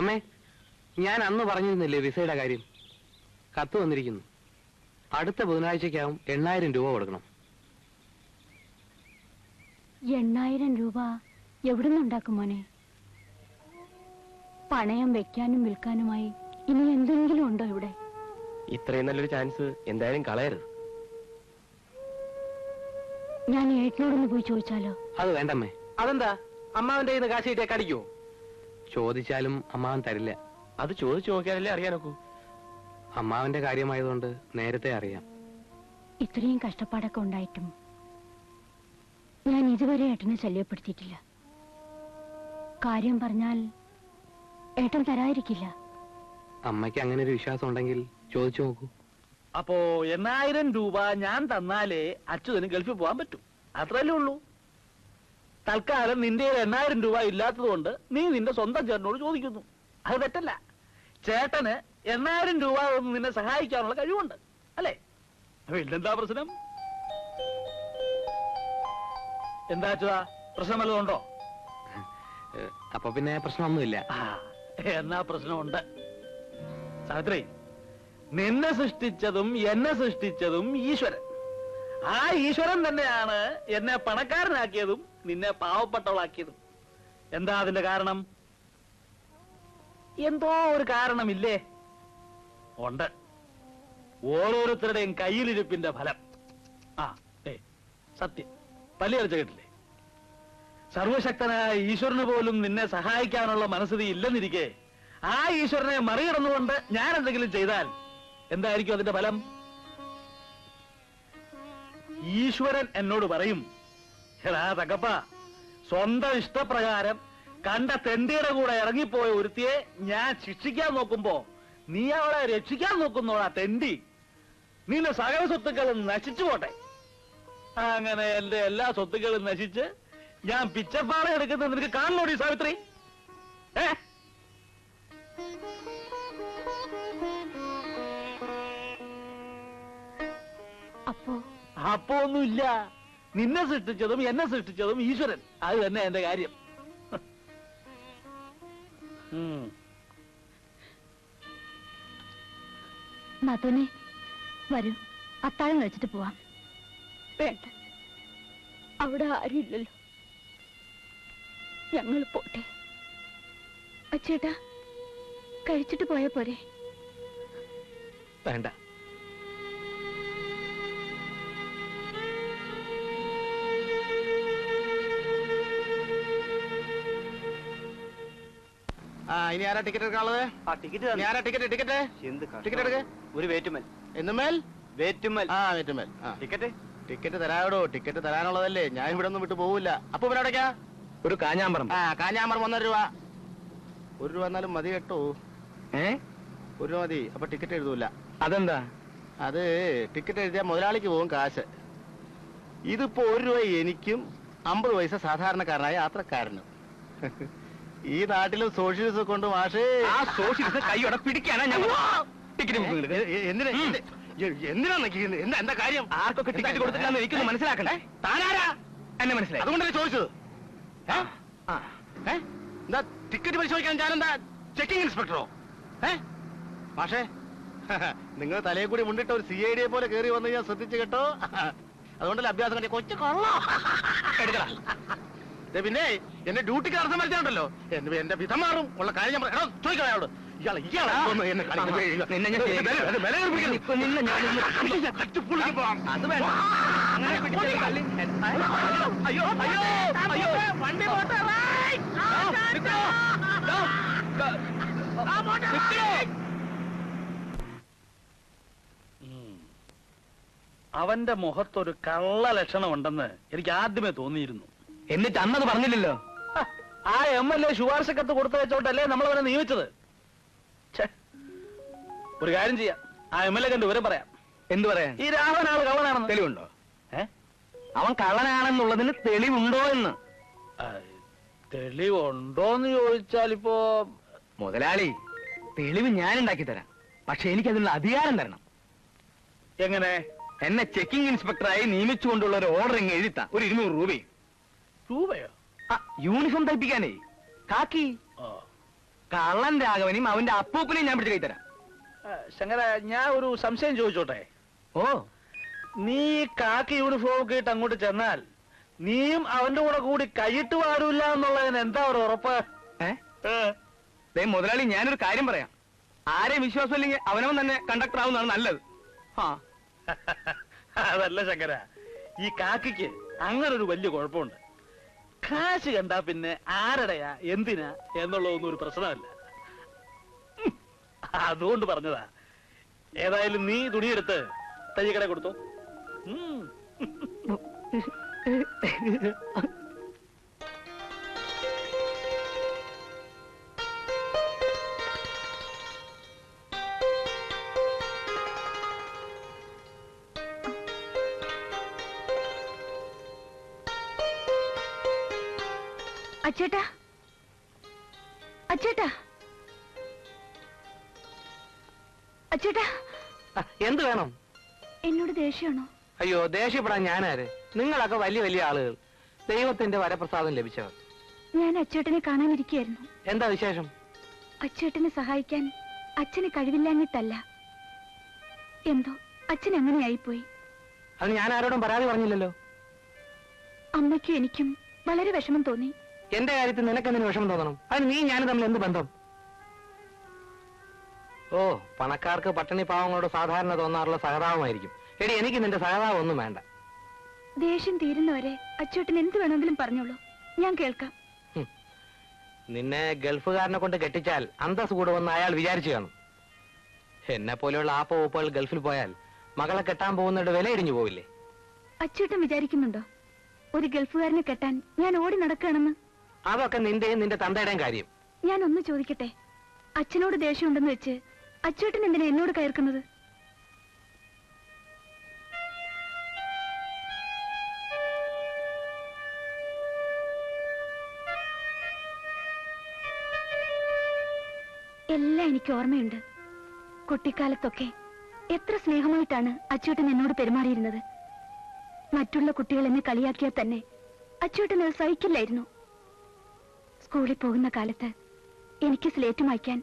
അമ്മേ, ഞാൻ അന്ന് പറഞ്ഞിരുന്നില്ലേ വിസയുടെ കാര്യം? കത്ത് വന്നിരിക്കുന്നു. അടുത്ത ബുധനാഴ്ചക്കകം 8000 രൂപ കൊടുക്കണം. 8000 രൂപ എവിടുന്നുണ്ടാക്കും മോനെ? പണയം വെക്കാനും വിൽക്കാനുമായി ഇനി എന്തെങ്കിലും ഉണ്ടോ ഇവിടെ? ഇത്രയും നല്ലൊരു ചാൻസ് എന്തായാലും കളയരുത്. ഞാൻ ഏട്ടനോടൊന്ന് പോയി ചോദിച്ചാലോ? അത് വേണ്ടമ്മേ. അതെന്താ? അമ്മാവന്റെ കയ്യിൽ നിന്ന് കാശ് കിട്ടിയാ കടിക്കുവോ? ചോദിച്ചാലും അമ്മാവൻ തരില്ല. അത് ചോദിച്ചു നോക്കിയാലല്ലേ അറിയാനൊക്കൂ. അമ്മാവന്റെ കാര്യമായതുകൊണ്ട് നേരത്തെ അറിയാം. ഇത്രയും കഷ്ടപ്പാടൊക്കെ ഉണ്ടായിട്ടും ഞാൻ ഇതുവരെ ഏട്ടനെ ശല്യപ്പെടുത്തിയിട്ടില്ല. കാര്യം പറഞ്ഞാൽ ഏട്ടൻ തരാതിരിക്കില്ല. അമ്മയ്ക്ക് അങ്ങനെ ഒരു വിശ്വാസം ഉണ്ടെങ്കിൽ ചോദിച്ചു നോക്കൂ. അപ്പോ 8000 രൂപ ഞാൻ തന്നാലേ അച്യുതന് ഗൾഫിൽ പോകാൻ പറ്റും. അത്രയല്ലേ ഉള്ളൂ. തൽക്കാലം നിന്റെ 8000 രൂപ ഇല്ലാത്തത് കൊണ്ട് നീ നിന്റെ സ്വന്തം ചേട്ടനോട് ചോദിക്കുന്നു. അത് തെറ്റല്ല. ചേട്ടന് 8000 രൂപ നിന്നെ സഹായിക്കാനുള്ള കഴിവുണ്ട്, അല്ലേ? പിന്നെന്താ പ്രശ്നം? എന്താ അച്യുതാ, പ്രശ്നം വല്ലതുണ്ടോ? അപ്പൊ പിന്നെ പ്രശ്നമൊന്നുമില്ല. എന്നാ പ്രശ്നമുണ്ട്. സാവിത്രി, നിന്നെ സൃഷ്ടിച്ചതും എന്നെ സൃഷ്ടിച്ചതും ഈശ്വരൻ. ആ ഈശ്വരൻ തന്നെയാണ് എന്നെ പണക്കാരനാക്കിയതും നിന്നെ പാവപ്പെട്ടവളാക്കിയതും. എന്താ അതിന്റെ കാരണം? എന്തോ ഒരു കാരണമില്ലേ? ഉണ്ട്. ഓരോരുത്തരുടെയും കയ്യിലിരിപ്പിന്റെ ഫലം. സത്യം പല്ലിയടിച്ച കേട്ടില്ലേ? സർവശക്തനായ ഈശ്വരന് പോലും നിന്നെ സഹായിക്കാനുള്ള മനസ്ഥിതി ഇല്ലെന്നിരിക്കെ ആ ഈശ്വരനെ മറികടന്നുകൊണ്ട് ഞാൻ എന്തെങ്കിലും ചെയ്താൽ എന്തായിരിക്കും അതിന്റെ ഫലം? ഈശ്വരൻ എന്നോട് പറയും, എടാ തങ്കപ്പ, സ്വന്തം ഇഷ്ടപ്രകാരം കണ്ട തെണ്ടിയുടെ കൂടെ ഇറങ്ങിപ്പോയ ഒരുത്തിയെ ഞാൻ ശിക്ഷിക്കാൻ നോക്കുമ്പോ നീ അവളെ രക്ഷിക്കാൻ നോക്കുന്നോടാ തെണ്ടി. നിന്റെ സകല സ്വത്തുക്കളും നശിച്ചു പോട്ടെ. അങ്ങനെ എന്റെ എല്ലാ സ്വത്തുക്കളും നശിച്ച് ഞാൻ പിച്ചപ്പാറ എടുക്കുന്നത് നിനക്ക് കാണണോടി സാവിത്രി? അപ്പോ ഒന്നുമില്ല. നിന്നെ സൃഷ്ടിച്ചതും എന്നെ സൃഷ്ടിച്ചതും ഈശ്വരൻ. അത് തന്നെ എന്റെ കാര്യം. നാത്തോനെ വരൂ, അത്താഴം കഴിച്ചിട്ട് പോവാം. വേണ്ട, അവിടെ ആരുമില്ലല്ലോ. ഞങ്ങൾ പോട്ടെ. അച്ചേട്ടാ, കഴിച്ചിട്ട് പോയാ പോരെ? വേണ്ട. ഇനി ആരാ ടിക്കറ്റ് എടുക്കാനുള്ളത്? ടിക്കറ്റ് ആരാ ടിക്കറ്റ് ടിക്കറ്റ് ടിക്കറ്റ് എടുക്ക. ഒരു വേറ്റുമൽ. എന്നുമേൽ വേറ്റുമൽ. വേറ്റുമേൽ. ടിക്കറ്റ് ടിക്കറ്റ് തരാവിടോ. ടിക്കറ്റ് തരാനുള്ളതല്ലേ, ഞാൻ ഇവിടെ ഒന്നും വിട്ടു പോവില്ല. അപ്പൊ ഇവിടെ എവിടേക്കാ? ഒരു കാഞ്ഞാമ്പറം. കാഞ്ഞാമ്പറം 1.5 രൂപ. 1 രൂപ എന്നാലും മതി കേട്ടോ. 1 രൂപ മതി. അപ്പൊ ടിക്കറ്റ് എഴുതൂല. അതെന്താ? അത് ടിക്കറ്റ് എഴുതിയാൽ മുതലാളിക്ക് പോകും കാശ്. ഇതിപ്പോ 1 രൂപ എനിക്കും 50 പൈസ സാധാരണക്കാരനായ യാത്രക്കാരനും. ഈ നാട്ടിലും സോഷ്യലിസം കൊണ്ട് മാഷേ. ആ സോഷ്യലിസം കൈയോടെ പിടിക്കാനാ ഞാൻ ടിക്കറ്റ്. എന്തിനാ എന്താ കാര്യം? ആർക്കൊക്കെ ടിക്കറ്റ് കൊടുത്തില്ലാന്ന് എനിക്കൊന്ന് മനസ്സിലാക്കണ്ടേ? താനാരാ? എന്നെ മനസ്സിലായി. അതുകൊണ്ടല്ലേ ചോദിച്ചത്. എന്താ ടിക്കറ്റ് പരിശോധിക്കാൻ ഞാനെന്താ ചെക്കിംഗ് ഇൻസ്പെക്ടറോ? മാഷേ, നിങ്ങൾ തലയെ കൂടി മുണ്ടിട്ട് ഒരു CID പോലെ കയറി വന്ന് ഞാൻ ശ്രദ്ധിച്ചു കേട്ടോ. അതുകൊണ്ടല്ലേ അഭ്യാസം കണ്ടി കൊച്ചു കൊള്ളോ. പിന്നെ എന്റെ ഡ്യൂട്ടിക്ക് അർത്ഥം വരുന്നുണ്ടല്ലോ. എന്റെ വിധം മാറും ഉള്ള കാര്യം ഞാൻ ചോദിക്കാം അയാളോട്. ഇയാളെ എന്നെ അയ്യോ അയ്യോ അയ്യോ, വണ്ടി പോട്ടെ. അവന്റെ മുഖത്തൊരു കള്ള ലക്ഷണം ഉണ്ടെന്ന് എനിക്ക് ആദ്യമേ തോന്നിയിരുന്നു. എന്നിട്ട് അന്നത് പറഞ്ഞില്ലല്ലോ. ആ MLA ശുപാർശ കത്ത് കൊടുത്തു വെച്ചോട്ടല്ലേ നമ്മളവനെ നിയമിച്ചത്. ഒരു കാര്യം ചെയ്യാം, ആ MLA കണ്ട് വിവരം പറയാം. എന്തു പറയാൻ? ഈ രാഘവൻ ആള് കള്ളനാണെന്ന് തെളിവുണ്ടോ? അവൻ കള്ളനാണെന്നുള്ളതിന് തെളിവുണ്ടോ എന്ന്? തെളിവുണ്ടോന്ന് ചോദിച്ചാൽ ഇപ്പോ മുതലാളി, തെളിവ് ഞാൻ ഉണ്ടാക്കി തരാം. പക്ഷെ എനിക്ക് അതിനുള്ള അധികാരം തരണം. എങ്ങനെ? എന്നെ ചെക്കിംഗ് ഇൻസ്പെക്ടറായി നിയമിച്ചുകൊണ്ടുള്ള ഒരു ഓർഡർ ഇങ്ങ് എഴുതാം. ഒരു 200 രൂപയും. രൂപയോ? യൂണിഫോം തയ്പ്പിക്കാനേ, കാക്കി. കള്ളൻ രാഘവനെയും അവന്റെ അപ്പൂപ്പനെയും ഞാൻ പിടിച്ച് കൈ തരാം. ശങ്കര, ഞാൻ ഒരു സംശയം ചോദിച്ചോട്ടെ? ഓ, നീ കാക്കി യൂണിഫോം ഒക്കെ ഇട്ട് അങ്ങോട്ട് ചെന്നാൽ നീയും അവന്റെ കൂടെ കൂടി കൈയിട്ട് പാടില്ല എന്നുള്ളതിന് എന്താ ഒരു ഉറപ്പ്? മുതലാളി, ഞാനൊരു കാര്യം പറയാം. ആരെയും വിശ്വാസം ഇല്ലെങ്കിൽ അവനവൻ തന്നെ കണ്ടക്ടർ ആവുന്നതാണ് നല്ലത്. അതല്ല ശങ്കര, ഈ കാക്കിക്ക് അങ്ങനെ ഒരു വലിയ കുഴപ്പമുണ്ട്. കാശ് കണ്ടാ പിന്നെ ആരുടെയാ എന്തിനാ എന്നുള്ളതൊന്നും ഒരു പ്രശ്നമല്ല. അതുകൊണ്ട് പറഞ്ഞതാ. ഏതായാലും നീ തുണിയെടുത്ത് തയ്യക്കട കൊടുത്തോ. അച്ചേട്ടാ, അച്ചേട്ടാ, അച്ചേട്ടാ. എന്ത് വേണം? എന്നോട് ദേഷ്യമാണോ? അയ്യോ, ദേഷ്യപ്പെടാൻ ഞാനാര്? നിങ്ങളൊക്കെ വലിയ വലിയ ആളുകൾ, ദൈവത്തിന്റെ വരപ്രസാദം ലഭിച്ചവർ. ഞാൻ അച്ചേട്ടനെ കാണാനിരിക്കുകയായിരുന്നു. എന്താ വിശേഷം? അച്ചേട്ടനെ സഹായിക്കാൻ അച്ഛന് കഴിവില്ലാഞ്ഞിട്ടല്ല, എന്തോ അച്ഛൻ അങ്ങനെയായിപ്പോയി. അത് ഞാൻ ആരോടും പരാതി പറഞ്ഞില്ലല്ലോ. അമ്മയ്ക്കും എനിക്കും വളരെ വിഷമം തോന്നി. എന്റെ കാര്യത്തിൽ നിനക്കെന്തിനു വിഷമം തോന്നണം? അതിന് നീ ഞാനും തമ്മിൽ എന്ത് ബന്ധം? ഓ, പണക്കാർക്ക് പട്ടിണി പാവങ്ങളോട് സാധാരണ തോന്നാറുള്ള സഹതാപമായിരിക്കും. എടി, എനിക്ക് നിന്റെ സഹതാപം ഒന്നും വേണ്ട. ദേഷ്യം തീരുന്നവരെ അച്ചേട്ടൻ എന്ത് വേണമെങ്കിലും പറഞ്ഞോളൂ, ഞാൻ കേൾക്കാം. നിന്നെ ഗൾഫുകാരനെ കൊണ്ട് കെട്ടിച്ചാൽ അന്തസ് കൂടുമെന്ന് അയാൾ വിചാരിച്ചു കാണും. എന്നെ പോലെയുള്ള ആപ്പൂപ്പുകൾ ഗൾഫിൽ പോയാൽ മകളെ കെട്ടാൻ പോകുന്നവരുടെ വില ഇടിഞ്ഞു പോവില്ലേ? അച്ചേട്ടൻ വിചാരിക്കുന്നുണ്ടോ ഒരു ഗൾഫുകാരനെ കെട്ടാൻ ഞാൻ ഓടി നടക്കുകയാണെന്ന്? അതൊക്കെ നിന്റെയും നിന്റെ തന്തയുടെയും കാര്യം. ഞാൻ ഒന്ന് ചോദിക്കട്ടെ, അച്ഛനോട് ദേഷ്യമുണ്ടെന്ന് വെച്ച് അച്ചേട്ടൻ എന്തിനാ എന്നോട് കയർക്കുന്നത്? എല്ലാം എനിക്ക് ഓർമ്മയുണ്ട്. കുട്ടിക്കാലത്തൊക്കെ എത്ര സ്നേഹമായിട്ടാണ് അച്ചേട്ടൻ എന്നോട് പെരുമാറിയിരുന്നത്. മറ്റുള്ള കുട്ടികൾ എന്നെ കളിയാക്കിയാൽ തന്നെ അച്ചേട്ടൻ അത് സഹിക്കില്ലായിരുന്നു. സ്കൂളിൽ പോകുന്ന കാലത്ത് എനിക്ക് സ്ലേറ്റ് മായ്ക്കാൻ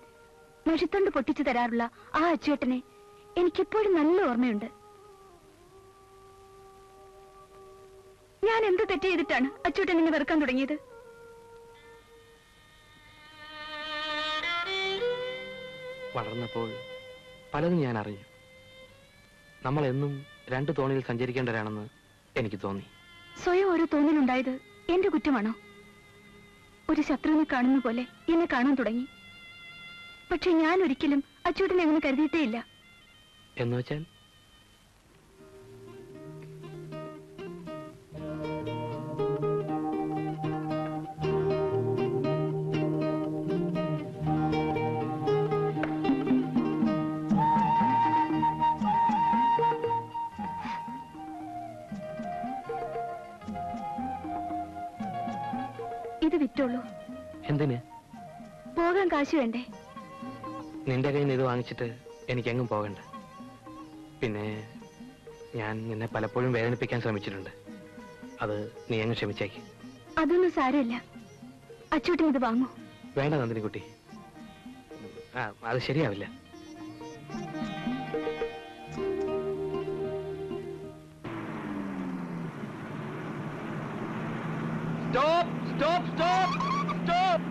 മഷിത്തണ്ട് പൊട്ടിച്ചു തരാറുള്ള ആ അച്ചേട്ടനെ എനിക്കിപ്പോഴും നല്ല ഓർമ്മയുണ്ട്. ഞാൻ എന്ത് തെറ്റ് ചെയ്തിട്ടാണ് അച്ചേട്ടൻ എന്നെ വെറുക്കാൻ തുടങ്ങിയത്? വളർന്നപ്പോൾ പലതും ഞാൻ അറിഞ്ഞു. നമ്മളെന്നും രണ്ട് തോണിയിൽ സഞ്ചരിക്കേണ്ടവരാണെന്ന് എനിക്ക് തോന്നി. സ്വയം ഒരു തോന്നലുണ്ടായത് എന്റെ കുറ്റമാണോ? ഒരു ശത്രുവിനെ കാണുന്ന പോലെ എന്നെ കാണാൻ തുടങ്ങി. പക്ഷെ ഞാൻ ഒരിക്കലും അച്ചൂട്ടനെ അങ്ങനെ കരുതിയിട്ടേ ഇല്ല. എന്ന് വെച്ചാൽ? ഇത് വിറ്റോളൂ. എന്തിന്? പോകാൻ കാശ് വേണ്ടേ? നിന്റെ കയ്യിൽ നിന്ന് ഇത് വാങ്ങിച്ചിട്ട് എനിക്കെങ്ങും പോകണ്ട. പിന്നെ ഞാൻ നിന്നെ പലപ്പോഴും വേദനിപ്പിക്കാൻ ശ്രമിച്ചിട്ടുണ്ട്. അത് നീ അങ്ങ് ക്ഷമിച്ചേക്ക്. അതൊന്നും സാരമില്ല. അച്ചൂട്ടൻ ഇത് വാങ്ങൂ. വേണ്ട നന്ദിനിക്കുട്ടി, അത് ശരിയാവില്ല. Stop stop stop stop.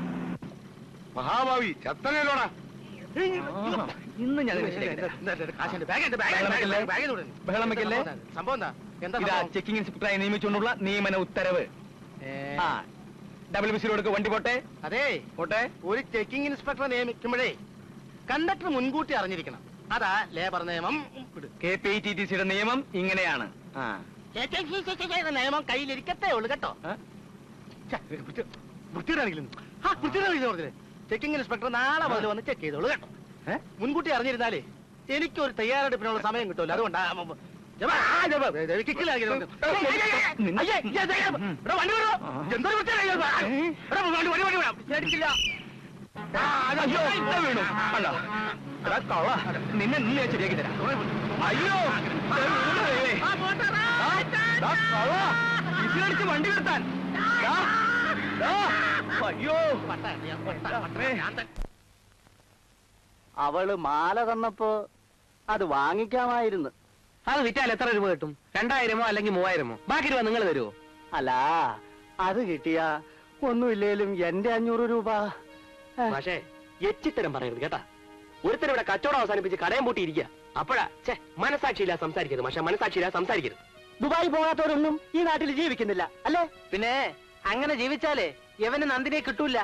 മഹാഭാവി ചത്തനല്ലോടാ. ഇന്ന് ഞാൻ ബഹളം വെക്കല്ലേ. സംഭവം എന്താ? ഇതാ ചെക്കിംഗ് ഇൻസ്പെക്ടറായി നിയമിച്ചുകൊണ്ടുള്ള നിയമന ഉത്തരവ്. ഡബിൾ വിസിലോടുക്ക് വണ്ടി പോട്ടെ. അതെ, പോട്ടെ. ഒരു ചെക്കിംഗ് ഇൻസ്പെക്ടറെ നിയമിക്കുമ്പോഴേ കണ്ടക്ടർ മുൻകൂട്ടി അറിഞ്ഞിരിക്കണം. അതാ ലേബർ നിയമം. KPTTCയുടെ നിയമം ഇങ്ങനെയാണ്. നിയമം കയ്യിലിരിക്കത്തേ ഉള്ളു കേട്ടോ. ചെക്കിംഗ് ഇൻസ്പെക്ടർ നാളെ മുതൽ വന്ന് ചെക്ക് ചെയ്തോളൂ കേട്ടോ. മുൻകൂട്ടി അറിഞ്ഞിരുന്നാലേ എനിക്കൊരു തയ്യാറെടുപ്പിനുള്ള സമയം കിട്ടുമല്ലോ അതുകൊണ്ടാ ജമാ, ആ ജമാ, കിക്കിലാക്കി വണ്ടി വിടോ. എന്തൊരു വൃത്തിയാ ഇത്? എടാ, വണ്ടി വിടാം. പേടിച്ചില്ല. വീണു അല്ല നിന്നെ നിന്നെ ശരിയാക്കി തരാം. അയ്യോ വിസിലടിച്ച് വണ്ടി നിർത്താൻ. അയ്യോ അവള് മാല തന്നപ്പോ അത് വാങ്ങിക്കാമായിരുന്നു. അത് വിറ്റാൽ എത്ര രൂപ കിട്ടും? 2000 അല്ലെങ്കിൽ 3000? ബാക്കി രൂപ നിങ്ങൾ തരുമോ? അല്ല, അത് കിട്ടിയ ഒന്നുമില്ലേലും എന്റെ 500 രൂപ. പക്ഷേ എച്ചിത്തരം പറയരുത് കേട്ടാ. ഒരുത്തരം ഇവിടെ കച്ചവടം അവസാനിപ്പിച്ച് കടയം പൂട്ടിയിരിക്കുക. അപ്പോഴാ മനസാക്ഷിയില്ല സംസാരിക്കരുത്. പക്ഷെ മനസാക്ഷിയില്ല സംസാരിക്കരുത്. ദുബായി പോകാത്തവരൊന്നും ഈ നാട്ടിൽ ജീവിക്കുന്നില്ല അല്ലേ? പിന്നെ അങ്ങനെ ജീവിച്ചാലേ യവന് നന്ദിനെ കിട്ടൂല.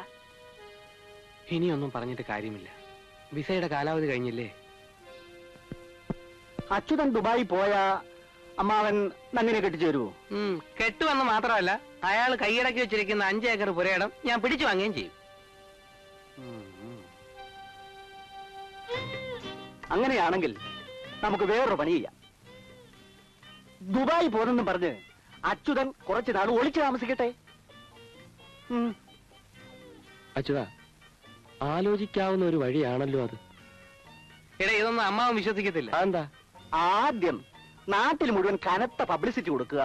ഇനിയൊന്നും പറഞ്ഞിട്ട് കാര്യമില്ല. വിസയുടെ കാലാവധി കഴിഞ്ഞില്ലേ? അച്യുതൻ ദുബായി പോയാ അമ്മാവൻ നന്ദിനെ കെട്ടിച്ചു തരുമോ? കെട്ടുവെന്ന് മാത്രമല്ല, അയാൾ കൈയടക്കി വെച്ചിരിക്കുന്ന 5 ഏക്കർ പുരയിടം ഞാൻ പിടിച്ചു വാങ്ങുകയും ചെയ്യും. അങ്ങനെയാണെങ്കിൽ നമുക്ക് വേറൊരു പണി ചെയ്യാം. ദുബായി പോന്നെന്നും പറഞ്ഞ് അച്യുതൻ കുറച്ചു നാൾ ഒളിച്ചു താമസിക്കട്ടെ. അച്യുതാ, ആലോചിക്കാവുന്ന ഒരു വഴിയാണല്ലോ അത്. എടാ, ഇതൊന്നും അമ്മാവൻ വിശ്വസിക്കത്തില്ല. അതെന്താ? ആദ്യം നാട്ടിൽ മുഴുവൻ കനത്ത പബ്ലിസിറ്റി കൊടുക്കുക,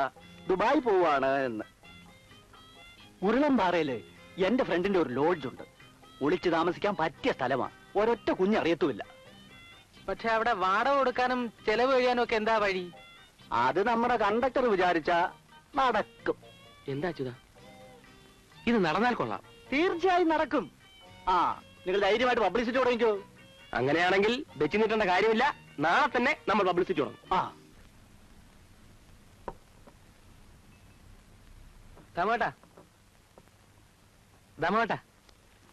ദുബായ് പോവാണ് എന്ന്. ഉരുളംപാറയില് എന്റെ ഫ്രണ്ടിന്റെ ഒരു ലോഡ്ജ് ഉണ്ട്. ഒളിച്ചു താമസിക്കാൻ പറ്റിയ സ്ഥലമാണ്. ഒരൊറ്റ കുഞ്ഞറിയത്തുമില്ല. പക്ഷെ അവിടെ വാടക കൊടുക്കാനും ചെലവ് കഴിയാനും ഒക്കെ എന്താ വഴി? അത് നമ്മുടെ കണ്ടക്ടർ വിചാരിച്ച നടക്കും. എന്താ അച്യുതാ? ഇത് നടന്നാൽ കൊള്ളാം. തീർച്ചയായും നടക്കും. ആ, നിങ്ങൾ ധൈര്യമായിട്ട് പബ്ലിസിറ്റി തുടങ്ങിക്കോ. അങ്ങനെയാണെങ്കിൽ വെച്ച് നീട്ടേണ്ട കാര്യമില്ല. നാളെ തന്നെ നമ്മൾ പബ്ലിസിറ്റി തുടങ്ങും. ആ, ദമോട്ടാ,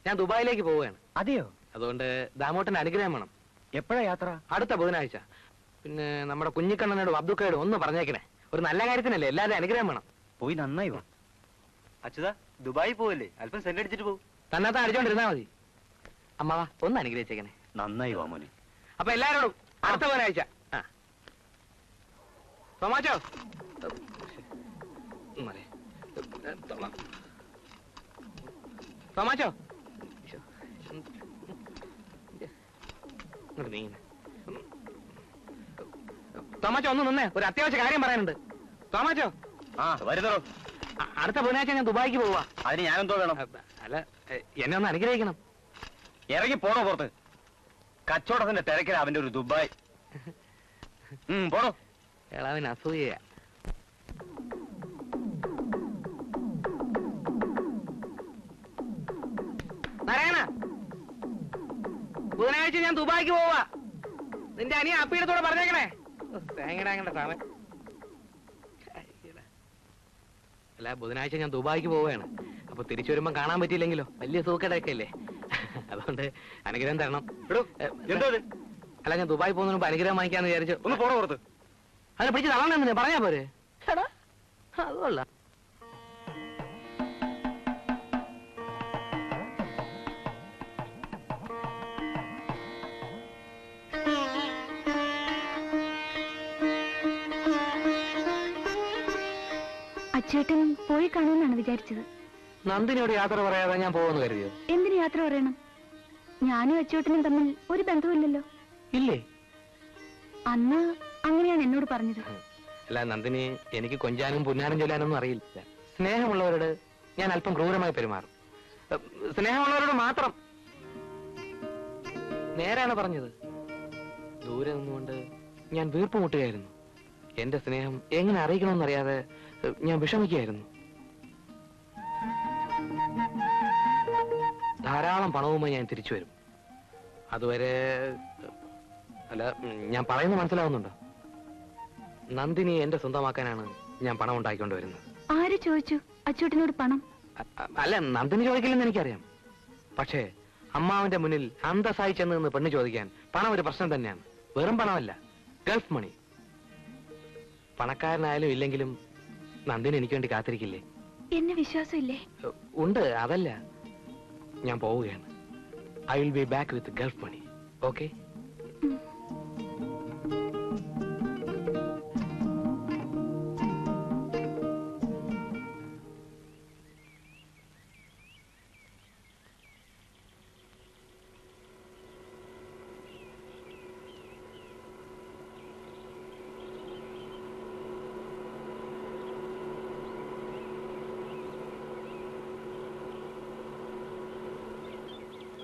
ഞാൻ ദുബായിലേക്ക് പോവുകയാണ്. അതെയോ? അതുകൊണ്ട് ദാമോട്ടന്റെ അനുഗ്രഹം വേണം. എപ്പോഴാ യാത്ര? അടുത്ത ബുധനാഴ്ച. പിന്നെ നമ്മുടെ കുഞ്ഞിക്കണ്ണനോടും അബ്ദുക്കയോടും ഒന്ന് പറഞ്ഞേക്കണേ. ഒരു നല്ല കാര്യത്തിനല്ലേ, എല്ലാവരും അനുഗ്രഹം വേണം. പോയി നന്നായി വാ. അച്യുതാ, ദുബായി പോവല്ലേ? അല്പം സെന്റ് അടിച്ചിട്ട് പോകും. തന്നത്താൻ അടിച്ചോണ്ടിരുന്നാ മതി. അമ്മാവാ, ഒന്ന് അനുഗ്രഹിച്ചേക്കണേ. നന്നായി വാ മോനെ. അപ്പൊ എല്ലാരോടും അടുത്ത ബുധനാഴ്ച. തോമാച്ചോ, തോമാച്ചോ, തോമാച്ചോ ഒന്ന് നിന്നേ, ഒരു അത്യാവശ്യ കാര്യം പറയാനുണ്ട്. തോമാച്ചോ, വരുന്നോ? അടുത്ത ബുധനാഴ്ച ഞാൻ ദുബായിക്ക് പോവാ. അതിന് ഞാനെന്തോ വേണം? അല്ല, എന്നെ ഒന്ന് അനുഗ്രഹിക്കണം. ഇറങ്ങി പോണോ പുറത്ത്? കച്ചവടത്തിന്റെ തിരക്കില അവന്റെ ഒരു ദുബായ്. പോണോ? എളാവിന് അസൂയ. നാരായണ, ബുധനാഴ്ച ഞാൻ ദുബായിക്ക് പോവാ. നിന്റെ അനിയ അപ്പീടത്തോടെ പറഞ്ഞേക്കണേ. തേങ്ങടാങ്ങണ്ട സമയം. അല്ല, ബുധനാഴ്ച ഞാൻ ദുബായിക്ക് പോവുകയാണ്. അപ്പൊ തിരിച്ചു വരുമ്പോ കാണാൻ പറ്റിയില്ലെങ്കിലോ? വലിയ സൂക്കടയൊക്കെ അല്ലേ. അതുകൊണ്ട് അനുഗ്രഹം തരണം. എന്താ? അല്ല, ഞാൻ ദുബായി പോകുന്നതിന് മുമ്പ് അനുഗ്രഹം വാങ്ങിക്കാന്ന് വിചാരിച്ചു. ഒന്ന് പോണോ പുറത്ത്? അതിനെ പിടിച്ച് തള്ളണെന്ന് പറഞ്ഞാ പോരെ? അതുകൊള്ള. അച്ചേട്ടൻ പോയി കാണുമെന്നാണ് വിചാരിച്ചത്. നന്ദിനിയോട് യാത്ര പറയാതെ ഞാൻ പോകുമെന്ന് കരുതിയോ? എന്തിനു യാത്ര പറയണം? ഞാനും അച്ചേട്ടനും തമ്മിൽ ഒരു ബന്ധവുമില്ലല്ലോ. ഇല്ലേ? അന്ന് അങ്ങനെയാണ് എന്നോട് പറഞ്ഞത്. അല്ല നന്ദിനി, എനിക്ക് കൊഞ്ചാനും പുന്നാനും ചൊല്ലാനൊന്നും അറിയില്ല. സ്നേഹമുള്ളവരോട് ഞാൻ അല്പം ക്രൂരമായി പെരുമാറും. സ്നേഹമുള്ളവരോട് മാത്രം. നേരാണ് പറഞ്ഞത്. ദൂരെ നിന്നുകൊണ്ട് ഞാൻ വീർപ്പുമുട്ടുകയായിരുന്നു. എന്റെ സ്നേഹം എങ്ങനെ അറിയിക്കണമെന്നറിയാതെ ഞാൻ വിഷമിക്കുകയായിരുന്നു. ധാരാളം പണവുമായി ഞാൻ തിരിച്ചു വരും. അതുവരെ അല്ല, ഞാൻ പറയുന്നത് മനസ്സിലാവുന്നുണ്ടോ? നന്ദിനി എന്റെ സ്വന്തമാക്കാനാണ് ഞാൻ പണം ഉണ്ടാക്കിക്കൊണ്ട് വരുന്നത്. ആര് ചോദിച്ചു അച്ചൂട്ടനോട് പണം? അല്ല, നന്ദിനി ചോദിക്കില്ലെന്ന് എനിക്കറിയാം. പക്ഷേ അമ്മാവന്റെ മുന്നിൽ അന്തസ്സായി ചെന്ന് നിന്ന് പെണ്ണ് ചോദിക്കാൻ പണം ഒരു പ്രശ്നം തന്നെയാണ്. വെറും പണമല്ല, ഗൾഫ് മണി. പണക്കാരനായാലും ഇല്ലെങ്കിലും നന്ദിനി എനിക്ക് വേണ്ടി കാത്തിരിക്കില്ലേ? എന്നെ വിശ്വാസമില്ലേ? ഉണ്ട്, അതല്ല. ഞാൻ പോവുകയാണ്. I will be back with Gulf money. Okay?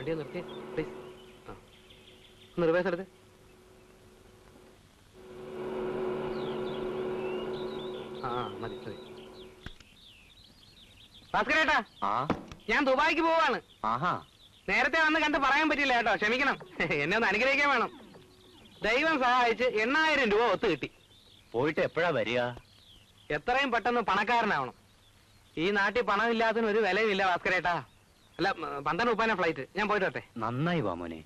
വണ്ടി നിർത്തി പ്ലീസ്. ഒന്ന് റിവേഴ്സ് എടുത്ത്. മതി മതി. ഭാസ്കരേട്ടാ, ഞാൻ ദുബായിക്ക് പോവാണ്. നേരത്തെ വന്ന് കണ്ട് പറയാൻ പറ്റില്ല കേട്ടോ, ക്ഷമിക്കണം. എന്നെ ഒന്ന് അനുഗ്രഹിക്കാൻ വേണം. ദൈവം സഹായിച്ച് 8000 രൂപ ഒത്തു കിട്ടി. പോയിട്ട് എപ്പോഴാ വരിക? എത്രയും പെട്ടെന്ന് പണക്കാരനാവണം. ഈ നാട്ടിൽ പണമില്ലാത്തതിന് ഒരു വിലയുമില്ല ഭാസ്കരേട്ടാ. അല്ല, 12 ഫ്ലൈറ്റ്. ഞാൻ പോയിട്ട് വരട്ടെ. നന്നായി വാ മോനെ.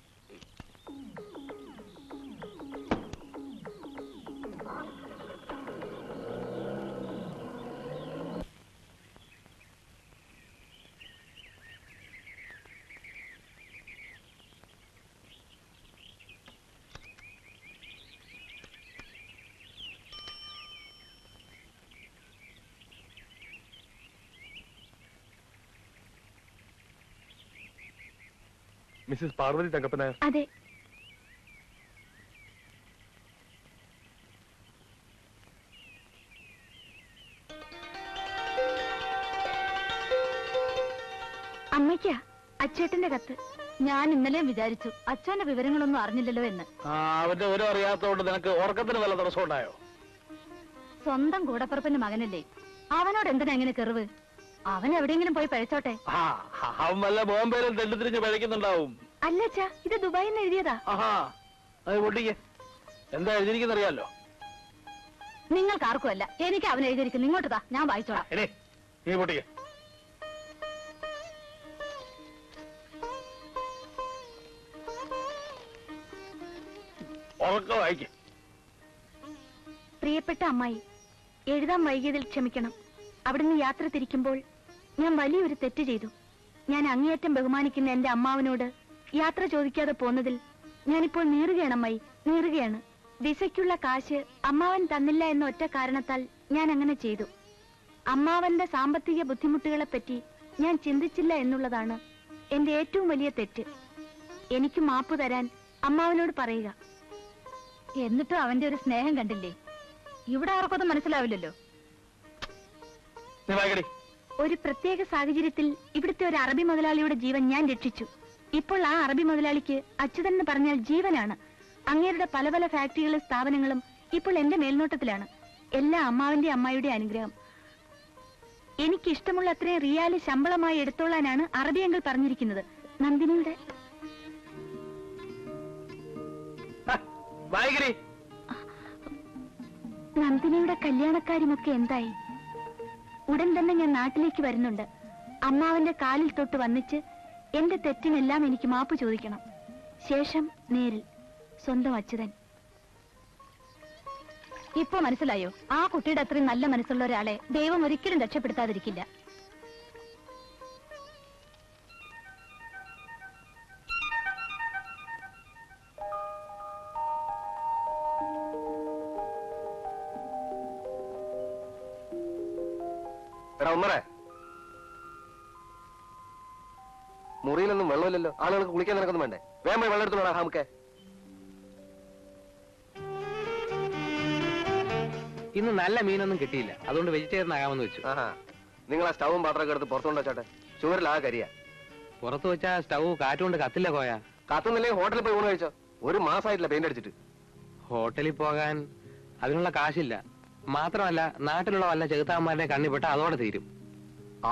മിസ്സസ് പാർവതി തങ്കപ്പൻ നായർ. അതെ. അമ്മയ്ക്കാ അച്ചേട്ടന്റെ കത്ത്. ഞാൻ ഇന്നലെ വിചാരിച്ചു അച്ഛന്റെ വിവരങ്ങളൊന്നും അറിഞ്ഞില്ലല്ലോ എന്ന്. അവന്റെ വിവരം അറിയാത്തതുകൊണ്ട് നിനക്ക് ഉറക്കത്തിന് വല്ല തടസ്സം ഉണ്ടായോ? സ്വന്തം കൂടപ്പുറപ്പിന്റെ മകനല്ലേ, അവനോട് എന്തിനാ എങ്ങനെ കെറിവ്? അവൻ എവിടെയെങ്കിലും പോയി പഴച്ചോട്ടെ. അവൻ വല്ല ബോംബെയിലും തെണ്ടിത്തിരിഞ്ഞ് പഴയ്ക്കുന്നുണ്ടാവും. അല്ല അച്ഛാ, ഇത് ദുബായിൽ നിന്ന് എഴുതിയതാ. അത് പൊട്ടിക്ക്. എന്താ എഴുതിയിരിക്കുന്നറിയാലോ? നിങ്ങൾക്ക് ആർക്കും അല്ല, എനിക്ക് അവൻ എഴുതിയിരിക്കുന്നു. ഇങ്ങോട്ട് താ, ഞാൻ വായിച്ചോളാം. നീ പൊട്ടിക്ക്. ഉറക്കം വായിക്കും. പ്രിയപ്പെട്ട അമ്മായി, എഴുതാൻ വൈകിയതിൽ ക്ഷമിക്കണം. അവിടുന്ന് യാത്ര തിരിക്കുമ്പോൾ ഞാൻ വലിയൊരു തെറ്റ് ചെയ്തു. ഞാൻ അങ്ങേയറ്റം ബഹുമാനിക്കുന്ന എന്റെ അമ്മാവനോട് യാത്ര ചോദിക്കാതെ പോന്നതിൽ ഞാനിപ്പോൾ നീറുകയാണ് അമ്മായി, നീറുകയാണ്. വിസയ്ക്കുള്ള കാശ് അമ്മാവൻ തന്നില്ല എന്ന ഒറ്റ കാരണത്താൽ ഞാൻ അങ്ങനെ ചെയ്തു. അമ്മാവന്റെ സാമ്പത്തിക ബുദ്ധിമുട്ടുകളെ പറ്റി ഞാൻ ചിന്തിച്ചില്ല എന്നുള്ളതാണ് എന്റെ ഏറ്റവും വലിയ തെറ്റ്. എനിക്ക് മാപ്പ് തരാൻ അമ്മാവനോട് പറയുക. എന്നിട്ടും അവന്റെ ഒരു സ്നേഹം കണ്ടില്ലേ? ഇവിടെ ആർക്കൊന്നും മനസ്സിലാവില്ലല്ലോ. ഒരു പ്രത്യേക സാഹചര്യത്തിൽ ഇവിടുത്തെ ഒരു അറബി മുതലാളിയുടെ ജീവൻ ഞാൻ രക്ഷിച്ചു. ഇപ്പോൾ ആ അറബി മുതലാളിക്ക് അച്യുതൻ എന്ന് പറഞ്ഞാൽ ജീവനാണ്. അങ്ങേരുടെ പല പല ഫാക്ടറികളും സ്ഥാപനങ്ങളും ഇപ്പോൾ എന്റെ മേൽനോട്ടത്തിലാണ്. എല്ലാ അമ്മാവന്റെ അമ്മായിയുടെ അനുഗ്രഹം. എനിക്ക് ഇഷ്ടമുള്ള അത്രയും റിയാല് ശമ്പളമായി എടുത്തോളാനാണ് അറബിയങ്ങൾ പറഞ്ഞിരിക്കുന്നത്. നന്ദിനിയുടെ നന്ദിനിയുടെ കല്യാണക്കാര്യമൊക്കെ എന്തായി? ഉടൻ തന്നെ ഞാൻ നാട്ടിലേക്ക് വരുന്നുണ്ട്. അമ്മാവന്റെ കാലിൽ തൊട്ട് വന്നിച്ച് എന്റെ തെറ്റിനെല്ലാം എനിക്ക് മാപ്പ് ചോദിക്കണം. ശേഷം നേരിൽ സ്വന്തം അച്യുതൻ. ഇപ്പൊ മനസ്സിലായോ? ആ കുട്ടിയുടെ അത്രയും നല്ല മനസ്സുള്ള ഒരാളെ ദൈവം ഒരിക്കലും രക്ഷപ്പെടുത്താതിരിക്കില്ല. മുറിയിലൊന്നും വെള്ളമില്ലല്ലോ. ആളുകൾക്ക് കുളിക്കാൻ നിനക്കൊന്നും വേണ്ടേ? വേഗം വെള്ളം എടുത്തോളാം നമുക്ക്. ഇന്ന് നല്ല മീനൊന്നും കിട്ടിയില്ല, അതുകൊണ്ട് വെജിറ്റേറിയൻ ആകാമെന്ന് വെച്ചു. നിങ്ങൾ ആ സ്റ്റൗവും പാത്രമൊക്കെ എടുത്ത് പുറത്തുകൊണ്ട് വെച്ചോട്ടെ. ചുവരിൽ ആ കരിയാ. പുറത്ത് വെച്ചാ സ്റ്റൗ കാറ്റുകൊണ്ട് കത്തില്ല കോയ. കത്തുന്നില്ലെങ്കിൽ ഹോട്ടലിൽ പോയി ഊണ് കഴിച്ചോ. 1 മാസമായിട്ടില്ല പെയിന്റ് അടിച്ചിട്ട്. ഹോട്ടലിൽ പോകാൻ അതിനുള്ള കാശില്ല. മാത്രമല്ല നാട്ടിലുള്ള വല്ല ചെകുത്താന്മാരുടെ കണ്ണിപ്പെട്ട അതോടെ തീരും.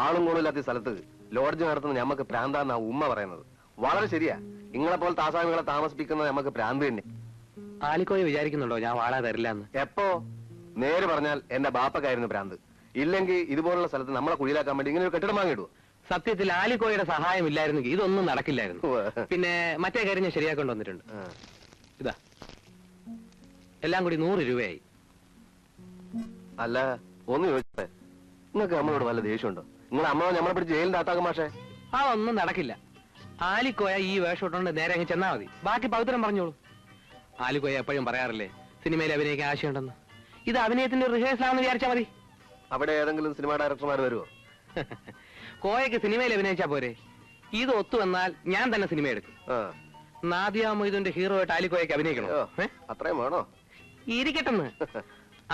ആളും കൂടുതലാത്ത സ്ഥലത്ത് ലോഡ്ജ് നടത്തുന്ന ഞമ്മക്ക് പ്രാന്താന്നാ ഉമ്മ പറയുന്നത്. വളരെ ശരിയാ. നിങ്ങളെപ്പോലെ താസാമികളെ താമസിപ്പിക്കുന്നത് നമുക്ക് പ്രാന്ത് തന്നെ. ആലിക്കോയെ വിചാരിക്കുന്നുണ്ടോ ഞാൻ വാടക തരില്ല എന്ന്? എപ്പോ? നേര് പറഞ്ഞാൽ എന്റെ ബാപ്പക്കായിരുന്നു പ്രാന്ത്. ഇല്ലെങ്കിൽ ഇതുപോലുള്ള സ്ഥലത്ത് നമ്മളെ കുഴിയിലാക്കാൻ വേണ്ടി ഇങ്ങനെ ഒരു കെട്ടിടം വാങ്ങിയിടുവോ? സത്യത്തിൽ ആലിക്കോയുടെ സഹായം ഇല്ലായിരുന്നെങ്കിൽ ഇതൊന്നും നടക്കില്ലായിരുന്നു. പിന്നെ മറ്റേ കാര്യം ഞാൻ ശരിയാക്കൊണ്ട് വന്നിട്ടുണ്ട്. ഇതാ എല്ലാം കൂടി 100 രൂപയായി. അല്ല ഒന്ന് ചോദിച്ചേ, നിങ്ങൾക്ക് നമ്മളോട് വല്ല ദേഷ്യമുണ്ടോ? നിങ്ങൾ അമ്മ നമ്മളെ പിടിച്ച് ജയിലിന്റെ അകത്താക്കും മാഷേ. അതൊന്നും നടക്കില്ല. ആലിക്കോയ ഈ വേഷം ഇട്ടുകൊണ്ട് നേരെ അങ്ങ് ചെന്നാ മതി. ബാക്കി പവിത്രം പറഞ്ഞോളൂ. ആലിക്കോയ എപ്പോഴും പറയാറില്ലേ സിനിമയിൽ അഭിനയിക്കാൻ ആശയമുണ്ടെന്ന്. ഇത് അഭിനയത്തിന്റെ റിഹേഴ്സലാണെന്ന് വിചാരിച്ചാ മതി. അവിടെ ഏതെങ്കിലും സിനിമ ഡയറക്ടർമാർ വരുമോ? കോയക്ക് സിനിമയിൽ അഭിനയിച്ചാ പോരെ. ഇത് ഒത്തു വന്നാൽ ഞാൻ തന്നെ സിനിമ എടുക്കും. നാദിയ മൊയ്തുന്റെ ഹീറോ ആയിട്ട് ആലിക്കോയക്ക് അഭിനയിക്കണോ? അത്രയും വേണോ? ഇരിക്കട്ടെന്ന്.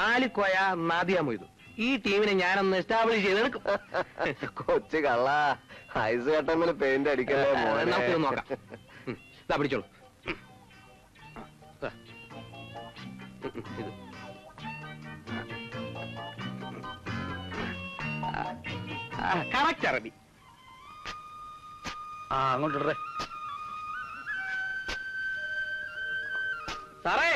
ആലിക്കോയ നാദിയ മൊയ്തു ഈ ടീമിനെ ഞാനൊന്ന് എസ്റ്റാബ്ലിഷ് ചെയ്തെടുക്കും. കൊച്ചു കള്ള ഐസ് കട്ടമ്മിൽ പെയിന്റ് അടിക്കല്ലേ മോനെ. നമുക്കിത് നോക്കാം. ഇതാ പിടിച്ചോളൂ. ഇത് കറക്റ്റ് അറബി. അങ്ങോട്ടിടേ. സാറേ,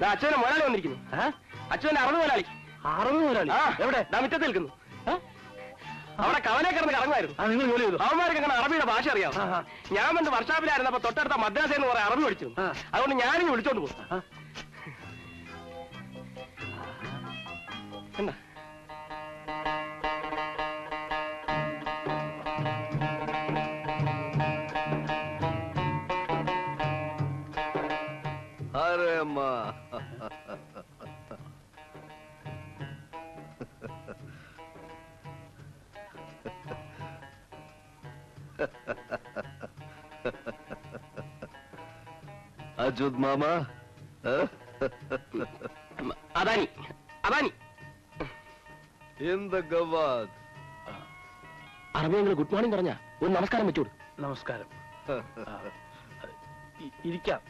അച്ഛനെ മുതലാളി വന്നിരിക്കുന്നു. അച്ഛന്റെ 60 മുതലാളി. 60 മുതലാളി എവിടെ? മുറ്റത്ത് നിൽക്കുന്നു. അവിടെ കവലെ കിടന്ന് കറങ്ങുമായിരുന്നു. നിങ്ങൾ ജോലി ചെയ്തു? അവന്മാർക്ക് അങ്ങനെ അറബിയുടെ ഭാഷ അറിയാം. ഞാൻ വന്ന് വർഷാപ്പിലായിരുന്നപ്പോ തൊട്ടടുത്ത മദ്രാസയിൽ നിന്ന് കുറെ അറബി പഠിച്ചു. അതുകൊണ്ട് ഞാനിങ്ങ് വിളിച്ചോണ്ട് പോകും. എന്താ अरे माँ अजूद मामा അദാനി അദാനി എന്ത് ഗവാദ് അറബിയെങ്കിൽ ഗുഡ് മോർണിംഗ് പറഞ്ഞ ഒരു നമസ്കാരം വെച്ചോട്. നമസ്കാരം. ഇരിക്കാം.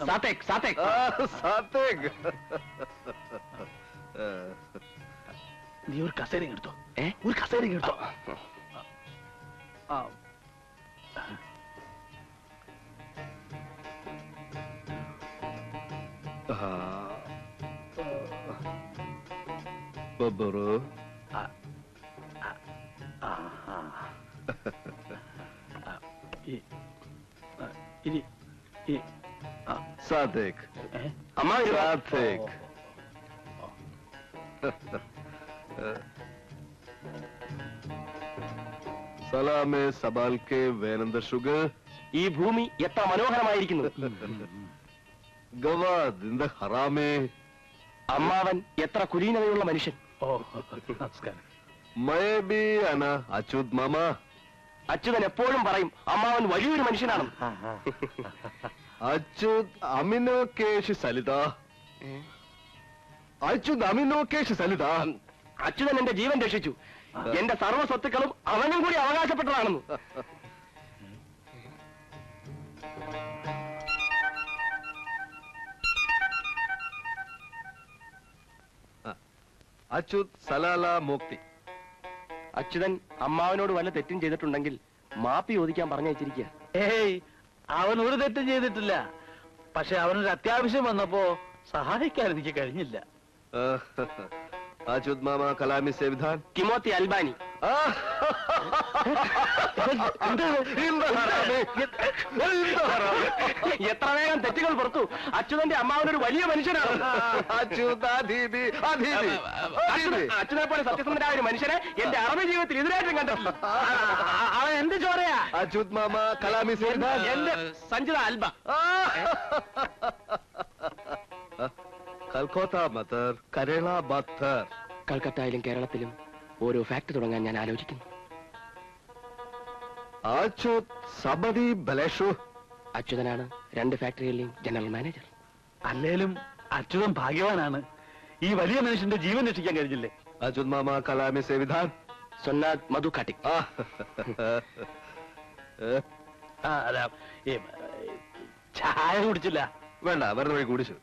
സാത്തേക് സാത്തേക് സാത്തേക്. നീ ഒരു കസേര എടുത്തോ. ഒരു കസേര എടുത്തോ. ബബ്ബറു സാത്തേക് അമ്മ സാത്തേക്. Salameh സബാൽക്കെ വേനന്ദ sugar. ഈ ഭൂമി എത്ര മനോഹരമായിരിക്കുന്നു. ഗവാദ് ഇന്ത ഹറാമേ. അമ്മാവൻ എത്ര കുലീനതയുള്ള മനുഷ്യൻ. നമസ്കാരം. മൈ ബി അന അച്യുത് മാമ. അച്യുതൻ എപ്പോഴും പറയും അമ്മാവൻ വലിയൊരു മനുഷ്യനാണ്. അച്യുത് അമിനോ കേശ് സലിത. അച്യുത് അമിനോ കേശ് സലിത. അച്യുതൻ എന്റെ ജീവൻ രക്ഷിച്ചു. എന്റെ സർവ്വ സ്വത്തുക്കളും അവനും കൂടി അവകാശപ്പെട്ടതാണെന്ന്. അച്യുത് സലാല മുക്തി. അച്യുതൻ അമ്മാവനോട് വല്ല തെറ്റും ചെയ്തിട്ടുണ്ടെങ്കിൽ മാപ്പി ചോദിക്കാൻ പറഞ്ഞയച്ചിരിക്കുക. ഏയ്, അവൻ ഒരു തെറ്റും ചെയ്തിട്ടില്ല. പക്ഷെ അവനൊരു അത്യാവശ്യം വന്നപ്പോ സഹായിക്കാൻ എനിക്ക് കഴിഞ്ഞില്ല. അച്യുത് മാമ കലാമി സേവിധാൻ. കിമോത്തി അൽബാനി. എത്ര വേഗം തെറ്റുകൾ പുറത്തു. അച്യുതന്റെ അമ്മാവനൊരു വലിയ മനുഷ്യനാണ്. അച്യുതനെ പോലെ സത്യസന്ധനായ ഒരു മനുഷ്യനെ എന്റെ അറബി ജീവിതത്തിൽ ഇതിനായിട്ടും കണ്ടിട്ടില്ല. അവൻ എന്ത് ചോറയാ? അച്യുത് മാമ കലാമി സേവിധാൻ. എന്റെ സഞ്ജിത അൽബ. കൽക്കോത്ത മത്തർ കരള ബത്തർ. കൽക്കത്തയിലും കേരളത്തിലും ഓരോ ഫാക്ടറി തുടങ്ങാൻ ഞാൻ ആലോചിക്കുന്നു. അച്യുത് സബദി ബലേഷു. അച്യുതനാണ് 2 ഫാക്ടറികളിലെയും ജനറൽ മാനേജർ. അല്ലേലും അച്യുതൻ ഭാഗ്യവാനാണ്. ഈ വലിയ മനുഷ്യന്റെ ജീവൻ രക്ഷിക്കാൻ കഴിഞ്ഞില്ലേ? അച്യുത് മാമ കലാമി സേവിധാൻ. സൊന്നാദ് മധു കാട്ടിക്. അല്ല, ചായ കുടിച്ചില്ല. വേണ്ട, വരുന്ന വഴി കുടിച്ചു.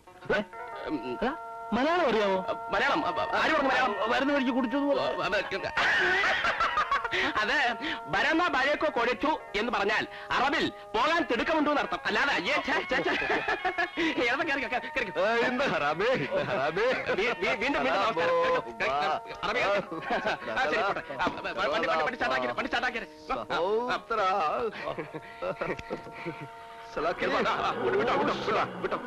മലയാളം അറിയാമോ? മലയാളം ആര് പറഞ്ഞു മലയാളം? വരുന്ന വഴിക്ക് കുടിച്ചു. അത് ബരന്ന ബഴക്കോ കൊഴച്ചു എന്ന് പറഞ്ഞാൽ അറബിൽ പോകാൻ തിടുക്കമുണ്ടോ എന്നർത്ഥം. അല്ലാതെ അയ്യേ വീണ്ടും വിട്ടോ.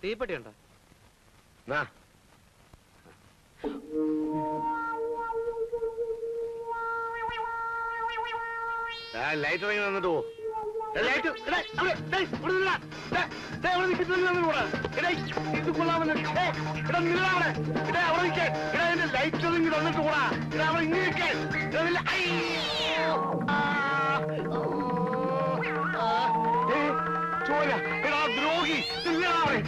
തീപ്പെട്ടി ഉണ്ടോ? ലൈറ്റ് ഇറങ്ങി വന്നിട്ട് പോ. ലൈറ്റ് ഇത് കൊള്ളാമെന്ന് അവിടെ നിൽക്കാൻ എന്റെ ലൈറ്റ് ഇറങ്ങി തന്നിട്ട് കൂടാ അവിടെ ഇങ്ങനെ നിൽക്കാൻ ചോര എടാ ദ്രോഹി നിങ്ങളാവേ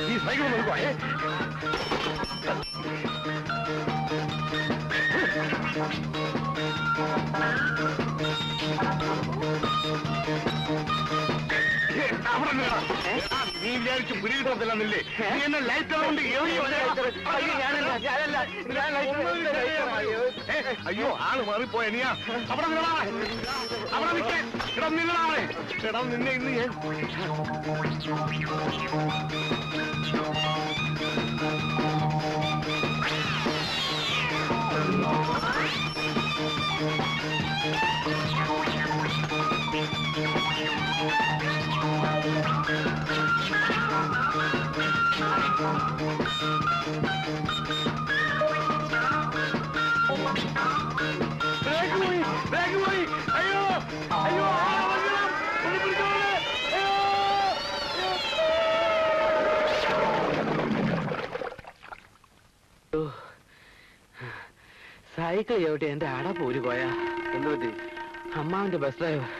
ഈ സൈക്കിൾ നോക്കുവാ നീ വിചാരിച്ചു പിടികിട്ടത്തില്ലെന്നില്ലേ നീ എന്നെ ലൈറ്റ് കൊണ്ട് അയ്യോ ആള് മാറിപ്പോയ നീയാ അവിടെ നിങ്ങളാവേ അവിടെ നിൽക്കാൻ ഇടം നിങ്ങളാവേ ഇടം നിന്നെ ഇന്ന് ഞാൻ ബാഗ് പോയി അയ്യോ അയ്യോ ഒന്ന് പിടിച്ചോളെ സൈക്കിൾ ചവിട്ടി എന്റെ അട പോരി പോയാ എന്ത് പറ്റി? അമ്മാവിന്റെ ബസ് ഡ്രൈവർ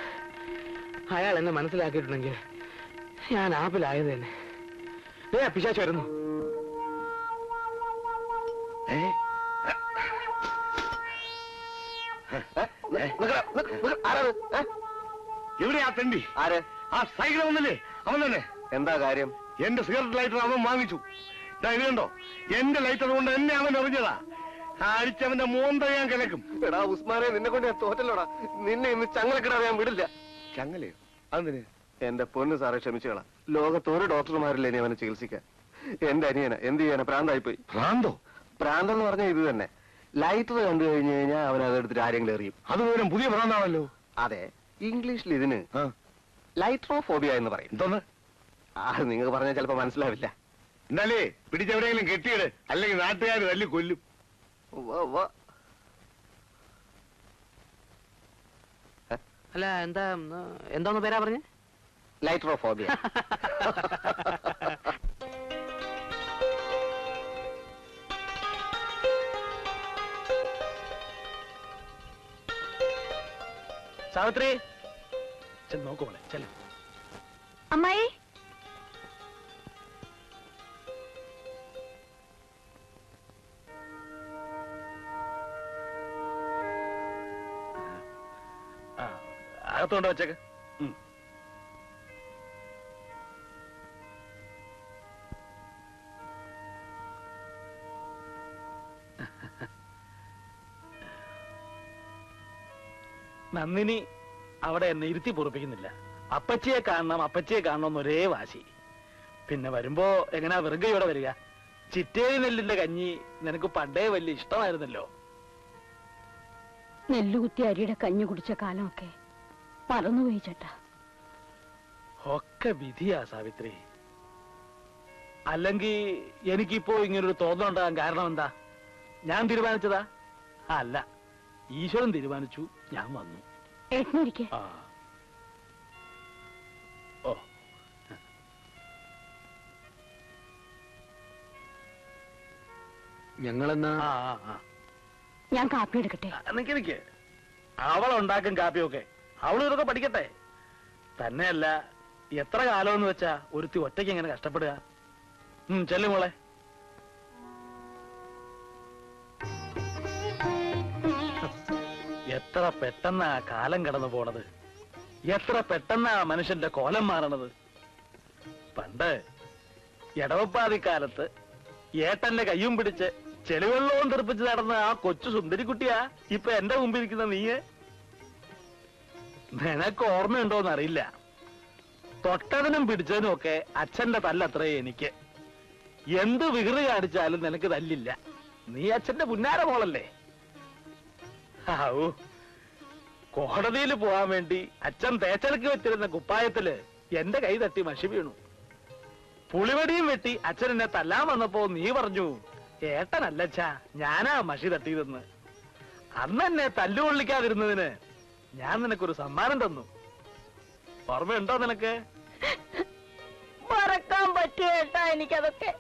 അയാൾ എന്നെ മനസ്സിലാക്കിയിട്ടുണ്ടെങ്കിൽ ഞാൻ ആപ്പിലായത് തന്നെ. പിശാച് വരുന്നു. എവിടെയാ തണ്ടി? ആര്? ആ സൈക്കിൾ വന്നില്ലേ അവൻ തന്നെ. എന്താ കാര്യം? എന്റെ സിഗരറ്റ് ലൈറ്റർ അവൻ വാങ്ങിച്ചു. ഇത് കണ്ടോ എന്റെ ലൈറ്റർ കൊണ്ട് എന്നെ അവൻ എറിഞ്ഞതാ. അടിച്ചവന്റെ മോന്ത ഞാൻ കിടക്കും. എടാ ഉസ്മാനെ, നിന്നെ കൊണ്ട് ഞാൻ തോറ്റല്ലോടാ. നിന്നെ ഇന്ന് ചങ്ങലക്കിടാൻ ഞാൻ വിടില്ല. ചങ്ങലയോ? അതിന് എന്റെ പൊന്ന് സാറെ ക്ഷമിച്ചുകളാ. ലോകത്തൊരു ഡോക്ടർമാരില്ല ഇനി അവനെ ചികിത്സിക്കാൻ. എന്റെ അനിയന എന്ത് ചെയ്യാനാ, പ്രാന്തായിപ്പോയി. ഭ്രാന്തോ? പ്രാന്തെന്ന് പറഞ്ഞാൽ ഇത് തന്നെ. ലൈറ്റർ കണ്ടു കഴിഞ്ഞു കഴിഞ്ഞാൽ അവൻ അതെടുത്തിട്ട് ആരെങ്കിലും എറിയും. അത് പോലും പുതിയ ഭ്രാന്താണല്ലോ. അതെ, ഇംഗ്ലീഷിൽ ഇതിന് ലൈട്രോഫോബിയ എന്ന് പറയും. എന്തോന്ന്? അത് നിങ്ങൾക്ക് പറഞ്ഞാൽ ചിലപ്പോ മനസ്സിലാവില്ല. എന്നാലേ പിടിച്ചെവിടെയെങ്കിലും കെട്ടിയിട്, അല്ലെങ്കിൽ നാട്ടുകാർ തല്ലി കൊല്ലും. അല്ല എന്താന്ന് പേരാ പറഞ്ഞേ? ലൈട്രോഫോബിയ. സാവിത്രി നോക്കുമോളെ ചെല്ല. അമ്മായി അകത്തോണ്ട് വെച്ചേക്ക്. നന്ദിനി അവിടെ എന്നെ ഇരുത്തി പൊറപ്പിക്കുന്നില്ല. അപ്പച്ചിയെ കാണണം എന്നൊരേ വാശി. പിന്നെ വരുമ്പോ എങ്ങനെയാ വെറുകയോടെ വരിക? ചിറ്റേരി നെല്ലിന്റെ കഞ്ഞി നിനക്ക് പണ്ടേ വലിയ ഇഷ്ടമായിരുന്നല്ലോ. നെല്ലുകുത്തി അരിയുടെ കഞ്ഞി കുടിച്ച കാലമൊക്കെ മറന്നുപോയി ചേട്ടാ. ഒക്കെ വിധിയാ സാവിത്രി. അല്ലെങ്കിൽ എനിക്കിപ്പോ ഇങ്ങനൊരു തോന്നലുണ്ടാകാൻ കാരണം എന്താ? ഞാൻ തീരുമാനിച്ചതാ? അല്ല, ഈശ്വരൻ തീരുമാനിച്ചു, ഞാൻ വന്നു. ആ ഓ ഞങ്ങളെന്നാ ഞാൻ കാപ്പി എടുക്കട്ടെ? നിക്ക് അവളുണ്ടാക്കും കാപ്പിയൊക്കെ. അവളും ഇതൊക്കെ പഠിക്കട്ടെ. തന്നെയല്ല എത്ര കാലമെന്ന് വെച്ചാ ഒരുത്തി ഒറ്റയ്ക്ക് എങ്ങനെ കഷ്ടപ്പെടുക. ചെല്ലു മോളെ. എത്ര പെട്ടെന്നാ കാലം കടന്നു പോണത്, എത്ര പെട്ടെന്നാ മനുഷ്യന്റെ കോലം മാറണത്. പണ്ട് എടവപ്പാതിക്കാലത്ത് ഏട്ടന്റെ കയ്യും പിടിച്ച് ചെളിവെള്ളവും തെറിപ്പിച്ച് നടന്ന ആ കൊച്ചു സുന്ദരിക്കുട്ടിയാ ഇപ്പൊ എന്റെ മുമ്പിൽ ഇരിക്കുന്ന നീയെ. നിനക്ക് ഓർമ്മയുണ്ടോന്നറിയില്ല, തൊട്ടതിനും പിടിച്ചതിനും ഒക്കെ അച്ഛന്റെ തല്ലത്രേ എനിക്ക്. എന്ത് വികൃതി കാണിച്ചാലും നിനക്ക് തല്ലില്ല. നീ അച്ഛന്റെ പുന്നാര മോളല്ലേ. ആവൂ, കോടതിയിൽ പോവാൻ വേണ്ടി അച്ഛൻ തേച്ചലക്ക് വെച്ചിരുന്ന കുപ്പായത്തില് എന്റെ കൈ തട്ടി മഷി വീണു. പുളിവടിയും വെട്ടി അച്ഛൻ എന്നെ തല്ലാൻ വന്നപ്പോ നീ പറഞ്ഞു, ഏട്ടനല്ലച്ചാ ഞാനാ മഷി തട്ടിയതെന്ന്. അന്ന് എന്നെ തല്ലുകൊള്ളിക്കാതിരുന്നതിന് ഞാൻ നിനക്കൊരു സമ്മാനം തന്നു. ഓർമ്മയുണ്ടോ നിനക്ക്? മറക്കാൻ പറ്റുകേട്ടാ എനിക്കതൊക്കെ.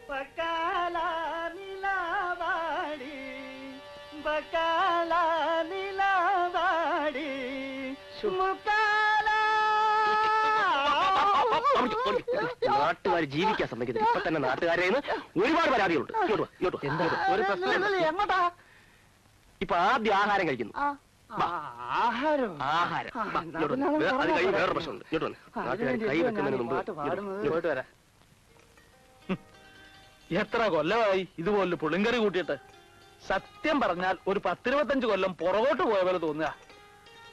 ബക്കാല നിലവാടി ബക്കാല നിലവാടി മുക്കാല. നാട്ടുകാർ ജീവിക്കാൻ സമ്മതിക്കുന്നില്ല. ഇപ്പൊ തന്നെ നാട്ടുകാരെ ഒരുപാട് പരാതികളുണ്ട്. ഒരു പ്രശ്നം. എങ്ങോട്ടാ? ഇപ്പൊ ആദ്യം ആഹാരം കഴിക്കുന്നു. ആഹാരം ആഹാരം അത് കൈ വേറെ പ്രശ്നമുണ്ട്. ഇങ്ങോട്ട് വന്ന് നാട്ടുകാർ കൈ വെക്കുന്നതിന് മുമ്പ് പോയിട്ട് വരാം. എത്ര കൊല്ലമായി ഇതുപോലെ പുളിങ്കറി കൂട്ടിയിട്ട്. സത്യം പറഞ്ഞാൽ ഒരു 10-25 കൊല്ലം പുറകോട്ട് പോയ പോലെ തോന്നുക.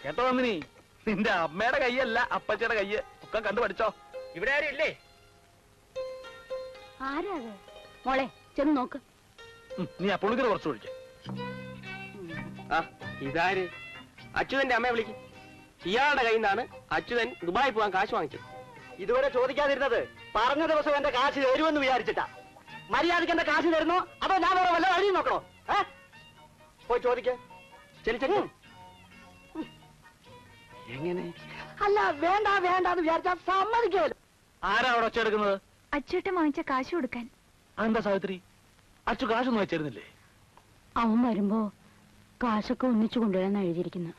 കേട്ടോ നന്ദിനി, നിന്റെ അമ്മയുടെ കൈയല്ല അപ്പച്ചയുടെ കയ്യ് ഒക്കെ കണ്ടു പഠിച്ചോ. ഇവിടെ ആരും ഇല്ലേ? ആരാ മോളെ, ചെന്ന് നോക്ക്. നീ ആ പുളിങ്കറി കുറച്ച് ഒഴിക്ക. ആ ഇതാര്? അച്യുതന്റെ അമ്മയെ വിളിക്കും. ഇയാളുടെ കയ്യിൽ നിന്നാണ് അച്യുതൻ ദുബായി പോകാൻ കാശ് വാങ്ങിച്ചത്. ഇതുവരെ ചോദിക്കാതിരുന്നത് പറഞ്ഞ ദിവസം എന്റെ കാശ് തരുമെന്ന് വിചാരിച്ചിട്ടാ. മര്യാദയ്ക്ക് എന്റെ കാശ് തരുന്നോ അതോ ഞാൻ വേറെ വല്ല വഴി നോക്കണോ? പോയി ചോദിക്കേ. എങ്ങനെ? അല്ല, വേണ്ട വേണ്ടാന്ന് വിചാരിച്ചാ സമ്മതിക്കുമല്ലോ. ആരാ അവിടെ ഒച്ചെടുക്കുന്നത്? അച്ചൂട്ടൻ വാങ്ങിച്ച കാശ് കൊടുക്കാൻ. അതെന്താ സാവിത്രി, അച്ചു കാശൊന്നും വെച്ചിരുന്നില്ലേ? അവൻ വരുമ്പോ കാശൊക്കെ ഒന്നിച്ചു കൊണ്ടുവരാൻ എഴുതിയിരിക്കുന്നു.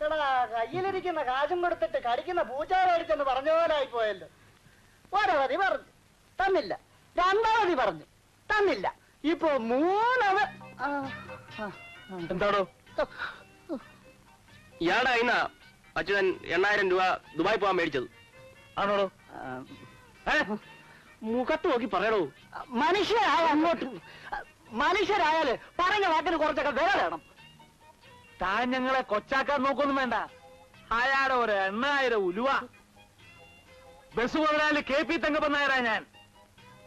എടാ, കയ്യിലിരിക്കുന്ന കാശും കൊടുത്തിട്ട് കടിക്കുന്ന പൂച്ചാരടിച്ചെന്ന് പറഞ്ഞ പോലെ ആയിപ്പോയല്ലോ. ഒരവധി പറഞ്ഞു തന്നില്ല, രണ്ടാവധി പറഞ്ഞു തന്നില്ല, ഇപ്പൊ മൂന്നവ. എന്താണോ? ഇയാളുടെ കയ്യിൽ നിന്നാ അച്യുതൻ 8000 രൂപ ദുബായി പോകാൻ മേടിച്ചത്. ആണോടോ? മുഖത്ത് നോക്കി പറയണോ. മനുഷ്യരായ അങ്ങോട്ട് മനുഷ്യരായാല് പറഞ്ഞ വാക്കിന് കുറച്ചൊക്കെ വില വേണം. താൻ ഞങ്ങളെ കൊച്ചാക്കാൻ നോക്കൊന്നും വേണ്ട. അയാളുടെ ഒരു 8000 ഉലുവ. ബസ് മുതലാളി KP തങ്കപ്പൻ നായരാ ഞാൻ.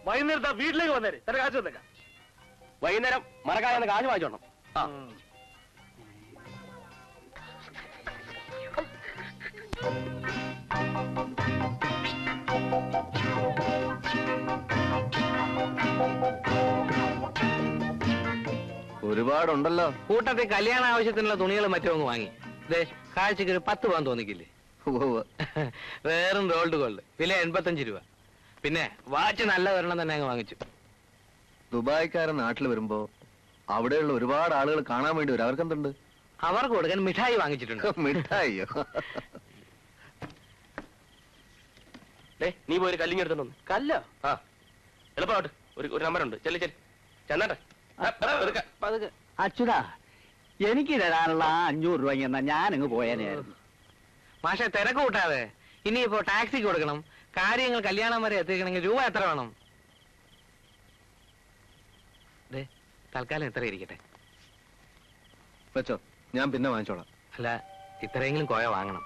വൈകുന്നേരത്തെ വീട്ടിലേക്ക് വന്നേര്, തന്റെ കാശ് വന്നേക്കാം. വൈകുന്നേരം മറക്കാതെ കാശ് വാങ്ങിച്ചോണം. ഒരുപാടുണ്ടല്ലോ. കൂട്ടത്തിൽ കല്യാണ ആവശ്യത്തിനുള്ള തുണികൾ മറ്റൊന്ന് വാങ്ങി. കാഴ്ചക്ക് ഒരു 10 പോകാൻ തോന്നിക്കില്ലേ? വേറും റോൾഡ് ഗോൾഡ് വില 85 രൂപ. പിന്നെ വാച്ച് നല്ല ഒരെണ്ണം തന്നെ അങ്ങ് വാങ്ങിച്ചു. ദുബായ്ക്കാരൻ നാട്ടിൽ വരുമ്പോ അവിടെയുള്ള ഒരുപാട് ആളുകൾ കാണാൻ വേണ്ടി വരും. അവർക്കെന്തുണ്ട്? അവർക്ക് കൊടുക്കാൻ മിഠായി വാങ്ങിച്ചിട്ടുണ്ട്. മിഠായിയോ? നീ പോയി ഒരു കല്ലിങ് എടുത്തോണ്ട്. കല്ലോ? ആ എളുപ്പമായിട്ട് ഒരു നമ്പറുണ്ട്. ചെല്ലി ചെന്നാട്ടെ. അച്യുതാ, എനിക്ക് തരാനുള്ള 500 രൂപ എന്നാ ഞാനങ്ങ് പോയേനെയായിരുന്നു. മാഷെ തിരക്ക് കൂട്ടാതെ. ഇനിയിപ്പോ ടാക്സിക്ക് കൊടുക്കണം. കാര്യങ്ങൾ കല്യാണം വരെ എത്തിക്കണമെങ്കിൽ രൂപ എത്ര വേണം? തൽക്കാലം എത്ര ഇരിക്കട്ടെ. വെച്ചോ, ഞാൻ പിന്നെ വാങ്ങിച്ചോളാം. അല്ല, ഇത്രയെങ്കിലും കോയ വാങ്ങണം.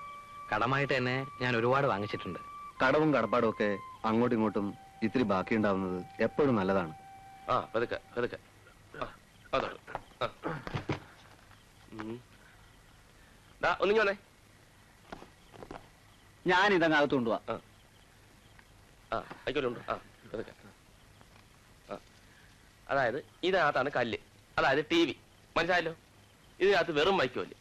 കടമായിട്ട് തന്നെ ഞാൻ ഒരുപാട് വാങ്ങിച്ചിട്ടുണ്ട്. കടവും കടപ്പാടും ഒക്കെ അങ്ങോട്ടും ഇങ്ങോട്ടും ഇത്തിരി ബാക്കിയുണ്ടാവുന്നത് എപ്പോഴും നല്ലതാണ്. ഒന്നിങ്ങി വന്നേ. ഞാൻ ഇതങ്ങകത്ത് കൊണ്ടുപോവാ. അതായത് ഇതിനകത്താണ് കല്ല്, അതായത് TV. മനസ്സിലായല്ലോ? ഇതിനകത്ത് വെറും വൈക്കോല്.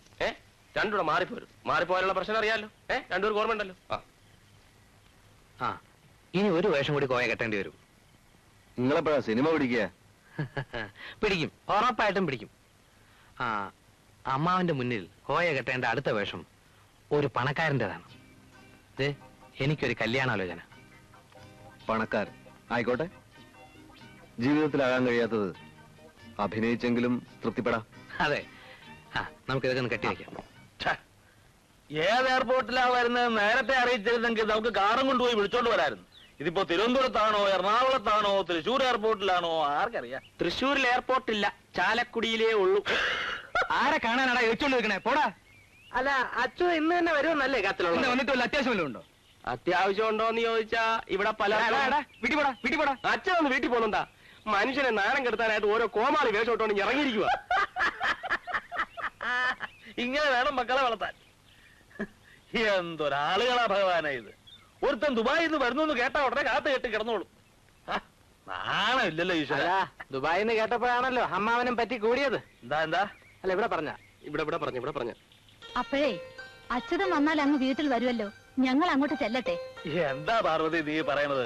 രണ്ടുകൂടെ മാറിപ്പോരും. മാറിപ്പോയാലുള്ള പ്രശ്നം അറിയാമല്ലോ. രണ്ടുപേർക്ക് ഓർമ്മ ഉണ്ടല്ലോ. ഇനി ഒരു വേഷം കൂടി കോയ കെട്ടേണ്ടി വരും. നിങ്ങളെപ്പോഴാ സിനിമ പിടിക്കുക? പിടിക്കും, ഉറപ്പായിട്ടും പിടിക്കും. ആ, അമ്മാവന്റെ മുന്നിൽ കോയ കെട്ടേണ്ട അടുത്ത വേഷം ഒരു പണക്കാരൻ്റെതാണ്. എനിക്കൊരു കല്യാണാലോചന. പണക്കാരൻ ആയിക്കോട്ടെ. ജീവിതത്തിലാകാൻ കഴിയാത്തത് അഭിനയിച്ചെങ്കിലും തൃപ്തിപ്പെടാം. അതെ, ആ നമുക്കിതൊക്കെ ഒന്ന് കെട്ടിവെക്കാം. ഏത് എയർപോർട്ടിലാ വരുന്നത് നേരത്തെ അറിയിച്ചിരുന്നെങ്കിൽ നമുക്ക് കാറും കൊണ്ടുപോയി വിളിച്ചോണ്ട് വരായിരുന്നു. ഇതിപ്പോ തിരുവനന്തപുരത്താണോ, എറണാകുളത്താണോ, തൃശ്ശൂർ എയർപോർട്ടിലാണോ, ആർക്കറിയാം. തൃശ്ശൂരിൽ എയർപോർട്ടില്ല, ചാലക്കുടിയിലേ ഉള്ളൂ. ആരെ കാണാനാടാ ചോദിച്ചോണ്ട് വെക്കണേ? പോടാ. അല്ല, അച്ഛൻ ഇന്ന് തന്നെ വരുമെന്നല്ലേ കത്തിലുള്ള? വന്നിട്ട് വല്ല അത്യാവശ്യം വല്ലതും ഉണ്ടോ? അത്യാവശ്യം ഉണ്ടോന്ന് ചോദിച്ചാ ഇവിടെ പല വീട്ടിൽ പോടാ. അച്ഛൻ ഒന്ന് വീട്ടിൽ പോകുന്നുണ്ടാ? മനുഷ്യനെ നാണം കെടുത്താനായിട്ട് ഓരോ കോമാളി വേഷം ഇട്ടോണ്ട് ഇറങ്ങിയിരിക്കുക. ഇങ്ങനെ വേണം മക്കളെ വളർത്താൻ. എന്തൊരാളുകളാ ഭഗവാനാ ഇത്. ഒരുത്തൻ ദുബായിൽ നിന്ന് വരുന്നു കേട്ടാ ഉടനെ കാത്തു കെട്ടി കിടന്നോളും. നാണമില്ലല്ലോ ഈശ്വര. ദുബായിൽ നിന്ന് കേട്ടപ്പോഴാണല്ലോ അമ്മാവനും പറ്റി കൂടിയത്. എന്താ അല്ല, ഇവിടെ പറഞ്ഞ അപ്പോഴേ അച്യുതൻ വന്നാൽ അങ്ങ് വീട്ടിൽ വരുമല്ലോ, ഞങ്ങൾ അങ്ങോട്ട് ചെല്ലട്ടെ. എന്താ പാർവതി നീ പറയണത്?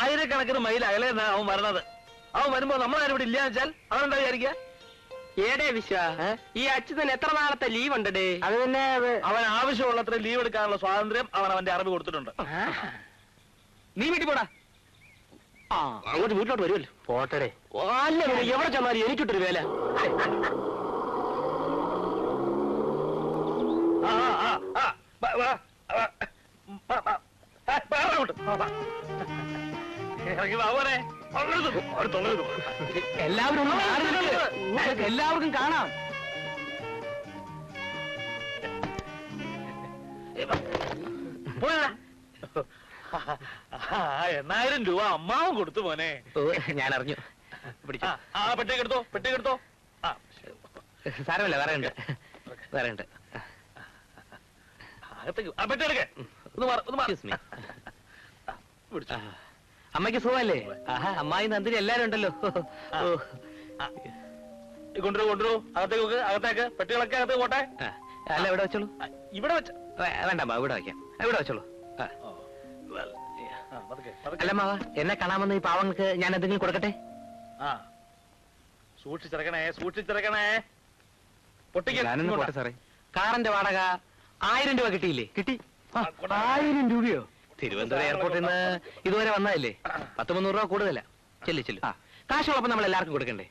ആയിരക്കണക്കിന് മൈൽ അകലെ അവൻ വരണത്. അവൻ വരുമ്പോ നമ്മളാരും ഇവിടെ ഇല്ലാന്ന് വെച്ചാൽ അവനെന്താ വിചാരിക്കുക? ഏടേ വിശ്വ, ഈ അച്ഛൻ എത്ര നാളത്തെ ലീവ് ഉണ്ടേ? അത് പിന്നെ അവൻ ആവശ്യമുള്ളത്ര ലീവ് എടുക്കാനുള്ള സ്വാതന്ത്ര്യം അവൻ അവന്റെ അറിവ് കൊടുത്തിട്ടുണ്ട്. നീ വീട്ടിൽ പോടാ. അങ്ങോട്ട് വീട്ടിലോട്ട് വരുമല്ലോ. പോട്ടടേ. അല്ല, എവിടെ ചെന്നാലും എനിക്കിട്ടൊരു വേല. എല്ലാവർക്കും കാണാം. പോയാ 8,000 രൂപ അമ്മാവും കൊടുത്തു മോനെ. ഞാൻ അറിഞ്ഞു. പെട്ടിക്കെടുത്തോ. സാരമല്ല, വേറെ ഉണ്ട്. പെട്ടിയെടുക്കേ. അമ്മയ്ക്ക് സുഖമല്ലേ? അമ്മായി നന്ദിനി എല്ലാരും ഉണ്ടല്ലോ. കൊണ്ടുവരൂ. അകത്തേക്ക് പെട്ടികളൊക്കെ അകത്ത് പോട്ടെ. അല്ല, ഇവിടെ വെച്ചോളൂ. ഇവിടെ വെച്ച വേണ്ട, ഇവിടെ വയ്ക്കാം. ഇവിടെ വെച്ചോളൂ. അല്ല മാവ, എന്നെ കാണാമെന്ന് ഈ പാവങ്ങൾക്ക് ഞാൻ എന്തെങ്കിലും കൊടുക്കട്ടെ? സൂക്ഷിച്ചിറക്കണേ. ഞാനൊന്ന് പോട്ടെ സാറേ. കാറിന്റെ വാടക 1000 രൂപ കിട്ടിയില്ലേ? കിട്ടി. 1000 രൂപയോ? തിരുവനന്തപുരം എയർപോർട്ടിൽ നിന്ന് ഇതുവരെ വന്നതല്ലേ? 100-300 രൂപ കൂടുതല. ചെല്ലു. കാശുള്ളപ്പോ നമ്മൾ എല്ലാവർക്കും കൊടുക്കണ്ടേ?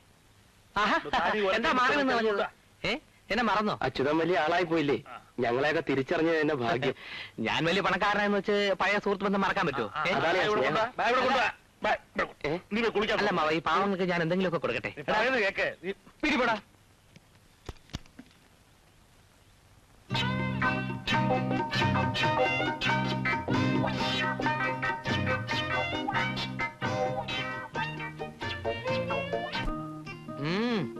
എന്താ മാറി നിന്ന് പറഞ്ഞത്? എന്നെ മറന്നോ? അച്യുതൻ വലിയ ആളായി പോയില്ലേ? ഞങ്ങളെയൊക്കെ തിരിച്ചറിഞ്ഞത് എന്നെ ഭാഗ്യം. ഞാൻ വലിയ പണക്കാരനെന്ന് വെച്ച് പഴയ സുഹൃത്ത് ബന്ധം മറക്കാൻ പറ്റുമോ? അല്ല മാവ, ഈ പാവങ്ങൾക്ക് ഞാൻ എന്തെങ്കിലുമൊക്കെ കൊടുക്കട്ടെ? പിടിപെടാ.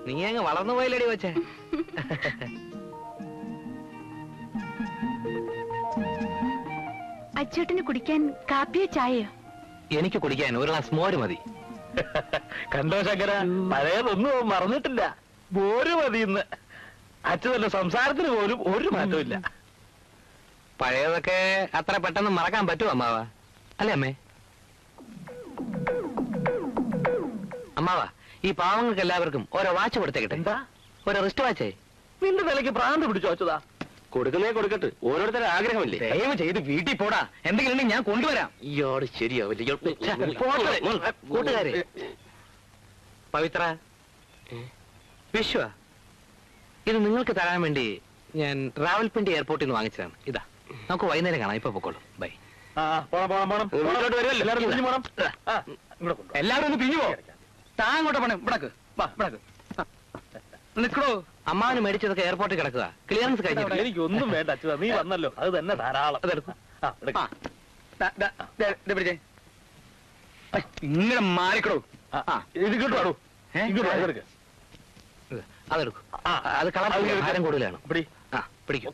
നീ അങ്ങ് വളർന്നു പോയില്ലടി വെച്ചേ. അച്ചൂട്ടിന് കുടിക്കാൻ കാപ്പിയോ ചായയോ? എനിക്ക് കുടിക്കാൻ ഒരു ഗ്ലാസ് മോര് മതി. കണ്ടോ ശങ്കര, പഴയതൊന്നും മറന്നിട്ടില്ല. മോര് മതി ഇന്ന്. അച്ഛനല്ല, സംസാരത്തിന് പോലും ഒരു മാറ്റമില്ല. പഴയതൊക്കെ അത്ര പെട്ടെന്ന് മറക്കാൻ പറ്റുമോ അമ്മാവ? അല്ലേ അമ്മേ? അമ്മാവ, ഈ പാവങ്ങൾക്ക് എല്ലാവർക്കും ഓരോ വാച്ച് കൊടുത്തേക്കട്ടെ. എന്താ? ഓരോ റിസ്റ്റ് വാച്ചേ. നിന്റെ നിലയ്ക്ക് ഭ്രാന്ത് പിടിച്ചോ അച്യുതാ? കൊടുക്കട്ടെ, ഓരോരുത്തരുടെ ആഗ്രഹമില്ലേ? ദയവ് ചെയ്ത് വീട്ടിൽ പോടാ. എന്തെങ്കിലും ഉണ്ടെങ്കിൽ ഞാൻ കൊണ്ടുവരാം. ഇയാള് ശരിയാവില്ല. കൂട്ടുകാരെ, പവിത്ര, വിശ്വ, ഇത് നിങ്ങൾക്ക് തരാൻ വേണ്ടി ഞാൻ റാവൽപിണ്ടി എയർപോർട്ടിൽ നിന്ന് വാങ്ങിച്ചതാണ്. ഇതാ, നമുക്ക് വൈകുന്നേരം കാണാം. ഇപ്പൊ പൊക്കോളൂ. ബൈ. എല്ലാവരും ഒന്ന് പിരിഞ്ഞു പോ. താങ്ങോട്ട് പണം. ഇവിടെ നിൽക്കണോ? അമ്മാവന് മേടിച്ചതൊക്കെ എയർപോർട്ടിൽ കിടക്കുക. ക്ലിയറൻസ് കഴിഞ്ഞിട്ട് എനിക്കൊന്നും വേണ്ട അച്ഛാ, നീ വന്നല്ലോ, അത് തന്നെ ധാരാളം. ഇങ്ങനെ മാറിക്കടോ. ഇത് കിട്ടുവാടോ. അതെടുക്കും. അത് കളർ ഭാരം കൂടുതലാണ്. പിടിക്കും.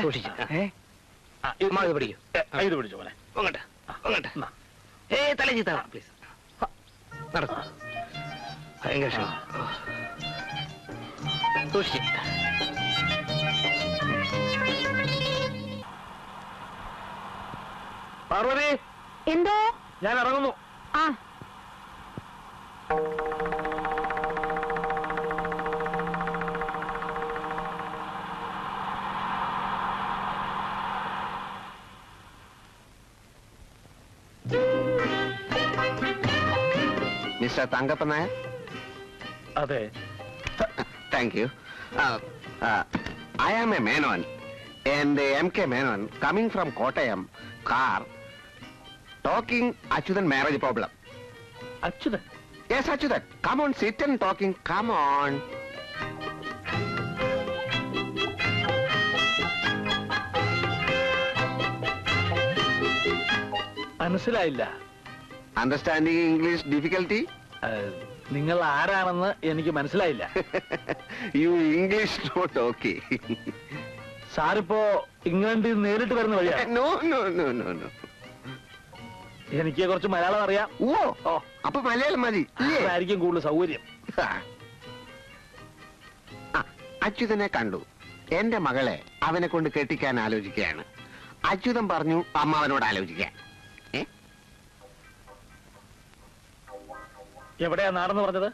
സൂക്ഷിച്ചു. ഇത് പിടിക്കും. ഇത് പിടിച്ചോ മോനെ. അങ്ങോട്ട്. തല ചീത്ത പ്ലീസ്. നടക്കും. ഭയങ്കര ക്ഷീണം. സൂക്ഷിച്ച്. പാർവതി, എന്തോ? ഞാൻ ഇറങ്ങുന്നു. ആ മിസ്റ്റർ തങ്കപ്പൻ നായർ. അതെ. Thank you. I am a Menon, and M.K. Menon coming from Kottayam, car, talking Achyutan marriage problem. Achuthan? Yes, Achyutan. Come on, sit and talking. Come on. മനസ്സിലായില്ല. Understanding English difficulty? നിങ്ങൾ ആരാണെന്ന് എനിക്ക് മനസ്സിലായില്ല. You English not okay. സാറിപ്പോ ഇംഗ്ലണ്ടിൽ നിന്ന് നേരിട്ട് വരുന്ന വഴിയാ? No, no, no, no, no. എനിക്ക് കുറച്ച് മലയാളം അറിയാം. ഓ, അപ്പൊ മലയാളം മതി. അതായിരിക്കും കൂടുതൽ സൗകര്യം. അച്യുതനെ കണ്ടു. എന്റെ മകളെ അവനെ കൊണ്ട് കെട്ടിക്കാൻ ആലോചിക്കുകയാണ്. അച്യുതൻ പറഞ്ഞു അമ്മാവനോട് ആലോചിക്കാൻ. എവിടെയാ നാടെന്ന് പറഞ്ഞത്?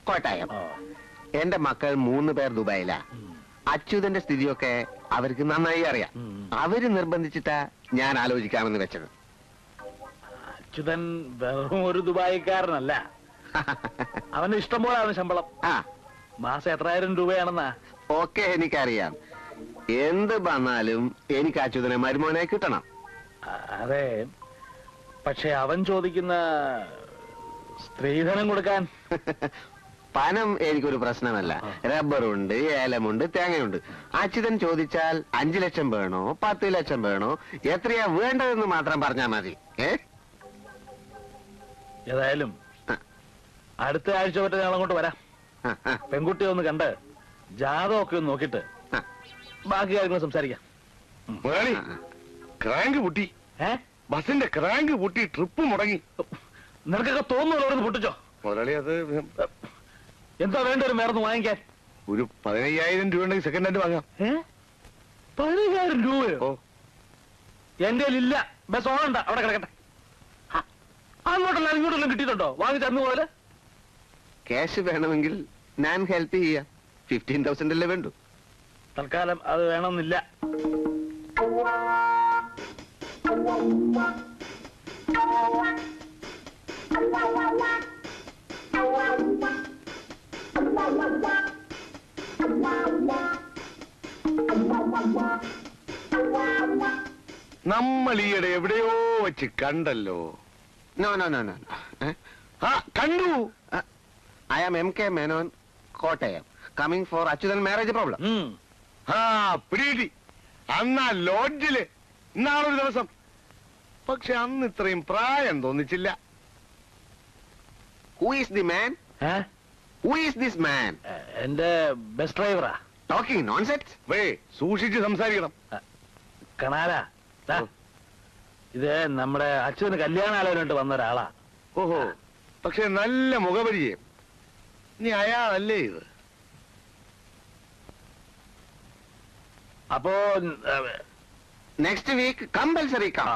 കോട്ടയം. എന്റെ മക്കൾ 3 പേർ ദുബായിലാ. അച്യുതന്റെ സ്ഥിതിയൊക്കെ അവർക്ക് നന്നായി അറിയാം. അവര് നിർബന്ധിച്ചിട്ടാ ഞാൻ ആലോചിക്കാമെന്ന് വെച്ചത്. അച്യുതൻ വെറും ഒരു ദുബായിക്കാരനല്ല. അവന് ഇഷ്ടം പോലെയാണ് ശമ്പളം. മാസം എത്രായിരം രൂപയാണെന്നാ? ഓക്കെ, എനിക്കറിയാം. എന്ത് വന്നാലും എനിക്ക് അച്യുതനെ മരുമോനെ കിട്ടണം. അതെ, പക്ഷെ അവൻ ചോദിക്കുന്ന സ്ത്രീധനം കൊടുക്കാൻ പണം എനിക്കൊരു പ്രശ്നമല്ല. റബ്ബറുണ്ട്, ഏലമുണ്ട്, തേങ്ങയുണ്ട്. അച്യുതൻ ചോദിച്ചാൽ 5 ലക്ഷം വേണോ 10 ലക്ഷം വേണോ, എത്രയാ വേണ്ടതെന്ന് മാത്രം പറഞ്ഞാൽ മതി. ഏതായാലും അടുത്ത ആഴ്ച പറ്റ ഞങ്ങൾ അങ്ങോട്ട് വരാം. പെൺകുട്ടിയെ ഒന്ന് കണ്ട് ജാതകമൊക്കെ ഒന്ന് നോക്കിട്ട് ബാക്കി കാര്യങ്ങൾ സംസാരിക്കാം. ക്രാങ്ക് പൊട്ടി. ബസിന്റെ ക്രാങ്ക് പൊട്ടി, ട്രിപ്പ് മുടങ്ങി. നിനക്കൊക്കെ തോന്നുന്നു പൊട്ടിച്ചോ? മുതലാളി, അത് എന്താ വേണ്ട ഒരു മേർന്ന് വാങ്ങിക്കാൻ? ഒരു 15,000 രൂപ ഉണ്ടെങ്കിൽ സെക്കൻഡ് ഹാൻഡ് വാങ്ങാം. 15,000 രൂപയോ? എന്റെ ഇല്ല. ബസ് ഓണണ്ട, അവിടെ കിടക്കട്ടെ. അങ്ങോട്ടല്ല ഇങ്ങോട്ടെല്ലാം കിട്ടിയിട്ടുണ്ടോ വാങ്ങിച്ചന്ന് പോലെ? ക്യാഷ് വേണമെങ്കിൽ ഞാൻ ഹെൽപ്പ് ചെയ്യാം. 15,000 അല്ലേ വേണ്ടു. തൽക്കാലം അത് വേണമെന്നില്ല. നമ്മൾ ഈയിടെ എവിടെയോ വെച്ച് കണ്ടല്ലോ. No no no no. കണ്ടു. I am M.K. Menon, Kottayam, coming for Achuthan marriage problem. പിടി. അന്നാ ലോഡ്ജില് ഇന്നാളൊരു ദിവസം. പക്ഷെ അന്ന് ഇത്രയും പ്രായം തോന്നിച്ചില്ല. Who is the man? Who is this man? എന്റെ ബസ് ഡ്രൈവറാ. Talking nonsense. സൂക്ഷിച്ച് സംസാരിക്കണം. കണാലാ, ഇത് നമ്മുടെ അച്ഛന് കല്യാണാലോചനയായിട്ട് വന്ന ഒരാളാ. ഓഹോ, പക്ഷെ നല്ല മുഖപരിചയം. നീ അയാളല്ലേ ഇത്? അപ്പോ നെക്സ്റ്റ് വീക്ക് കമ്പൽസറി കം.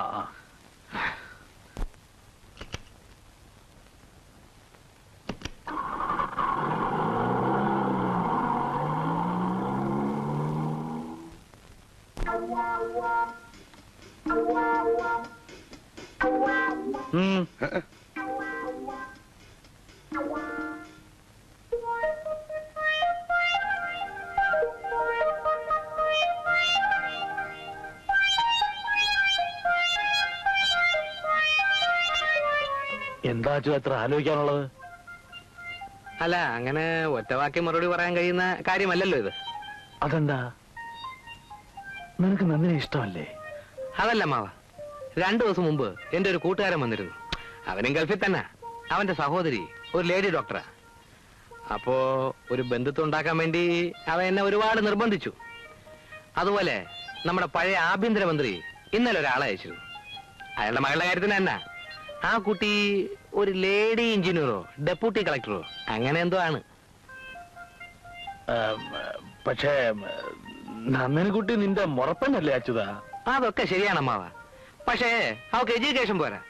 എന്താ അത്ര ആലോചിക്കാനുള്ളത്? അല്ല, അങ്ങനെ ഒറ്റവാക്കി മറുപടി പറയാൻ കഴിയുന്ന കാര്യമല്ലല്ലോ ഇത്. അതെന്താ, നിനക്ക് നന്ദിനെ ഇഷ്ടമല്ലേ? അതല്ല മാവ, 2 ദിവസം മുമ്പ് എന്റെ ഒരു കൂട്ടുകാരൻ വന്നിരുന്നു. അവനും ഗൾഫിൽ തന്നെ. അവന്റെ സഹോദരി ഒരു ലേഡി ഡോക്ടറാ. അപ്പോ ഒരു ബന്ധുത്വം ഉണ്ടാക്കാൻ വേണ്ടി അവൻ എന്നെ ഒരുപാട് നിർബന്ധിച്ചു. അതുപോലെ നമ്മുടെ പഴയ ആഭ്യന്തരമന്ത്രി ഇന്നലെ ഒരാളെ അയച്ചിരുന്നു. അയാളുടെ മകളുടെ കാര്യത്തിന് തന്നെ. ആ കുട്ടി ഒരു ലേഡി എഞ്ചിനീയറോ ഡെപ്യൂട്ടി കളക്ടറോ അങ്ങനെ എന്തോ ആണ്. പക്ഷേ നന്ദനക്കുട്ടി നിന്റെ മുറപ്പനല്ലേ അച്യുത? അതൊക്കെ ശരിയാണ് അമ്മാവ. പക്ഷേ അവൾക്ക് എഡ്യൂക്കേഷൻ പോരാ.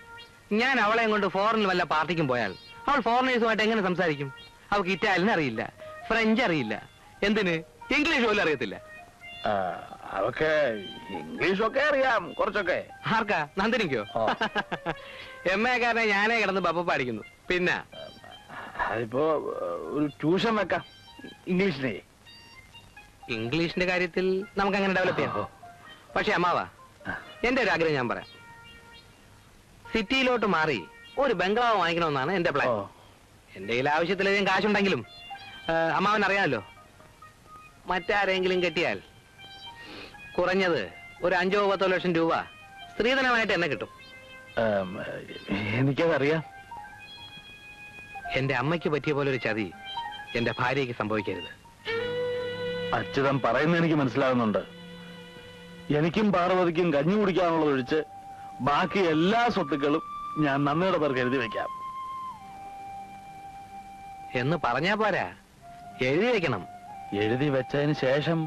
ഞാൻ അവളെയും കൊണ്ട് ഫോറിനിൽ വല്ല പാർട്ടിക്കും പോയാൽ അവൾ ഫോറിനേഴ്സുമായിട്ട് എങ്ങനെ സംസാരിക്കും? അവൾക്ക് ഇറ്റാലിയൻ അറിയില്ല, ഫ്രഞ്ച് അറിയില്ല, എന്തിന് ഇംഗ്ലീഷ് പോലും അറിയത്തില്ല. അവക്ക് ഇംഗ്ലീഷൊക്കെ അറിയാം കുറച്ചൊക്കെ. ആർക്കാ? നന്ദിനിക്കോ? MA കാരനെ ഞാനേ കിടന്ന് ബപ്പ പാടിക്കുന്നു. പിന്നെ അതിപ്പോ ഒരു ട്യൂഷൻ വെക്കാം ഇംഗ്ലീഷിനെ. ഇംഗ്ലീഷിന്റെ കാര്യത്തിൽ നമുക്ക് അങ്ങനെ ഡെവലപ്പ് ചെയ്യാം. പക്ഷെ അമ്മാവ, എന്റെ ഒരു ആഗ്രഹം ഞാൻ പറയാം. സിറ്റിയിലോട്ട് മാറി ഒരു ബംഗ്ലാവ് വാങ്ങിക്കണമെന്നാണ് എന്റെ പ്ലാൻ. എന്റെ കയ്യിൽ ആവശ്യത്തിലധികം കാശുണ്ടെങ്കിലും അമ്മാവൻ അറിയാമല്ലോ, മറ്റാരെങ്കിലും കെട്ടിയാൽ കുറഞ്ഞത് ഒരു 5-10 ലക്ഷം രൂപ സ്ത്രീധനമായിട്ട് എന്നെ കിട്ടും. എനിക്കതറിയാം. എന്റെ അമ്മയ്ക്ക് പറ്റിയ പോലെ ഒരു ചതി എന്റെ ഭാര്യയ്ക്ക് സംഭവിക്കരുത്. അച്യുതൻ പറയുന്നത് എനിക്ക് മനസ്സിലാകുന്നുണ്ട്. എനിക്കും പാർവതിക്കും കഞ്ഞി കുടിക്കാനുള്ളത് ഒഴിച്ച് ബാക്കി എല്ലാ സ്വത്തുക്കളും ഞാൻ നന്ദിയുടെ പേർക്ക് എഴുതി വെക്കാം. എന്ന് പറഞ്ഞാ പോരാ, എഴുതി വെക്കണം. എഴുതി വെച്ചതിന് ശേഷം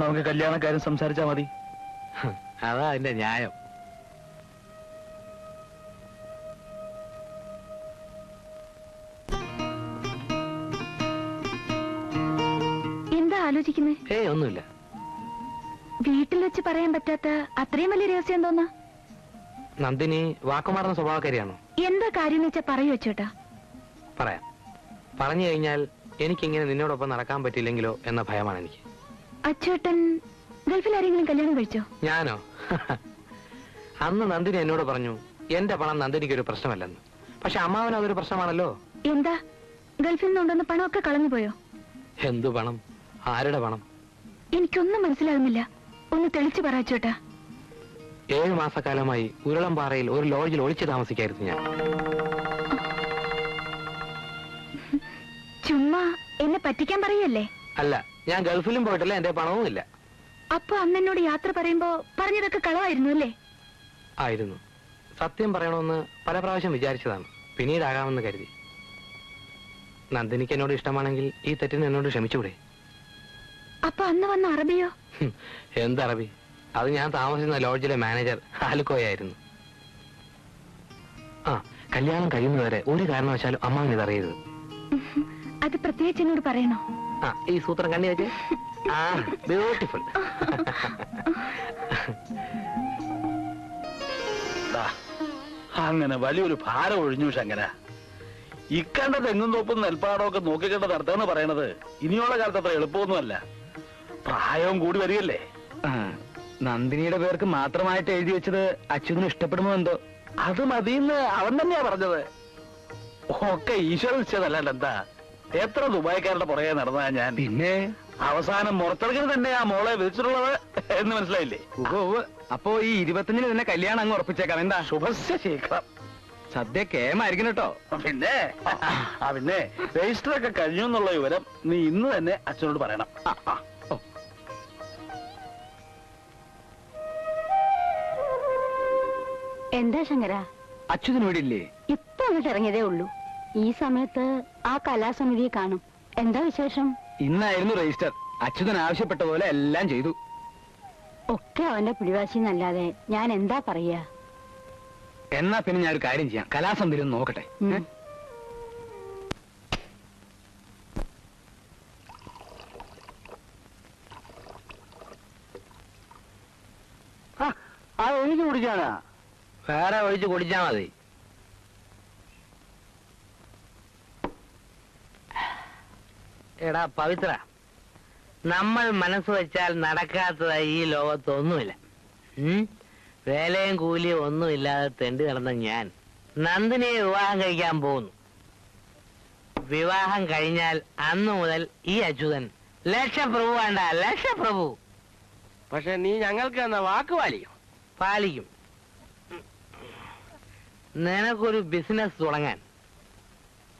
നമുക്ക് കല്യാണക്കാരും സംസാരിച്ചാ മതി. അതാ അതിന്റെ ന്യായം. എന്താ ആലോചിക്കുന്നേ? ഏയ് ഒന്നുമില്ല. വീട്ടിൽ വെച്ച് പറയാൻ പറ്റാത്ത അത്രയും വലിയ രഹസ്യം തോന്നാ? നന്ദിനി വാക്കുമാറുന്ന സ്വഭാവക്കാരിയാണോ? എന്താ കാര്യം വെച്ചാ പറയൂ ചേട്ടാ. പറയാം. പറഞ്ഞു കഴിഞ്ഞാൽ എനിക്കിങ്ങനെ നിന്നോടൊപ്പം നടക്കാൻ പറ്റില്ലെങ്കിലോ എന്ന ഭയമാണ് എനിക്ക്. അച്ചേട്ടൻ ഗൾഫിൽ ആരെങ്കിലും കല്യാണം കഴിച്ചോ? ഞാനോ? അന്ന് നന്ദിനി എന്നോട് പറഞ്ഞു എന്റെ പണം നന്ദിനിക്കൊരു പ്രശ്നമല്ലെന്ന്. പക്ഷെ അമ്മാവന് അതൊരു പ്രശ്നമാണല്ലോ. എന്താ ഗൾഫിൽ നിന്നുണ്ടെന്ന് പണമൊക്കെ കളഞ്ഞു പോയോ? എന്തു പണം? ആരുടെ പണം? എനിക്കൊന്നും മനസ്സിലാകുന്നില്ല. ഒന്ന് തെളിച്ചു പറ ചേട്ടാ. 7 മാസക്കാലമായി ഉരുളംപാറയിൽ ഒരു ലോഡ്ജിൽ ഒളിച്ചു താമസിക്കായിരുന്നു ഞാൻ. ചുമ്മാ എന്നെ പറ്റിക്കാൻ പറയല്ലേ? അല്ല, ഞാൻ ഗൾഫിലും പോയിട്ടില്ല, എന്റെ പണവും ഇല്ല. അപ്പൊ അന്ന് എന്നോട് യാത്ര പറയുമ്പോ പറഞ്ഞതൊക്കെ കളവായിരുന്നു അല്ലേ? ആയിരുന്നു. സത്യം പറയണമെന്ന് പല പ്രാവശ്യം വിചാരിച്ചതാണ്, പിന്നീടാകാമെന്ന് കരുതി. നന്ദിനിക്ക് എന്നോട് ഇഷ്ടമാണെങ്കിൽ ഈ തെറ്റിന് എന്നോട് ക്ഷമിച്ചൂടെ? അപ്പൊ അന്ന് വന്ന അറബിയോ? എന്തറബി? അത് ഞാൻ താമസിക്കുന്ന ലോഡ്ജിലെ മാനേജർ ആലുക്കോയായിരുന്നു. ആ, കല്യാണം കഴിയുന്നവരെ ഒരു കാരണവശാലും അമ്മാവൻ ഇതറിയരുത്. അത് പ്രത്യേകിച്ച് എന്നോട് പറയണോ? ആ, ഈ സൂത്രം കണ്ണി വെച്ച്. ആ, ബ്യൂട്ടിഫുൾ. അങ്ങനെ വലിയൊരു ഭാരം ഒഴിഞ്ഞു ശങ്കര. ഇക്കണ്ട തെങ്ങും തോപ്പും നെൽപ്പാടമൊക്കെ നോക്കിക്കണ്ട നടത്തുക പറയണത് ഇനിയുള്ള കാലത്ത് അത്ര എളുപ്പമൊന്നുമല്ല. പ്രായവും കൂടി വരികയല്ലേ. നന്ദിനിയുടെ പേർക്ക് മാത്രമായിട്ട് എഴുതി വെച്ചത് അച്യുതന് ഇഷ്ടപ്പെടുമോ എന്തോ? അത് മതിയെന്ന് അവൻ തന്നെയാ പറഞ്ഞത്. ഒക്കെ ഈശ്വരൻ നിശ്ചയതല്ലാണ്ട് എന്താ. എത്ര ദുബായ്ക്കാരുടെ പുറകെ നടന്നാ ഞാൻ. പിന്നെ അവസാനം മുറത്തെടുക്കൽ തന്നെ ആ മോളെ വിധിച്ചിട്ടുള്ളത് എന്ന് മനസ്സിലായില്ലേ? അപ്പോ ഈ 25-ന് തന്നെ കല്യാണം അങ്ങ് ഉറപ്പിച്ചേക്കാം. എന്താ? ശുഭസ്യ ശീഘ്രം. സദ്യ കേമായിരിക്കും കേട്ടോ. പിന്നെ പിന്നെ രജിസ്റ്റർ ഒക്കെ കഴിഞ്ഞു എന്നുള്ള വിവരം നീ ഇന്ന് തന്നെ അച്ഛനോട് പറയണം. എന്താ ശങ്കര? അച്യുതൻ ഇവിടെ ഇല്ലേ? ഇപ്പൊ അങ്ങോട്ട് ഇറങ്ങിയതേ ഉള്ളൂ. ഈ സമയത്ത് ആ കലാസമിതിയെ കാണും. എന്താ വിശേഷം? ഇന്നായിരുന്നു രജിസ്റ്റർ. അച്യുതൻ ആവശ്യപ്പെട്ട പോലെ എല്ലാം ചെയ്തു. ഒക്കെ അവന്റെ പിടിവാശി എന്നല്ലാതെ ഞാൻ എന്താ പറയാ? എന്നാ പിന്നെ ഞാൻ ഒരു കാര്യം ചെയ്യാം, കലാസമിതി ഒന്ന് നോക്കട്ടെ. എനിക്ക് കുടിക്കാനാ? വേറെ ഒഴിച്ച് കുടിച്ചാ മതി. എടാ പവിത്ര, നമ്മൾ മനസ്സ് വെച്ചാൽ നടക്കാത്തതായി ഈ ലോകത്തൊന്നുമില്ല. വേലയും കൂലിയും ഒന്നുമില്ലാതെ തെണ്ടി നടന്ന ഞാൻ നന്ദിനിയെ വിവാഹം കഴിക്കാൻ പോകുന്നു. വിവാഹം കഴിഞ്ഞാൽ അന്നു മുതൽ ഈ അച്യുതൻ ലക്ഷപ്രഭു വേണ്ട, ലക്ഷപ്രഭു. പക്ഷെ നീ ഞങ്ങൾക്ക് എന്ന വാക്ക് പാലിക്കും. പാലിക്കും. നിനക്കൊരു ബിസിനസ് തുടങ്ങാൻ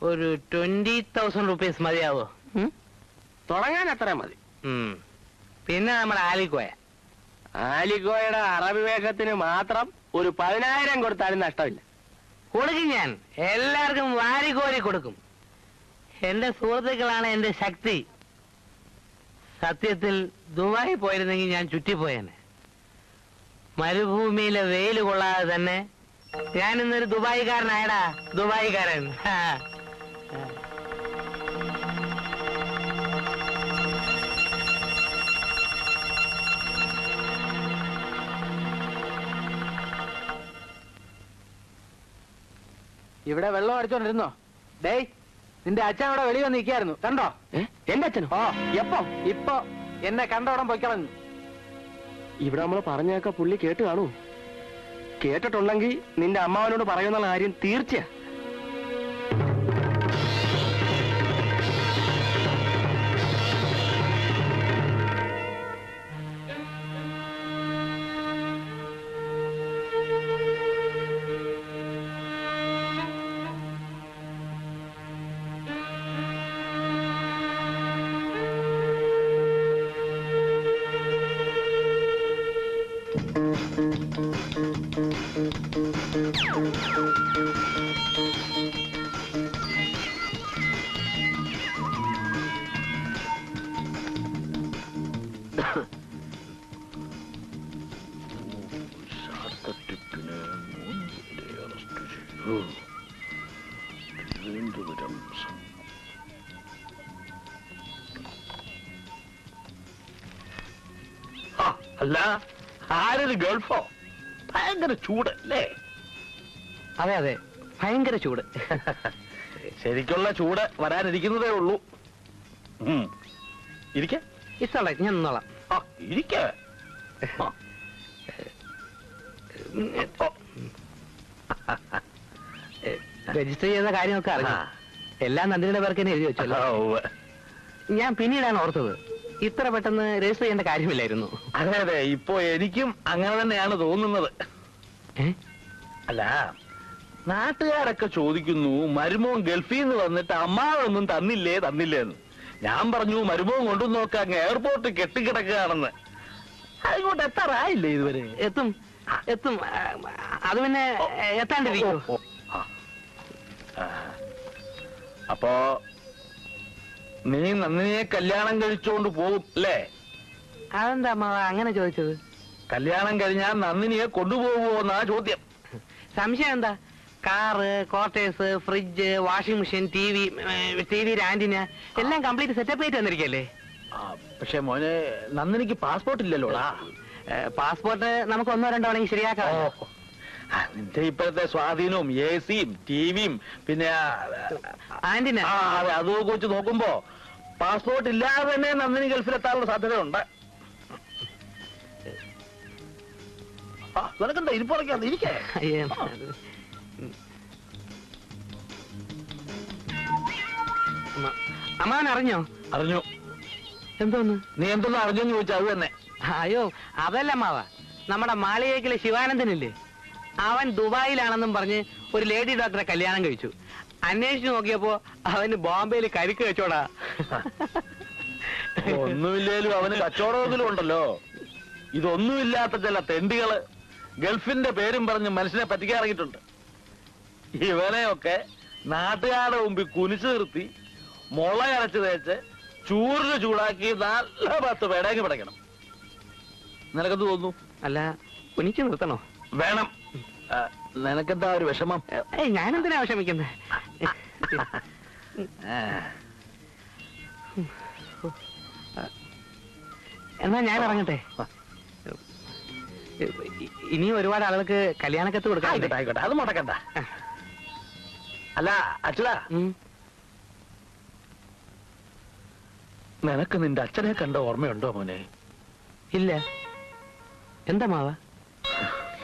ഒരു 20,000 റുപ്പീസ് മതിയാവോ? തുടങ്ങാൻ അത്ര മതി. പിന്നെ നമ്മുടെ ആലിക്കോയുടെ അറബിവേഷത്തിന് മാത്രം ഒരു 10,000 കൊടുത്താലും നഷ്ടമില്ല. കൊടുക്കും. ഞാൻ എല്ലാവർക്കും വാരിക്കോരി കൊടുക്കും. എന്റെ സുഹൃത്തുക്കളാണ് എന്റെ ശക്തി. സത്യത്തിൽ ദുബായി പോയിരുന്നെങ്കിൽ ഞാൻ ചുറ്റിപ്പോയേനെ. മരുഭൂമിയിലെ വെയിൽ കൊള്ളാതെ തന്നെ ഞാനിന്നൊരു ദുബായിക്കാരനായടാ, ദുബായിക്കാരൻ. ഇവിടെ വെള്ളം അടിച്ചോണ്ടിരുന്നോ? ഡേയ്, നിന്റെ അച്ഛൻ അവിടെ വെളി വന്ന് നിൽക്കായിരുന്നു, കണ്ടോ? എന്റെ അച്ഛനോ? ഓ, എപ്പോ? ഇപ്പൊ എന്നെ കണ്ടോടം പൊയ്ക്കളഞ്ഞു. ഇവിടെ നമ്മൾ പറഞ്ഞേക്ക പുള്ളി കേട്ട് കാണൂ. കേട്ടിട്ടുണ്ടെങ്കിൽ നിന്റെ അമ്മാവനോട് പറയുന്ന കാര്യം തീർച്ചയാ. അല്ല, ആരൊരു ഗൾഫോ? ഭയങ്കര ചൂട് അല്ലേ? അതെ അതെ, ഭയങ്കര ചൂട്. ശരിക്കുള്ള ചൂട് വരാനിരിക്കുന്നതേ ഉള്ളൂ. ഇരിക്കെ. ഇഷ്ടമല്ല, ഞാൻ നിന്നോളാം. ഇരിക്കെ. രജിസ്റ്റർ ചെയ്ത കാര്യമൊക്കെ അറിയാം. എല്ലാം നന്ദിനിയുടെ പേർക്ക് തന്നെ എഴുതി വെച്ചല്ലോ. ഞാൻ പിന്നീടാണ് ഓർത്തത്, ഇത്ര പെട്ടെന്ന് രജിസ്റ്റർ ചെയ്യേണ്ട കാര്യമില്ലായിരുന്നു. അതെ അതെ, ഇപ്പൊ എനിക്കും അങ്ങനെ തന്നെയാണ് തോന്നുന്നത്. അല്ല, നാട്ടുകാരൊക്കെ ചോദിക്കുന്നു മരുമോൻ ഗൾഫിൽ നിന്ന് വന്നിട്ട് അമ്മാവൊന്നും തന്നില്ലേന്ന്. ഞാൻ പറഞ്ഞു മരുമോൻ കൊണ്ടു നോക്കാൻ എയർപോർട്ട് കെട്ടിക്കിടക്കുകയാണെന്ന്. അതുകൊണ്ട് എത്താറായില്ലേ ഇതുവരെ? എത്തും എത്തും, അത് പിന്നെ എത്താണ്ടിരിക്കും. അപ്പോ നീ നന്ദിനിയെ കല്യാണം കഴിച്ചോണ്ട് പോകും അല്ലേ? അതെന്താ അമ്മാവ അങ്ങനെ ചോദിച്ചത്? കല്യാണം കഴിഞ്ഞാൽ നന്ദിനിയെ കൊണ്ടുപോകുമോ എന്നാ ചോദ്യം. സംശയം എന്താ? Car, quarters, fridge, washing machine, T V antenna എല്ലാം കംപ്ലീറ്റ് സെറ്റപ്പ് ആയിട്ട് വന്നിരിക്കല്ലേ? പക്ഷെ മോനെ, നന്ദിനിക്ക് പാസ്പോർട്ട് ഇല്ലല്ലോടാ. പാസ്പോർട്ട് നമുക്ക് 1-2 തവണ ശരിയാക്കാം. നിന്റെ ഇപ്പോഴത്തെ സ്വാധീനവും AC-യും TV-യും പിന്നെ ആന്റിന അതൊക്കെ വെച്ച് നോക്കുമ്പോ പാസ്പോർട്ട് ഇല്ലാതെ തന്നെ നന്ദിനി ഗൾഫിലെത്താനുള്ള സാധ്യതയുണ്ട്. നിനക്കെന്താ ഇരിപ്പുറക്കാന്ന്? ഇരിക്കേ. അമ്മാവൻ അറിഞ്ഞോ? അറിഞ്ഞു. എന്തോന്ന്? നീ എന്തൊന്നും അറിഞ്ഞെന്ന് ചോദിച്ചാൽ അത് തന്നെ. അയ്യോ, അതല്ല അമ്മാവ, നമ്മുടെ മാളികേക്കിലെ ശിവാനന്ദനില്ലേ, അവൻ ദുബായിലാണെന്നും പറഞ്ഞ് ഒരു ലേഡി ഡോക്ടറെ കല്യാണം കഴിച്ചു. അന്വേഷിച്ചു നോക്കിയപ്പോ അവന് ബോംബെയിൽ കരിക്ക് വെച്ചോടാ. ഒന്നുമില്ലേലും അവന് കച്ചവടമെങ്കിലും ഉണ്ടല്ലോ. ഇതൊന്നുമില്ലാത്ത ചില തെണ്ടികള് ഗൾഫിന്റെ പേരും പറഞ്ഞ് മനുഷ്യനെ പറ്റിക്കാറിയിട്ടുണ്ട്. ഇവനെയൊക്കെ നാട്ടുകാരുടെ മുമ്പിൽ കുനിച്ചു നിർത്തി മുള അരച്ച് തേച്ച് ചൂറിന് ചൂടാക്കി നല്ല 10 പേടേക്ക് പിടയ്ക്കണം. നിനക്കെന്ത് തോന്നുന്നു? അല്ല, കുനിച്ചു നിർത്തണോ? വേണം. നിനക്കെന്താ ഒരു വിഷമം? ഞാനെന്തിനാ വിഷമിക്കുന്നത്? എന്നാ ഞാൻ ഇറങ്ങട്ടെ. ഇനിയും ഒരുപാട് ആളുകൾക്ക് കല്യാണക്കത്ത് കൊടുക്കാം. ആയിക്കോട്ടെ, അത് മുടക്കണ്ട. അല്ല അച്ഛനാ, നിനക്ക് നിന്റെ അച്ഛനെ കണ്ട ഓർമ്മയുണ്ടോ മോനെ? ഇല്ല. എന്താ മാവ?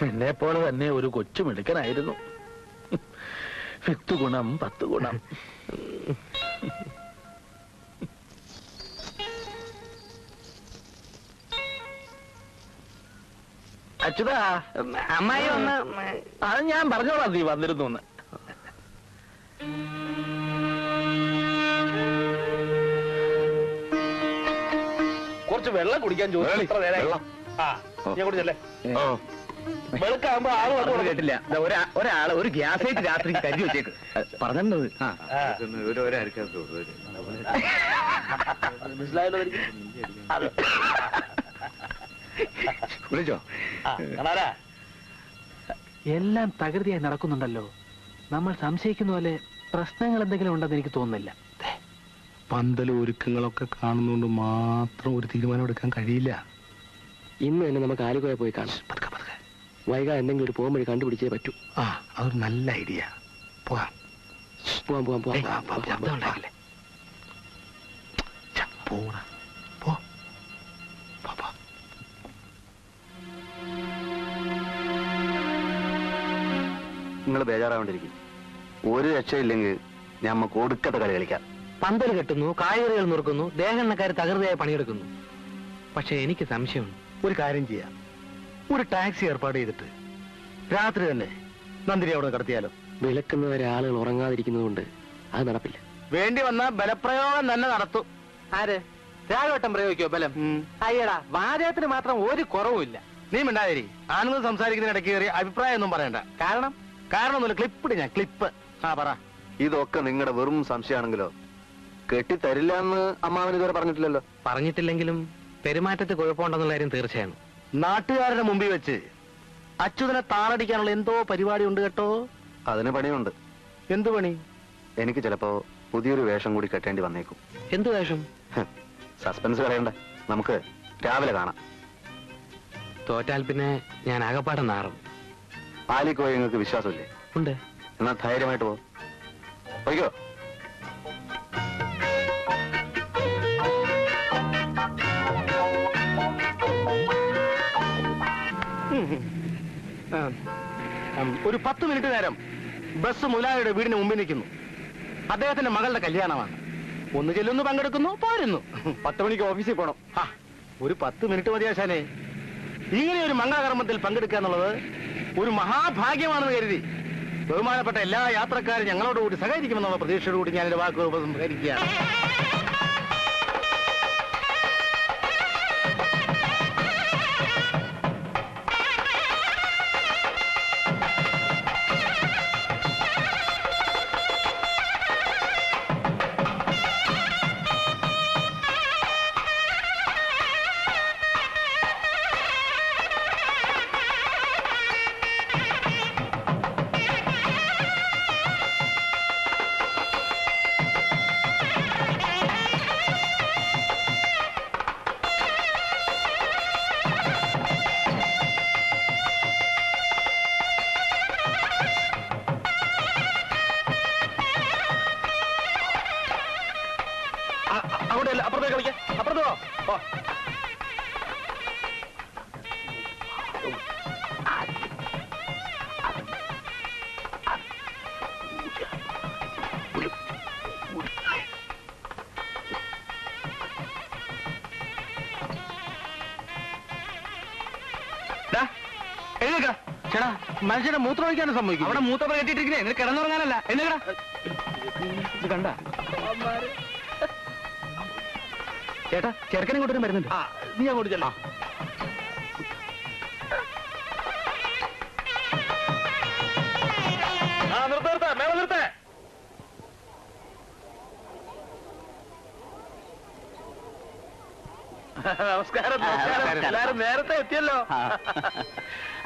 നിന്നെ പോലെ തന്നെ ഒരു കൊച്ചു മിടുക്കനായിരുന്നു. 10 ഗുണം 10 ഗുണം. അച്യുതാ, അമ്മായി ഒന്ന് അത് ഞാൻ പറഞ്ഞോളാം നീ വന്നിരുന്നു എന്ന്. കുറച്ച് വെള്ളം കുടിക്കാൻ ചോദിച്ചു. ഞാൻ കുടിച്ചല്ലേ? വെളുക്കാകുമ്പോ ആള് കേട്ടില്ല. ഒരാള് ഒരു ഗ്യാസ് ആയിട്ട് രാത്രി കരുതി വെച്ചേക്ക് പറഞ്ഞത്. മനസ്സിലായല്ലോ. വിളിച്ചോ? എല്ലാം തകൃതിയായി നടക്കുന്നുണ്ടല്ലോ. നമ്മൾ സംശയിക്കുന്ന പോലെ പ്രശ്നങ്ങൾ എന്തെങ്കിലും ഉണ്ടെന്ന് എനിക്ക് തോന്നുന്നില്ല. പന്തലും ഒരുക്കങ്ങളൊക്കെ കാണുന്നതുകൊണ്ട് മാത്രം ഒരു തീരുമാനം എടുക്കാൻ കഴിയില്ല. ഇന്ന് തന്നെ നമുക്ക് ആലുവ പോയി കാണാം. വൈകാതെ എന്തെങ്കിലും ഒരു പോകും വഴി കണ്ടുപിടിച്ചേ പറ്റൂ. ആ, അതൊരു നല്ല ഐഡിയ. പോവാം. ഉണ്ടാക്കില്ലേ? നിങ്ങൾ ബേജാറാവേണ്ടിരിക്കും. ഒരു രക്ഷയില്ലെങ്കിൽ ഞമ്മക്ക് ഒടുക്കത്തെ കളി കളിക്കാം. പന്തൽ കെട്ടുന്നു, കായ്കറികൾ നുറുക്കുന്നു, ദേഹണ്ണക്കാർ തകൃതിയായി പണിയെടുക്കുന്നു. പക്ഷെ എനിക്ക് സംശയമുണ്ട്. ഒരു കാര്യം ചെയ്യാം, ഒരു ടാക്സി ഏർപ്പാട് ചെയ്തിട്ട് രാത്രി തന്നെ നന്ദിനി അവിടെ കടത്തിയാലോ? വിളക്കുന്നവരെ ആളുകൾ ഉറങ്ങാതിരിക്കുന്നതുകൊണ്ട് അത് നടപ്പില്ല. വേണ്ടി വന്ന ബലപ്രയോഗം തന്നെ നടത്തും. ആര്? രാഘവട്ടം പ്രയോഗിക്കോ ബലം? അയ്യടാ, വാചകത്തിന് മാത്രം ഒരു കുറവുമില്ല. നീ മിണ്ടാതിരി. ആനന്ദ് സംസാരിക്കുന്നതിനിടയ്ക്ക് കയറി അഭിപ്രായം ഒന്നും പറയണ്ട. കാരണമൊന്നുമില്ല. ക്ലിപ്പിട് ഞാൻ, ക്ലിപ്പ്. ആ, പറ. ഇതൊക്കെ നിങ്ങളുടെ വെറും സംശയമാണെങ്കിലോ കെട്ടിത്തരില്ല എന്ന് അമ്മാവൻ ഇതുവരെ പറഞ്ഞിട്ടില്ലല്ലോ. പറഞ്ഞിട്ടില്ലെങ്കിലും പെരുമാറ്റത്തിൽ കുഴപ്പമുണ്ടെന്നുള്ള കാര്യം തീർച്ചയാണ്. നാട്ടുകാരുടെ മുമ്പിൽ വെച്ച് അച്യുതനെ താളടിക്കാനുള്ള എന്തോ പരിപാടി ഉണ്ട് കേട്ടോ. അതിന് പണിയുണ്ട്. എന്തു പണി? എനിക്ക് ചിലപ്പോ പുതിയൊരു വേഷം കൂടി കെട്ടേണ്ടി വന്നേക്കും. എന്ത് വേഷം? സസ്പെൻസ് കളയണ്ട, നമുക്ക് രാവിലെ കാണാം. തോറ്റാൽ പിന്നെ ഞാൻ ആകപ്പാടെ നാറും. ആലിക്കോയി നിങ്ങൾക്ക് വിശ്വാസമില്ലേ? ഉണ്ട്. എന്നാ ധൈര്യമായിട്ട് പോയിക്കോ. ഒരു 10 മിനിറ്റ് നേരം ബസ് മുതലാളിയുടെ വീടിന് മുമ്പിൽ നിൽക്കുന്നു. അദ്ദേഹത്തിന്റെ മകളുടെ കല്യാണമാണ്. ഒന്ന് ചെല്ലുന്നു, പങ്കെടുക്കുന്നു, പോരുന്നു. 10 മണിക്ക് ഓഫീസിൽ പോണം. ഒരു 10 മിനിറ്റ് മതിയാശാനെ. ഇങ്ങനെ ഒരു മംഗളകർമ്മത്തിൽ പങ്കെടുക്കുക എന്നുള്ളത് ഒരു മഹാഭാഗ്യമാണെന്ന് കരുതി ബഹുമാനപ്പെട്ട എല്ലാ യാത്രക്കാരും ഞങ്ങളോടുകൂടി സഹകരിക്കുമെന്നുള്ള പ്രതീക്ഷയോടുകൂടി ഞാൻ എന്റെ വാക്കുകൾ ഉപസംഹരിക്കുകയാണ്. അപ്പുറത്തേക്ക് കളിക്കാം. അപ്പുറത്തോ? ചേട്ടാ, മനുഷ്യനെ മൂത്രം ഒഴിക്കാനും സമ്മതിക്കും. അവിടെ മൂത്രം കെട്ടിട്ടിരിക്കുന്നേ, നിനക്ക് കിടന്നുറങ്ങാനല്ല. എന്നേടാ ഇത് കണ്ട ചേട്ടാ, ചെറുക്കനെ കൊണ്ടുവരും വരുന്നുണ്ട്. നീ അങ്ങോട്ട് ചെല്ലാ. നിർത്ത മേള നിർത്തേ. നമസ്കാരം. എല്ലാരും നേരത്തെ എത്തിയല്ലോ.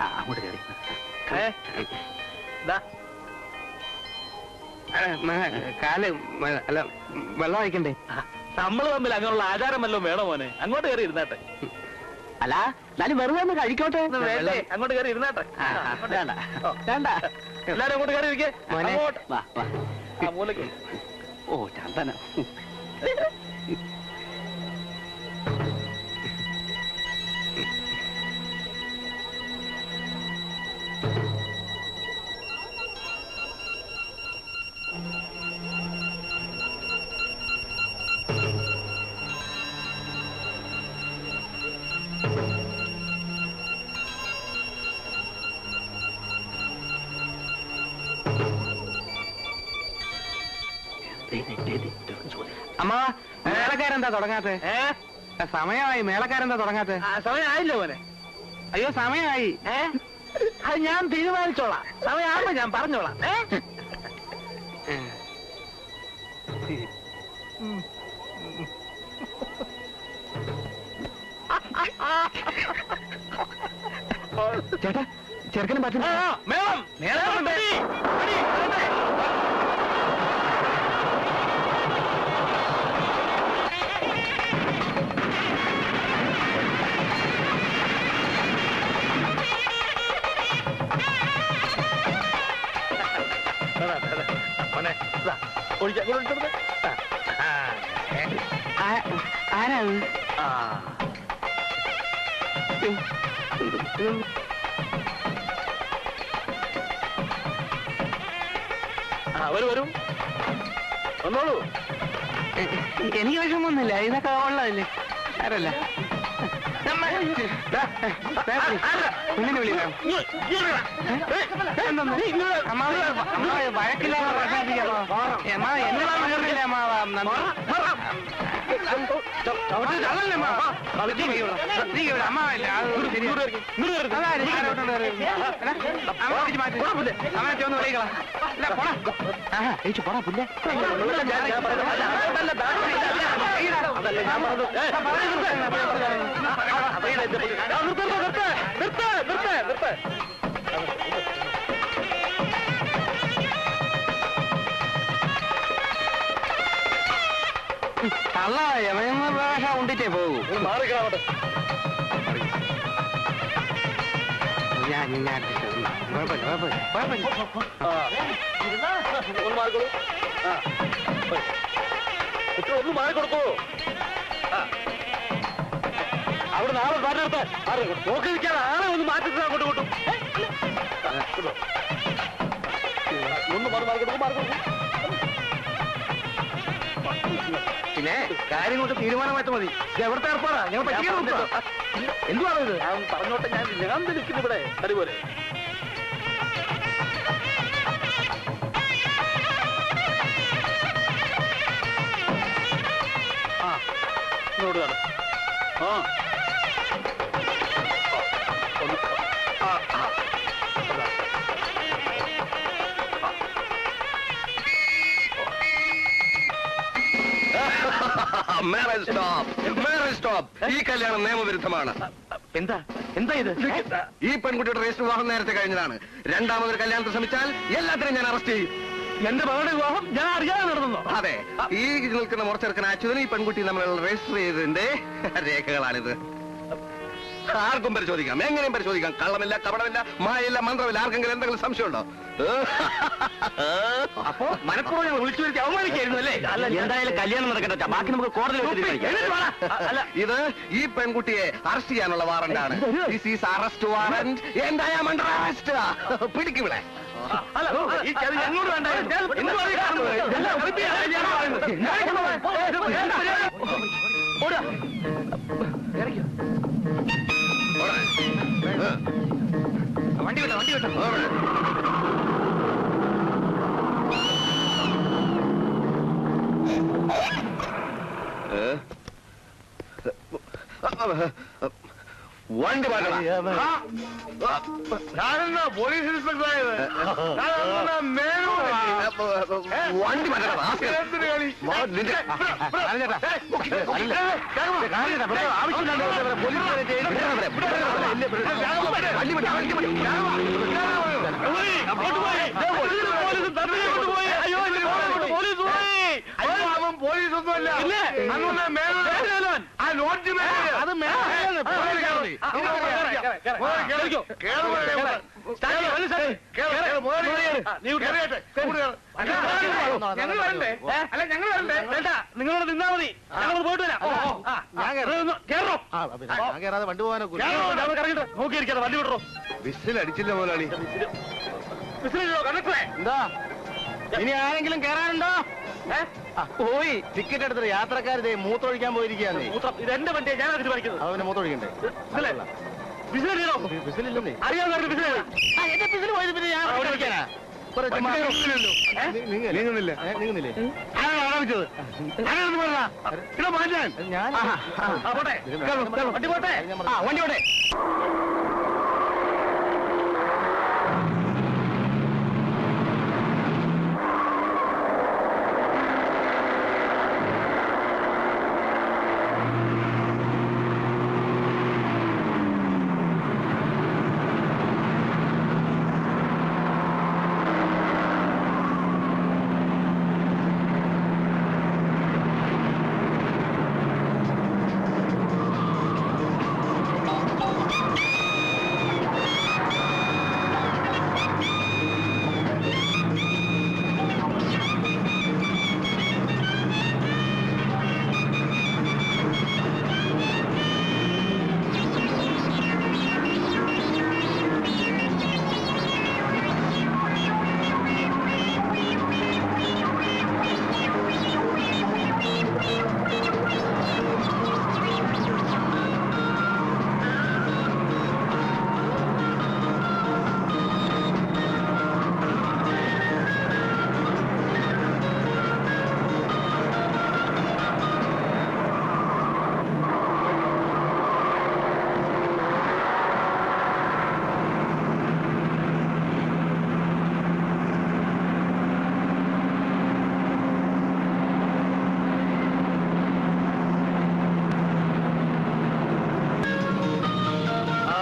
അങ്ങോട്ട് കയറി. കാല് അല്ല, വെള്ളം വായിക്കണ്ടേ? നമ്മള് തമ്മിൽ അങ്ങനെയുള്ള ആചാരം വല്ലതും വേണോ മോനെ? അങ്ങോട്ട് കയറി ഇരുന്നാട്ടെ. അല്ല, എന്നാലും വെറുതെ ഒന്ന് കഴിക്കോട്ടെ. വേണ്ടേ? അങ്ങോട്ട് കയറി ഇരുന്നാട്ടെ. വേണ്ട. എല്ലാരും അങ്ങോട്ട് കയറി ഇരിക്കേ. അങ്ങോട്ട്. വാ, വാ. ആ മൂലയ്ക്ക്. ഓ, ചന്ദന. അമ്മ, മേളക്കാരെന്താ തുടങ്ങാത്തെ? സമയമായി. മേളക്കാരെന്താ തുടങ്ങാത്തെ? സമയം ആയില്ലേ മോനെ? അയ്യോ, സമയമായി. അത് ഞാൻ തീരുമാനിച്ചോളാം. സമയമാകുമ്പോ ഞാൻ പറഞ്ഞോളാം. ചേട്ടാ ചെറുക്കനും പറ്റുന്ന മേളം മേളം ആരാണ് വരൂ വന്നോളൂ. എനിക്ക് വിഷമൊന്നുമില്ല, ഇതൊക്കെ ഉള്ളതല്ലേ. ആരല്ല കുഞ്ഞിനെ വിളിക്കാം. വഴക്കില്ലാതെ പ്രശംസിക്കാമോ? എന്നതാണെന്ന് പറഞ്ഞില്ലേ അമ്മാവ? അമ്മാവല്ലേ ഒന്ന് വിളിക്കളാ. പോടാ പുല്ലേ. അല്ല യമ ഭാഷ ഉണ്ടിട്ടേ പോകൂ. മാറിക്കാവട്ടെ. ഒന്ന് മാറിക്കൊടുക്കൂ. അവിടെ നാളെ മാറ്റി നിർത്താൻ നോക്കി നിൽക്കാൻ ആളെ ഒന്ന് മാറ്റി അങ്ങോട്ട് കൂട്ടും. ഒന്ന് മാറിക്കൊടുക്കും. പിന്നെ കാര്യങ്ങൾക്ക് തീരുമാനമായിട്ട് മതി. ഇത് എവിടുത്തെ ഏർപ്പാടാ? ഞങ്ങൾ പറ്റിക്കാൻ എന്തുവാണ് ഇത്? ഞാൻ പറഞ്ഞോട്ടെ. ഞാൻ നിൽക്കുന്നു ഇവിടെ അതുപോലെ. ഇങ്ങോട്ട് കാണും. ഈ കല്യാണം നിയമവിരുദ്ധമാണ്. എന്താ ഇത്? ഈ പെൺകുട്ടിയുടെ രജിസ്റ്റർ വിവാഹം നേരത്തെ കഴിഞ്ഞതാണ്. രണ്ടാമതൊരു കല്യാണത്തിന് ശ്രമിച്ചാൽ എല്ലാത്തിനും ഞാൻ അറസ്റ്റ് ചെയ്യും. എന്റെ മകളുടെ വിവാഹം ഞാൻ അറിയാതെ നടന്നോ? അതെ, ഈ നിൽക്കുന്ന മുറച്ചെറുക്കൻ അച്യുതനും ഈ പെൺകുട്ടി തമ്മിലുള്ള രജിസ്റ്റർ ചെയ്തതിന്റെ രേഖകളാണിത്. ആർക്കും പരിശോധിക്കാം, എങ്ങനെയും പരിശോധിക്കാം. കള്ളമില്ല, കപടമില്ല, മായയില്ല, മന്ത്രമില്ല. ആർക്കെങ്കിലും എന്തെങ്കിലും സംശയമുണ്ടോ? അപ്പോ മനഃപൂർവ്വം ഞങ്ങൾ വിളിച്ചു വരുത്തി അവമാനിക്കായിരുന്നു അല്ലേ? എന്തായാലും കല്യാണം നടക്കട്ടെ, ബാക്കി നമുക്ക് കോടതി അല്ല, ഇത് ഈ പെൺകുട്ടിയെ അറസ്റ്റ് ചെയ്യാനുള്ള വാറന്റാണ്. This is arrest warrant and I am under arrest. പിടിക്കുവിടെ. ഈ ചതി ഞങ്ങളോട് വേണ്ട. വണ്ടി വിട്ടോ. വണ്ടി ഞാനെന്നാ പോലീസ് ഇൻസ്പെക്ടറായത്? വണ്ടി പോലീസൊന്നുമല്ല. ആ ലോഡ്ജ് അത് ഞങ്ങൾ വരണ്ടേ? അല്ല ഞങ്ങൾ വരണ്ടേ? വേണ്ട, നിങ്ങളോട് നിന്നാ മതി. ഞങ്ങൾ പോയിട്ട് വരാം. ഞാൻ കയറാതെ വണ്ടി പോകാനോ? നോക്കിയിരിക്കാതെ വണ്ടി വിടറോ. വിസിൽ അടിച്ചില്ല മുതലാളി. വിസിലോ കണ്ടക്ടറെ? എന്താ ഇനി ആരെങ്കിലും കയറാനുണ്ടോ? പോയി ടിക്കറ്റ് എടുത്തിട്ട് യാത്രക്കാരിതേ മൂത്രമൊഴിക്കാൻ പോയിരിക്കുകയാണ്. ഇത് എന്റെ വണ്ടിയെ ഞാൻ തീരുമാനിക്കുന്നത്. അവന് മൂത്രമൊഴിക്കണ്ടേ? വിസിലോ? വിസിലില്ലെന്നേ. അറിയാവുന്ന വിസിൽ. എന്റെ വിസിൽ പോയത് പിന്നെ ഞാൻ ഓടിക്കാനാ? നീങ്ങുന്നില്ലേ? ആരംഭിച്ചത് മാറ്റാൻ? ഞാൻ വണ്ടി പോട്ടെ. വണ്ടി പോട്ടെ.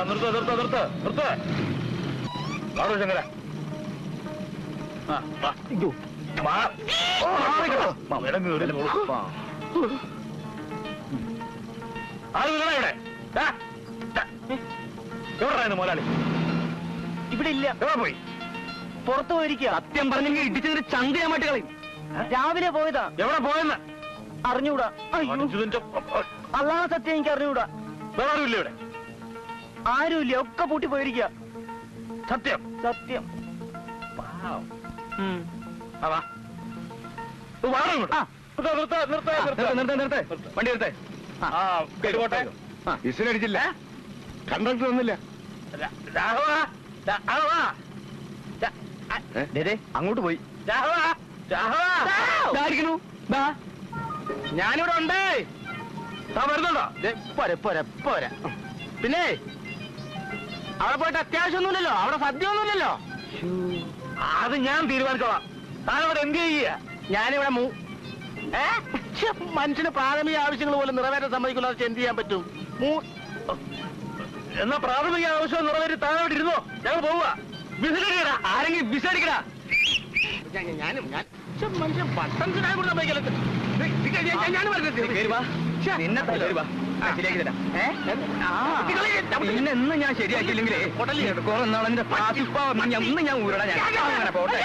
നിർത്ത് കാണൂ ശങ്കര. എവിടെ മോലാളി? ഇവിടെ ഇല്ല. എവിടെ പോയി? പുറത്തു പോയിരിക്കുക. സത്യം പറഞ്ഞെങ്കിൽ ഇടിച്ചതിന് ചന്തയാമായിട്ട് കളയും. രാവിലെ പോയതാ. എവിടെ പോയെന്ന് അറിഞ്ഞൂടാ. അള്ളാഹ് സത്യം എനിക്ക് അറിഞ്ഞൂടാ. വേറെ ആരുമില്ല ഇവിടെ? ആരുമില്ല, ഒക്കെ പൂട്ടി പോയിരിക്കുക. സത്യം സത്യം. വണ്ടി എടുത്തേ. വിസിലടിച്ചില്ല, കണ്ടക്ടർ വന്നില്ല. അങ്ങോട്ട് പോയി. ഞാനിവിടെ ഉണ്ടേ. വരുന്നുണ്ടോ? പോരാ. പിന്നെ അവിടെ പോയിട്ട് അത്യാവശ്യമൊന്നുമില്ലല്ലോ, അവിടെ സദ്യ ഒന്നുമില്ലല്ലോ. അത് ഞാൻ തീരുമാനിച്ചോളാം. താനവിടെ എന്ത് ചെയ്യുക? ഞാനിവിടെ മനുഷ്യന് പ്രാഥമിക ആവശ്യങ്ങൾ പോലും നിറവേറ്റാൻ സമ്മതിക്കില്ല. എന്ത് ചെയ്യാൻ പറ്റും? എന്നാ പ്രാഥമിക ആവശ്യം നിറവേറ്റി താനവിടെ ഇരുന്നോ, ഞങ്ങൾ പോവുക. വിസിലടിക്കടാ, ആരെങ്കിലും വിസടിക്കടാ. മനുഷ്യൻ പട്ടം ചുനാൻ കൂടെ സമ്മതിക്കില്ല. പിന്നെ ഇന്ന് ഞാൻ ശരിയാക്കിയില്ലെങ്കിലേ കുറെ നാളെന്റെ പാസിപ്പാവും ഇന്ന് ഞാൻ ഊരടാ. ഞാൻ അങ്ങനെ പോട്ടെ.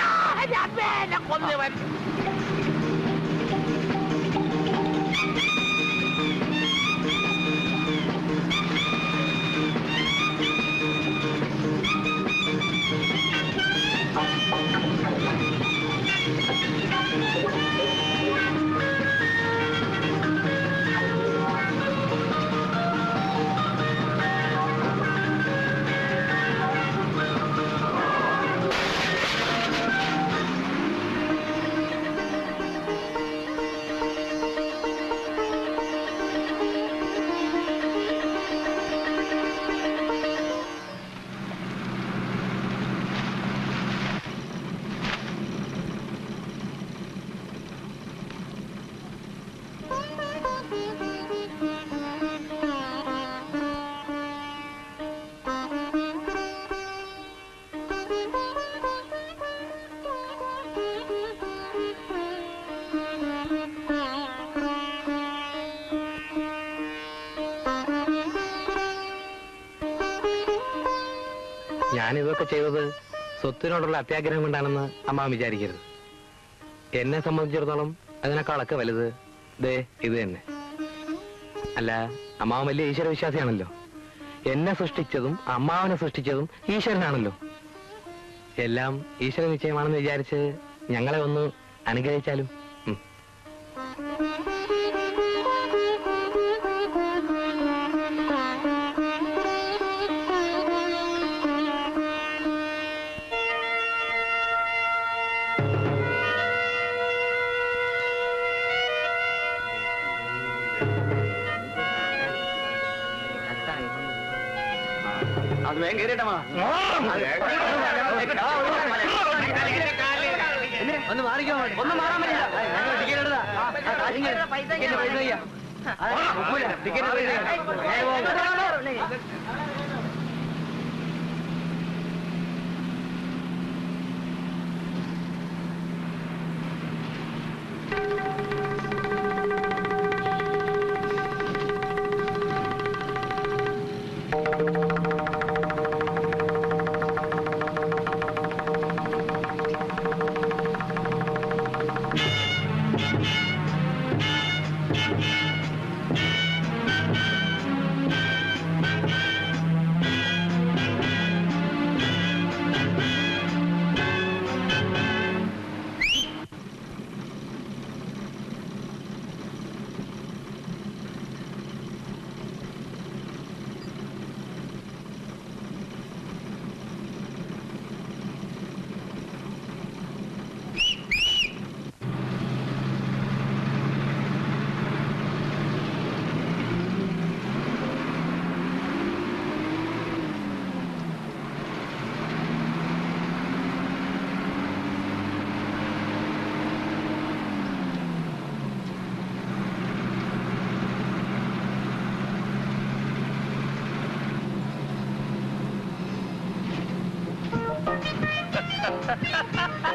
ഞാനിതൊക്കെ ചെയ്തത് സ്വത്തിനോടുള്ള അത്യാഗ്രഹം കൊണ്ടാണെന്ന് അമ്മ വിചാരിക്കരുത്. എന്നെ സംബന്ധിച്ചിടത്തോളം അതിനേക്കാളൊക്കെ വലുത് ദേ ഇത് തന്നെ. അല്ല, അമ്മാവൻ വലിയ ഈശ്വര വിശ്വാസിയാണല്ലോ. എന്നെ സൃഷ്ടിച്ചതും അമ്മാവനെ സൃഷ്ടിച്ചതും ഈശ്വരനാണല്ലോ. എല്ലാം ഈശ്വര നിശ്ചയമാണെന്ന് വിചാരിച്ച് ഞങ്ങളെ ഒന്ന് അനുഗ്രഹിച്ചാലും. അത് വേഗം കയറിയിട്ടമാ. ഒന്ന് മാറിക്കോ, ഒന്നും മാറാൻ പറ്റില്ല. ഞങ്ങൾ ടിക്കറ്റ് എടുത്താ ടിക്കറ്റ് Ha ha ha!